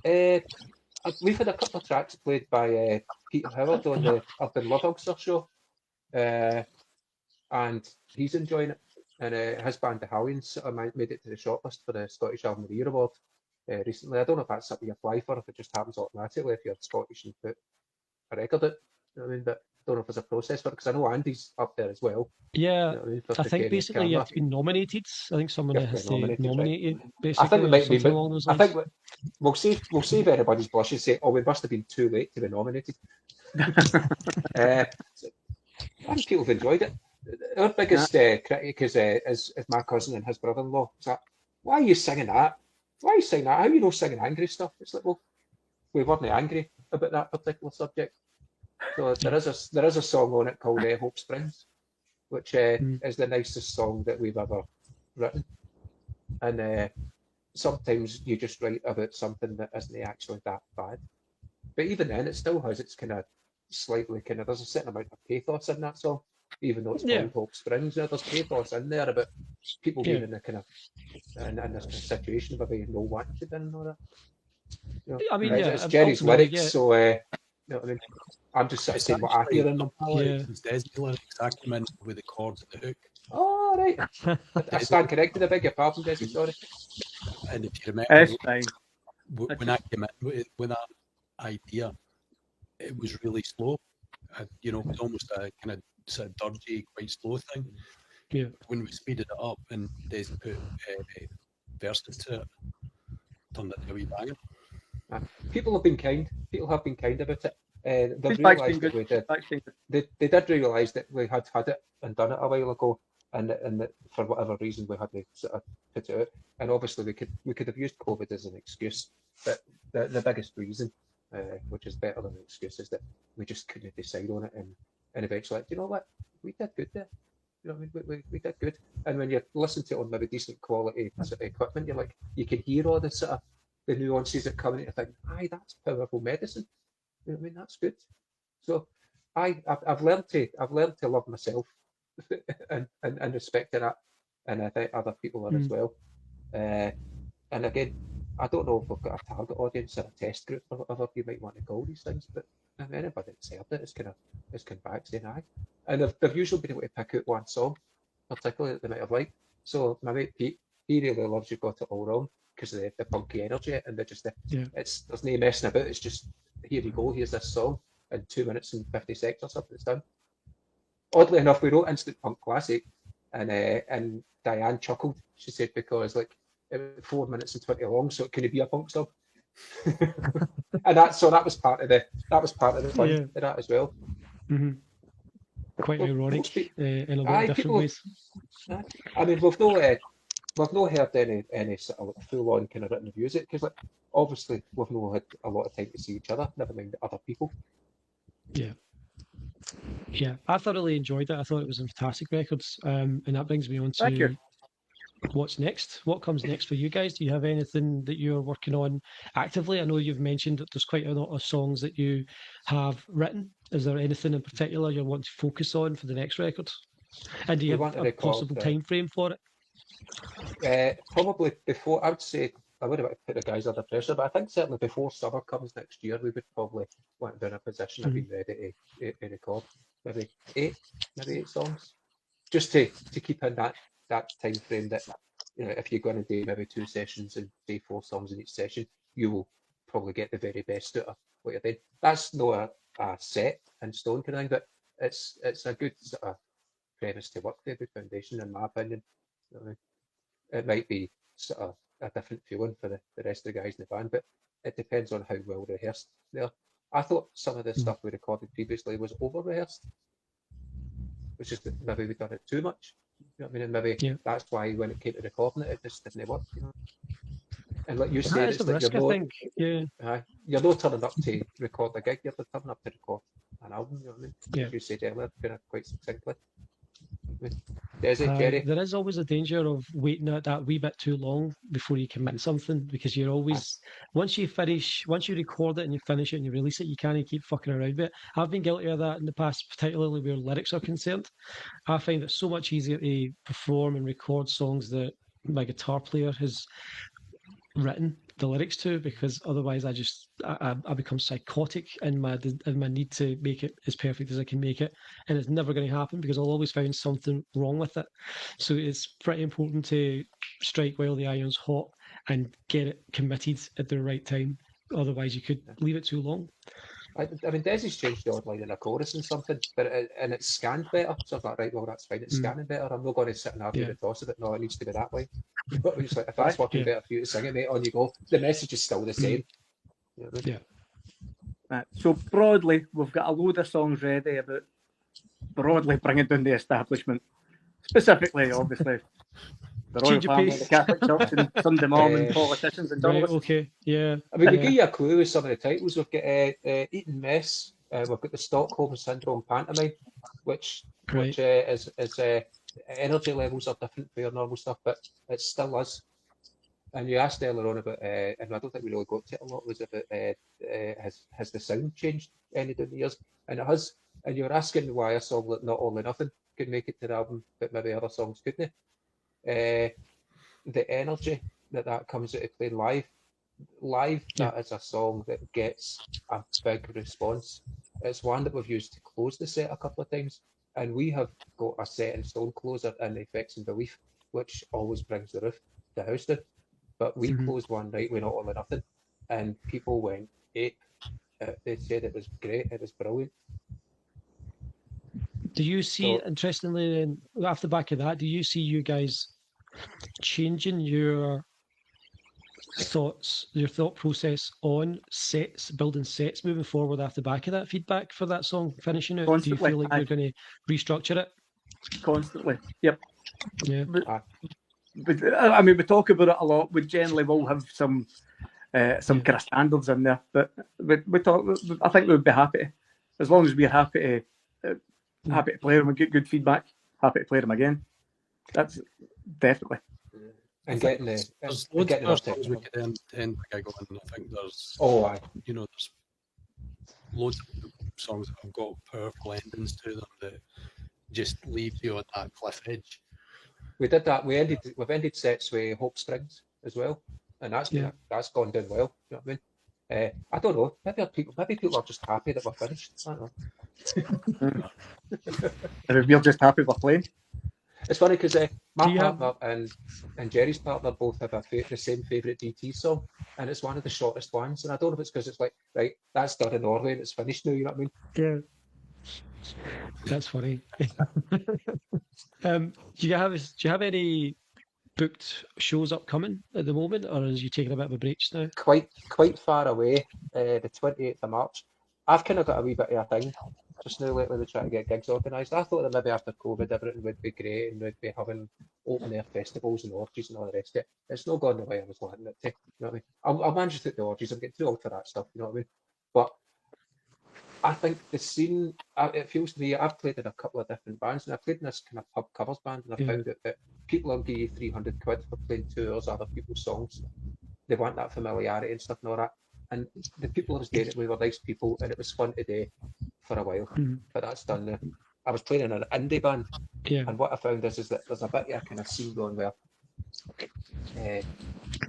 We've had a couple of tracks played by Peter Howard on the Up in Lovelster show, and he's enjoying it. And his band, the Hallions, made it to the shortlist for the Scottish Album of the Year award recently. I don't know if that's something you apply for, if it just happens automatically if you're Scottish and put a record out. You know what I mean? But I don't know if there's a process for it, because I know Andy's up there as well. Yeah, you know what I mean, I think basically you have to be nominated. I think someone has to nominate you, basically. I think it might be, but along those I lines. think we'll save anybody's blushes. Say, oh, we must have been too late to be nominated. I think people have enjoyed it. Our biggest critic is my cousin and his brother-in-law. It's like, why are you singing that? Why are you singing that? How are you not singing angry stuff? It's like, well, we weren't angry about that particular subject. So there is a song on it called Hope Springs, which is the nicest song that we've ever written. And sometimes you just write about something that isn't actually that bad. But even then, it still has its kind of slightly there's a certain amount of pathos in that song, even though it's called Hope Springs. There's pathos in there about people being in a kind of in this kind of situation where they know what to do and all that. You know, I mean, it's Jerry's lyrics, so you know what I mean. I'm just sort of saying what I hear in them. It's Desmond's lyrics. I came in with the chords and the hook. Oh, right. I stand corrected. I beg your pardon, Desi, sorry. And if you remember, fine. When I came in with that idea, it was really slow. You know, it was almost a kind of sort of dodgy, quite slow thing. Yeah. When we speeded it up and Desi put verses to it, turned it into a wee banger. People have been kind. People have been kind about it. They've Feedback's been realised that good. we did. Feedback's been good. They did realise that we had it and done it a while ago, and that for whatever reason we had to sort of put it out. And obviously we could have used COVID as an excuse, but the biggest reason, which is better than an excuse, is that we just couldn't decide on it, and eventually, you know what, we did good there. You know, what I mean, we did good. And when you listen to it on maybe decent quality sort of equipment, you're like, you can hear all the sort of the nuances that come in. You think, aye, that's powerful medicine. You know what I mean? That's good. So I've learned to love myself and respect that, and I think other people are as well. And again, I don't know if we've got a target audience or a test group or whatever you might want to call these things, but if anybody that's heard it has come back saying aye. And they've usually been able to pick out one song, particularly that they might have liked. So my mate Pete, he really loves You Got It All Wrong because of the punky energy, and there's no messing about. It's just, here you go, here's this song in 2 minutes and 50 seconds or something. It's done. Oddly enough, we wrote Instant Punk Classic, and Diane chuckled. She said because like it was 4 minutes and 20 long, so it couldn't be a punk song. And that was part of the fun of that as well. Mm-hmm. Quite ironic in a lot of different ways. I mean, we've not heard any sort of like full on kind of written reviews of it, because like obviously we've not had a lot of time to see each other, never mind other people. Yeah, I thoroughly enjoyed it. I thought it was a fantastic records, and that brings me on to what's next. What comes next for you guys? Do you have anything that you're working on actively? I know you've mentioned that there's quite a lot of songs that you have written. Is there anything in particular you want to focus on for the next record? And do you have a possible time frame for it? Probably before, I would say, I wouldn't want to put the guys under pressure, but I think certainly before summer comes next year, we would probably want to be in a position of being ready to record maybe eight songs, just to keep in that time frame that, you know, if you're going to do maybe 2 sessions and say 4 songs in each session, you will probably get the very best out of what you're doing. That's not a set in stone kind of thing, but it's a good sort of premise to work with, a good foundation in my opinion. You know, it might be sort of a different feeling for the rest of the guys in the band, but it depends on how well rehearsed they are. I thought some of the stuff we recorded previously was over rehearsed, which is that maybe we've done it too much. You know what I mean? And maybe that's why when it came to recording it, it just didn't work. You know? And like you said, it's like you're not turning up to record a gig, you're turning up to record an album. You know what I mean? As you said earlier, kind of quite succinctly. There is always a danger of waiting that wee bit too long before you commit something, because you're always, once you record it and you finish it and you release it, you can't keep fucking around with it. I've been guilty of that in the past, particularly where lyrics are concerned. I find it so much easier to perform and record songs that my guitar player has written the lyrics to, because otherwise I become psychotic in my need to make it as perfect as I can make it, and it's never going to happen because I'll always find something wrong with it. So it's pretty important to strike while the iron's hot and get it committed at the right time. Otherwise, you could leave it too long. I mean, Desi's changed the odd line in a chorus and something, but it's scanned better. So I thought, right, well, that's fine. It's scanning better. I'm not going to sit and argue the toss of it. No, it needs to be that way. But it's like, if that's working better for you to sing it, mate, on you go. The message is still the same. You know what I mean? So broadly, we've got a load of songs ready about broadly bringing down the establishment. Specifically, obviously, the royal family, the Catholic Church, and Sunday morning politicians and journalists. Okay, yeah. I mean, we give you a clue with some of the titles. We've got Eating Mess. We've got the Stockholm Syndrome pantomime, which is energy levels are different for your normal stuff, but it's still us. And you asked earlier on about, and I don't think we really got to it a lot, was about has the sound changed any down the years? And it has. And you were asking why a song like Not All or Nothing could make it to the album, but maybe other songs couldn't. The energy that comes out of playing live, that is a song that gets a big response. It's one that we've used to close the set a couple of times, and we have got a set in stone closer in Effects and Belief, which always brings the roof to house down. But we closed one night with Not All or Nothing, and people went ape. They said it was great, it was brilliant. Do you see, interestingly, off the back of that, do you see you guys changing your your thought process on sets, building sets moving forward off the back of that feedback for that song finishing out? Do you Constantly, feel like you're going to restructure it? constantly. Yep. Yeah. But, I mean, we talk about it a lot. We generally will have some kind of standards in there, but we talk. I think we would be happy as long as we're happy to play them and get good feedback. Happy to play them again. That's definitely. And getting There's and loads getting of enough songs we could end the gig on. I think there's, aye. There's loads of songs that have got powerful endings to them that just leave you at that cliff edge. We did that. We've ended sets with Hope Springs as well, and that's gone down well. You know what I mean? I don't know. Maybe people are just happy that we're finished. I don't know. And we're just happy we're playing. It's funny because my partner and Jerry's partner both have the same favourite Deetees song, and it's one of the shortest ones. And I don't know if it's because it's like, right, that's done in Norway and it's finished now. You know what I mean? Yeah. That's funny. Do you have any booked shows upcoming at the moment, or is you taking a bit of a break now? Quite far away. The 28th of March. I've kind of got a wee bit of a thing just now lately with trying to get gigs organised. I thought that maybe after COVID everything would be great and we'd be having open air festivals and orgies and all the rest of it. It's not gone the way I was wanting it to. You know what I mean? I'll manage to take the orgies. I'm getting too old for that stuff. You know what I mean? But I think the scene, it feels to me, I've played in a couple of different bands and I played in this kind of pub covers band and I found out that people will give you 300 quid for playing 2 hours other people's songs. They want that familiarity and stuff and all that. And the people I was doing it with were nice people and it was fun to do for a while. But that's done now. I was playing in an indie band and what I found is that there's a bit of a kind of scene going where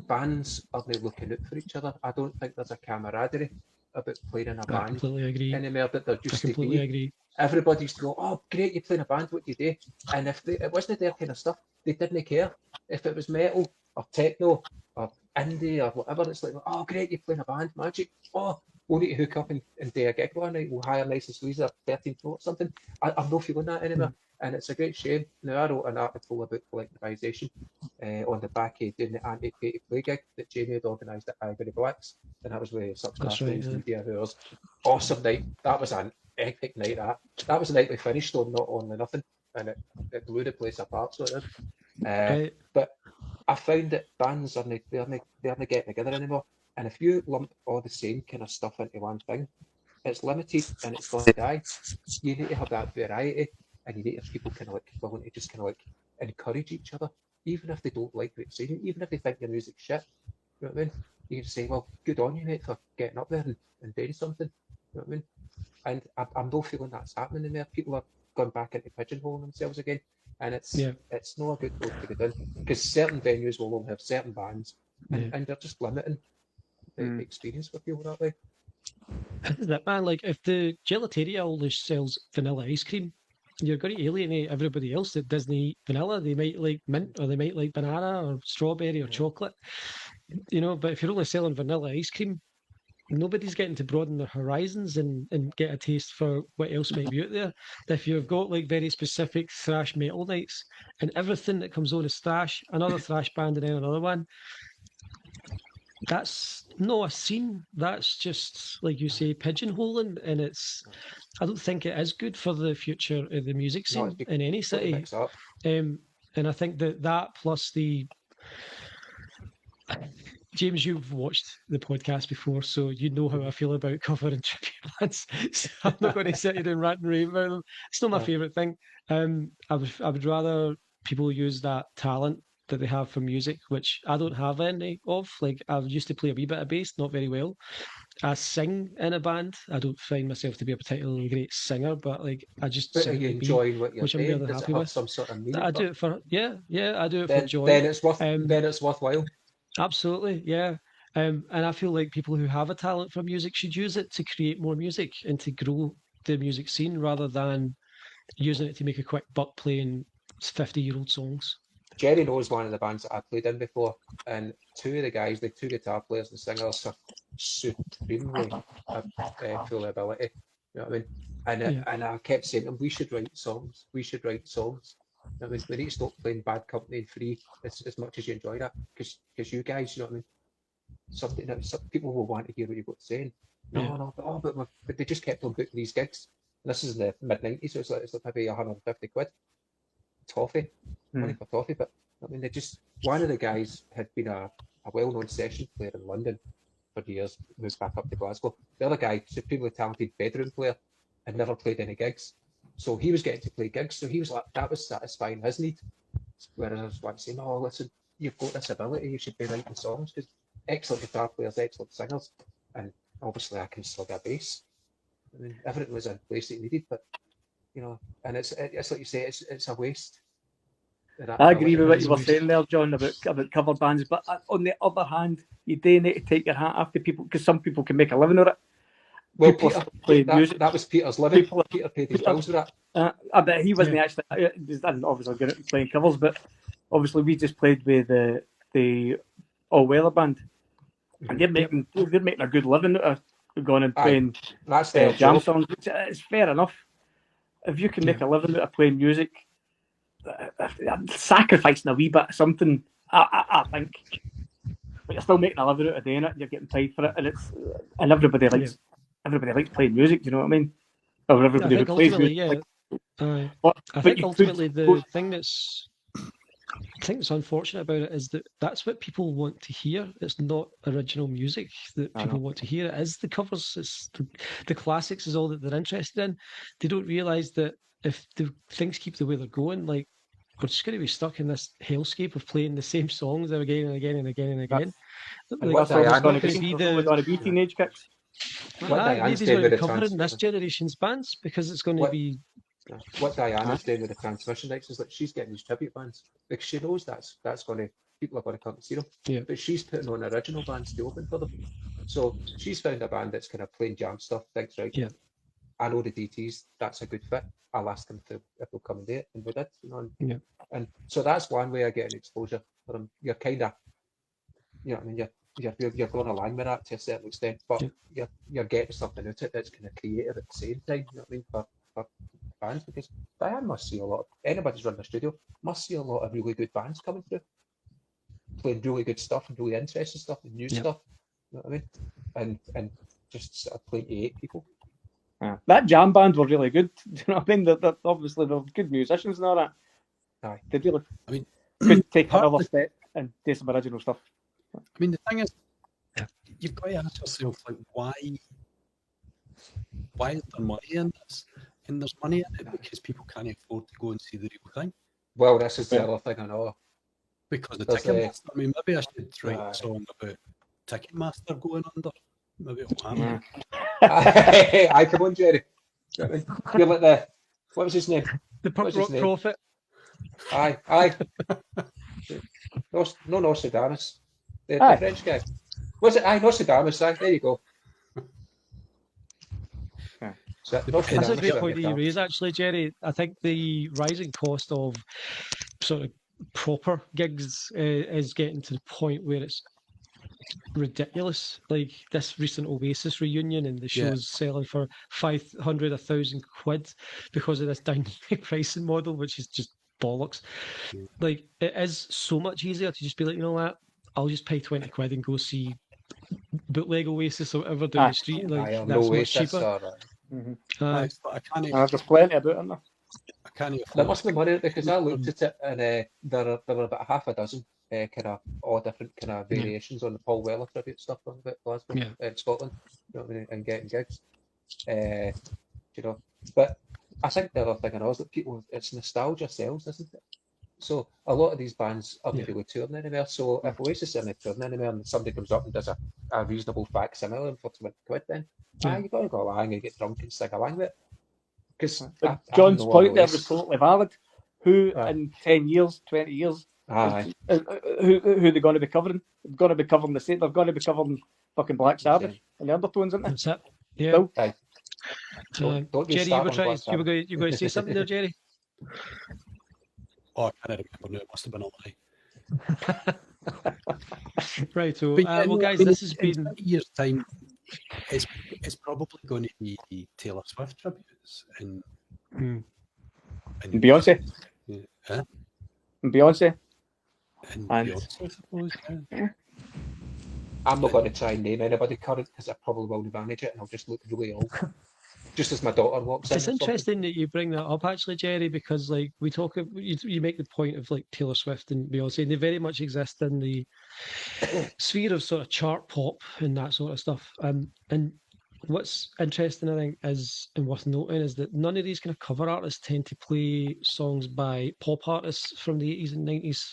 bands are now looking out for each other. I don't think there's a camaraderie about playing in a band completely agree. anymore that there used to be. Completely agree. Everybody used to go, oh great, you play in a band, what do you do? And if it wasn't their kind of stuff, they didn't care. If it was metal or techno or indie or whatever, it's like, oh great, you play in a band, magic. Oh, we'll need to hook up and do a gig one night, we'll hire Nice and Squeezer 13th floor or something. I'm not feeling that anymore. And it's a great shame. Now I wrote an article about collectivisation on the back of doing the anti-pay to play gig that Jamie had organised at Ivory Blacks, and that was with such castles, media hours. Awesome night. That was an epic night. That was the night we finished on Not Only Nothing, and it blew the place apart. So it did. But I found that bands they're not getting together anymore. And if you lump all the same kind of stuff into one thing, it's limited and it's going to die. You need to have that variety, and you need to have people kind of like willing to just kind of like encourage each other, even if they don't like what you're saying, even if they think your music's shit. You know what I mean? You can say, well, good on you, mate, for getting up there and doing something. You know what I mean? And I'm not feeling that's happening in there. People are going back into pigeonholing themselves again, and it's not a good road to go down because certain venues will only have certain bands, and they're just limiting the experience for people that way. Isn't it, man? Like if the gelateria only sells vanilla ice cream, you're going to alienate everybody else that doesn't eat vanilla. They might like mint, or they might like banana, or strawberry, or chocolate. You know, but if you're only selling vanilla ice cream, nobody's getting to broaden their horizons and get a taste for what else might be out there. If you've got like very specific thrash metal nights and everything that comes on is thrash, another thrash band and then another one, that's not a scene. That's just, like you say, pigeonholing, and I don't think it is good for the future of the music scene in any city. And I think that plus the James, you've watched the podcast before, so you know how I feel about covering tribute bands. So I'm not going to sit here and rant and rave about them. It's not my favourite thing. I would rather people use that talent that they have for music, which I don't have any of. Like I used to play a wee bit of bass, not very well. I sing in a band. I don't find myself to be a particularly great singer, but like I just sing. Are you enjoying what you're doing? I'm really happy with. Some sort of meaning? I do it for I do it for joy. Then it's worthwhile. Absolutely, yeah. And I feel like people who have a talent for music should use it to create more music and to grow the music scene rather than using it to make a quick buck playing 50-year-old songs. Jerry knows one of the bands that I played in before, and two of the guys, the two guitar players and singers, are supremely full ability. You know what I mean? And I kept saying to them, we should write songs. We should write songs. I mean, we need to stop playing Bad Company and Free as much as you enjoy that, because you guys, you know what I mean? some people will want to hear what you've got to say. But they just kept on booking these gigs. And this is in the mid-90s, so it's like maybe 150 quid. Toffee, money for toffee. But I mean, one of the guys had been a well-known session player in London for years, moved back up to Glasgow. The other guy, supremely talented bedroom player, had never played any gigs. So he was getting to play gigs, so he was like, that was satisfying his need. Whereas I was like saying, no, listen, you've got this ability, you should be writing songs, because excellent guitar players, excellent singers, and obviously I can slug a bass. I mean, everything was in place that you needed, but and it's like you say, it's a waste. I agree with what you were saying there, John, about cover bands, but on the other hand, you do need to take your hat off to people, because some people can make a living of it. Well, Peter, that was Peter's living. Peter paid his bills with that. I bet he wasn't actually. I didn't obviously get out playing covers, but obviously we just played with the All Weather band, and they're making a good living out of going and playing jam songs. It's fair enough. If you can make a living out of playing music, sacrificing a wee bit of something, I think. But you're still making a living out of doing it. You're getting paid for it, and everybody likes. Everybody likes playing music, do you know what I mean? Or everybody who plays music. I think ultimately the thing that's unfortunate about it is that that's what people want to hear. It's not original music that people want to hear. It is the covers. It's the classics is all that they're interested in. They don't realise that if the things keep the way they're going, like we're just going to be stuck in this hellscape of playing the same songs again and again and again and again. That's going to be teenage kicks. Maybe he's going to cover in this generation's bands because it's going to be. What Diana's doing with the transmission rights is that she's getting these tribute bands because she knows that's going to people are going to come to see them. Yeah. But she's putting on original bands to open for them. So she's found a band that's kind of playing jam stuff. Thanks, right? Yeah. I know the Deetees. That's a good fit. I'll ask them if they'll come and do it, and we did. And so that's one way of getting exposure for them. You're kind of, what I mean, you're going along with that to a certain extent, but you're getting something out of it that's kind of creative at the same time. You know what I mean? For bands, because Diane must see anybody's running a studio must see a lot of really good bands coming through, playing really good stuff and really interesting stuff and new stuff. You know what I mean? And just sort of playing to 8 people. That jam band were really good. Do you know what I mean? They're obviously they're good musicians and all that. Aye. They really could take another step and do some original stuff. I mean, the thing is, you've got to ask yourself, like, why is there money in this? And there's money in it because people can't afford to go and see the real thing. Well, this is the other thing I know. Because the Ticketmaster, I mean, maybe I should write a song about Ticketmaster going under. Maybe it'll happen. I come on, Jerry. You're like what was his name? The punk rock prophet. Aye. No Nostradamus. The French guy. Was it? Aye, Nostradamus. Aye, there you go. That's a great point that you raise, actually, Jerry. I think the rising cost of sort of proper gigs is getting to the point where it's ridiculous. Like this recent Oasis reunion, and the show's selling for 500, 1,000 quid because of this dynamic pricing model, which is just bollocks. Like it is so much easier to just be like, you know what, I'll just pay 20 quid and go see bootleg Oasis or whatever down the street. Like that's much cheaper. There's plenty about it. I can't even. There must be money because I looked at it and there are about half a dozen kind of all different kind of variations on the Paul Weller tribute stuff on about Glasgow in Scotland, you know what I mean, and getting gigs. But I think the other thing I know is that people, it's nostalgia sells, isn't it? So a lot of these bands aren't really touring anywhere. So if Oasis aren't touring anywhere and somebody comes up and does a reasonable facsimile for 20 quid, then you got to go along and get drunk and sing along with it. Because John's point there was totally valid. Who in 10 years, 20 years, who they're going to be covering? They're going to be covering the same. They're going to be covering fucking Black Sabbath and the Undertones, aren't they? That's it. Yeah. Don't Jerry, you were going to say something there, Jerry? Oh, I can't remember now. It must have been a lie. Right. So, well, guys, this has been 20 years' time. It's probably going to be Taylor Swift tributes and Beyonce. And Beyonce. And Beyonce, I suppose. I'm not going to try and name anybody current because I probably will manage it and I'll just look really old. Just as my daughter walks in. It's interesting that you bring that up, actually, Jerry, because like we talk, you make the point of like Taylor Swift and Beyonce, and they very much exist in the sphere of sort of chart pop and that sort of stuff. And what's interesting, I think, is and worth noting is that none of these kind of cover artists tend to play songs by pop artists from the 80s and 90s.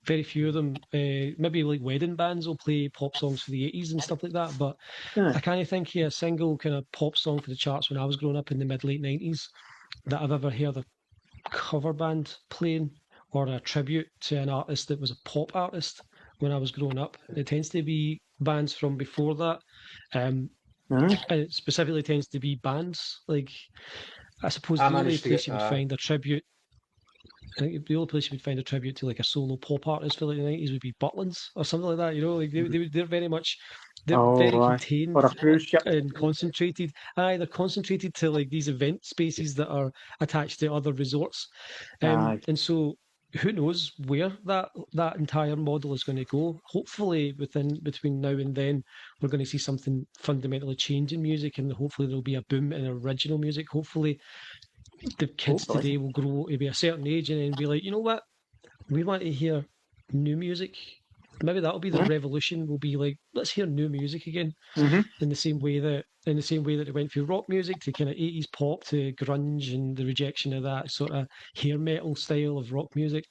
Very few of them, maybe like wedding bands will play pop songs for the 80s and stuff like that. But Yeah. I can't think of a single kind of pop song for the charts when I was growing up in the mid-late 90s that I've ever heard a cover band playing or a tribute to an artist that was a pop artist when I was growing up. It tends to be bands from before that. And it specifically tends to be bands. Like, I suppose I the only managed to place get, you would find a tribute, I think the only place you would find a tribute to like a solo pop artist for like the 90s would be Butlins or something like that. You know, like they're very much, they're very aye. contained For a cruise ship. and concentrated. They're concentrated to like these event spaces that are attached to other resorts. Aye. And so who knows where that entire model is going to go. Hopefully between now and then we're going to see something fundamentally change in music, and hopefully there'll be a boom in original music. Hopefully the kids Hopefully. today will grow to be a certain age and then be like, you know what, we want to hear new music. Maybe that'll be the revolution. We'll be like, let's hear new music again. In the same way that it went through rock music to kind of 80s pop to grunge and the rejection of that sort of hair metal style of rock music.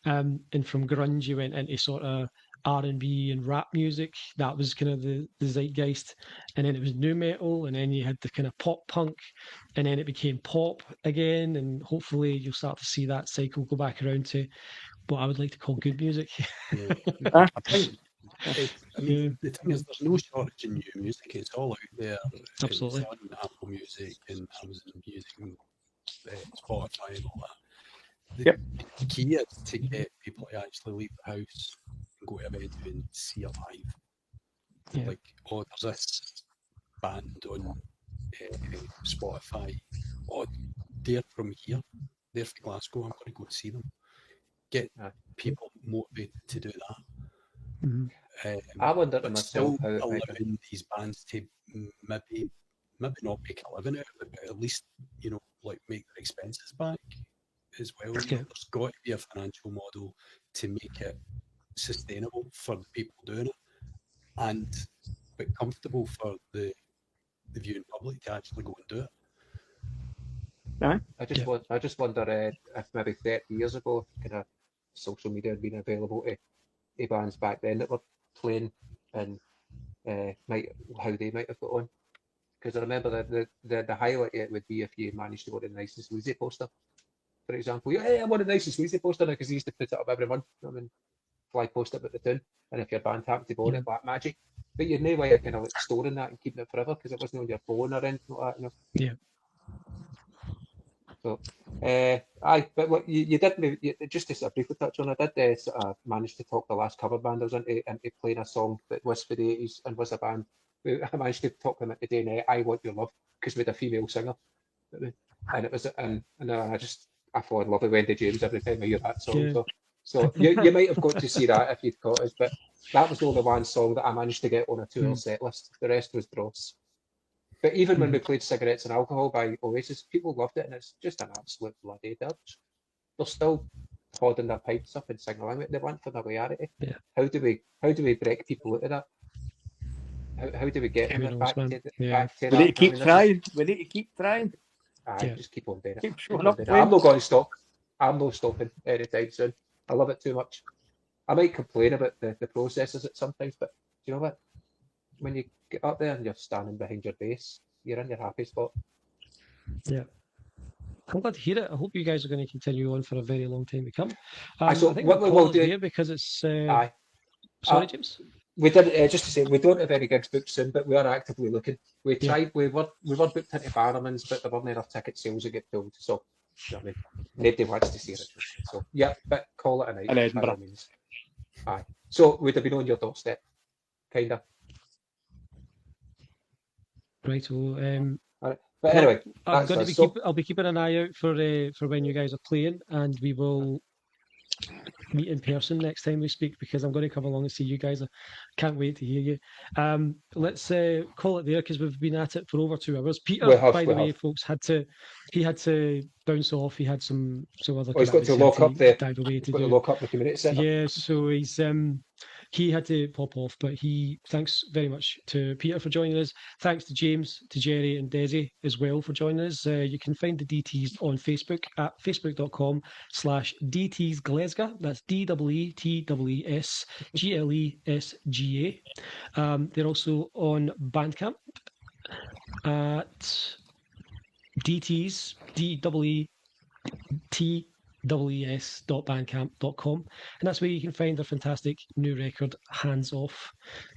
And from grunge you went into sort of R&B and rap music. That was kind of the zeitgeist. And then it was new metal, and then you had the kind of pop punk, and then it became pop again. And hopefully you'll start to see that cycle go back around to what I would like to call good music. Yeah. I think, the thing is, there's no shortage in new music. It's all out there. Absolutely. It's on Apple Music and Amazon Music and Spotify and all that. The key is to get people to actually leave the house and go to a venue and see it live. Yeah. Like, oh, there's this band on Spotify. Oh, they're from here. They're from Glasgow. I'm going to go see them. Get people motivated to do that. I wonder to but myself still how allowing these bands to maybe not make a living out of it, but at least, you know, like make their expenses back as well. You know, there's got to be a financial model to make it sustainable for the people doing it, but comfortable for the viewing public to actually go and do it. I just wonder if maybe 30 years ago, kind of social media had been available to bands back then that were playing, and how they might have got on. Because I remember the highlight it would be if you managed to go to the nicest Weezy poster, for example. Yeah, I'm on the nicest Weezy poster now because they used to put it up every month. I mean, fly post it about the tune, and if your band happened to go on it, black magic. But you'd no way of kind of like storing that and keeping it forever because it wasn't on your phone or anything like that, you know. Yeah. So, but what you did, just to sort of briefly touch on, I did sort of manage to talk the last cover band I was into playing a song that was for the 80s and was a band. I managed to talk them into doing I Want Your Love because we had a female singer. And it was, and I fall in love with Wendy James every time I hear that song. Yeah. So you might have got to see that if you'd caught us, but that was the only one song that I managed to get on a 2-hour set list. The rest was dross. But even when we played Cigarettes and Alcohol by Oasis, people loved it, and it's just an absolute bloody dirge. They're still holding their pipes up and singing along. They want familiarity. Yeah. How do we break people out of that? How do we get them back to We that? need to keep trying. We need to keep trying. Just keep on doing it. Keep showing up. I'm not going to stop. I'm not stopping anytime soon. I love it too much. I might complain about the processes at sometimes, but do you know what? When you get up there and you're standing behind your bass, you're in your happy spot. Yeah. I'm glad to hear it. I hope you guys are going to continue on for a very long time to come. So I think what we'll we'll call do it here because it's... Sorry, James? We did just to say we don't have any gigs booked soon, but we are actively looking. We tried. We were booked into Barrowman's, but there weren't enough ticket sales to get pulled. So I mean, nobody wants to see it. So yeah, but call it a night. In Edinburgh. Aye. So would have been on your doorstep, kind of. Right. So, but anyway, I'll be keeping an eye out for when you guys are playing, and we will meet in person next time we speak, because I'm going to come along and see you guys. I can't wait to hear you. Let's call it there, because we've been at it for over 2 hours. Peter, by the way, folks, had to bounce off. He had some other. Oh, he's got to lock up the community centre. Yeah, so he had to pop off, but thanks very much to Peter for joining us. Thanks to James, to Jerry and Desi as well for joining us. You can find the Deetees on Facebook at facebook.com/Deetees Glasgow. That's DEETEESGLESGA. They're also on Bandcamp at Deetees, DEETEES.bandcamp.com, and that's where you can find their fantastic new record, Hands Off,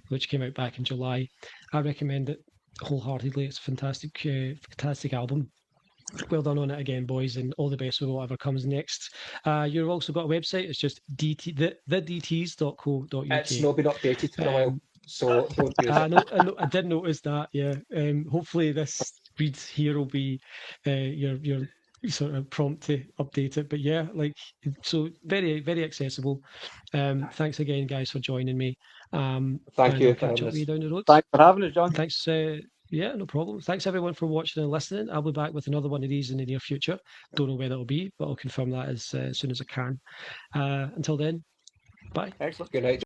which came out back in July. I recommend it wholeheartedly. It's a fantastic album. Well done on it again, boys, and all the best with whatever comes next. You've also got a website. It's just thedeetees.co.uk. It's not been updated for a while, so don't use it. I did notice that, yeah. Hopefully this read here will be your sort of prompt to update it. But yeah, so very, very accessible. Thanks again, guys, for joining me. Thank you. I'll catch up with you down the road. Thanks for having us, John. Thanks. Yeah, no problem. Thanks everyone for watching and listening. I'll be back with another one of these in the near future. Don't know where that'll be, but I'll confirm that as soon as I can. Until then, bye. Excellent. Good night.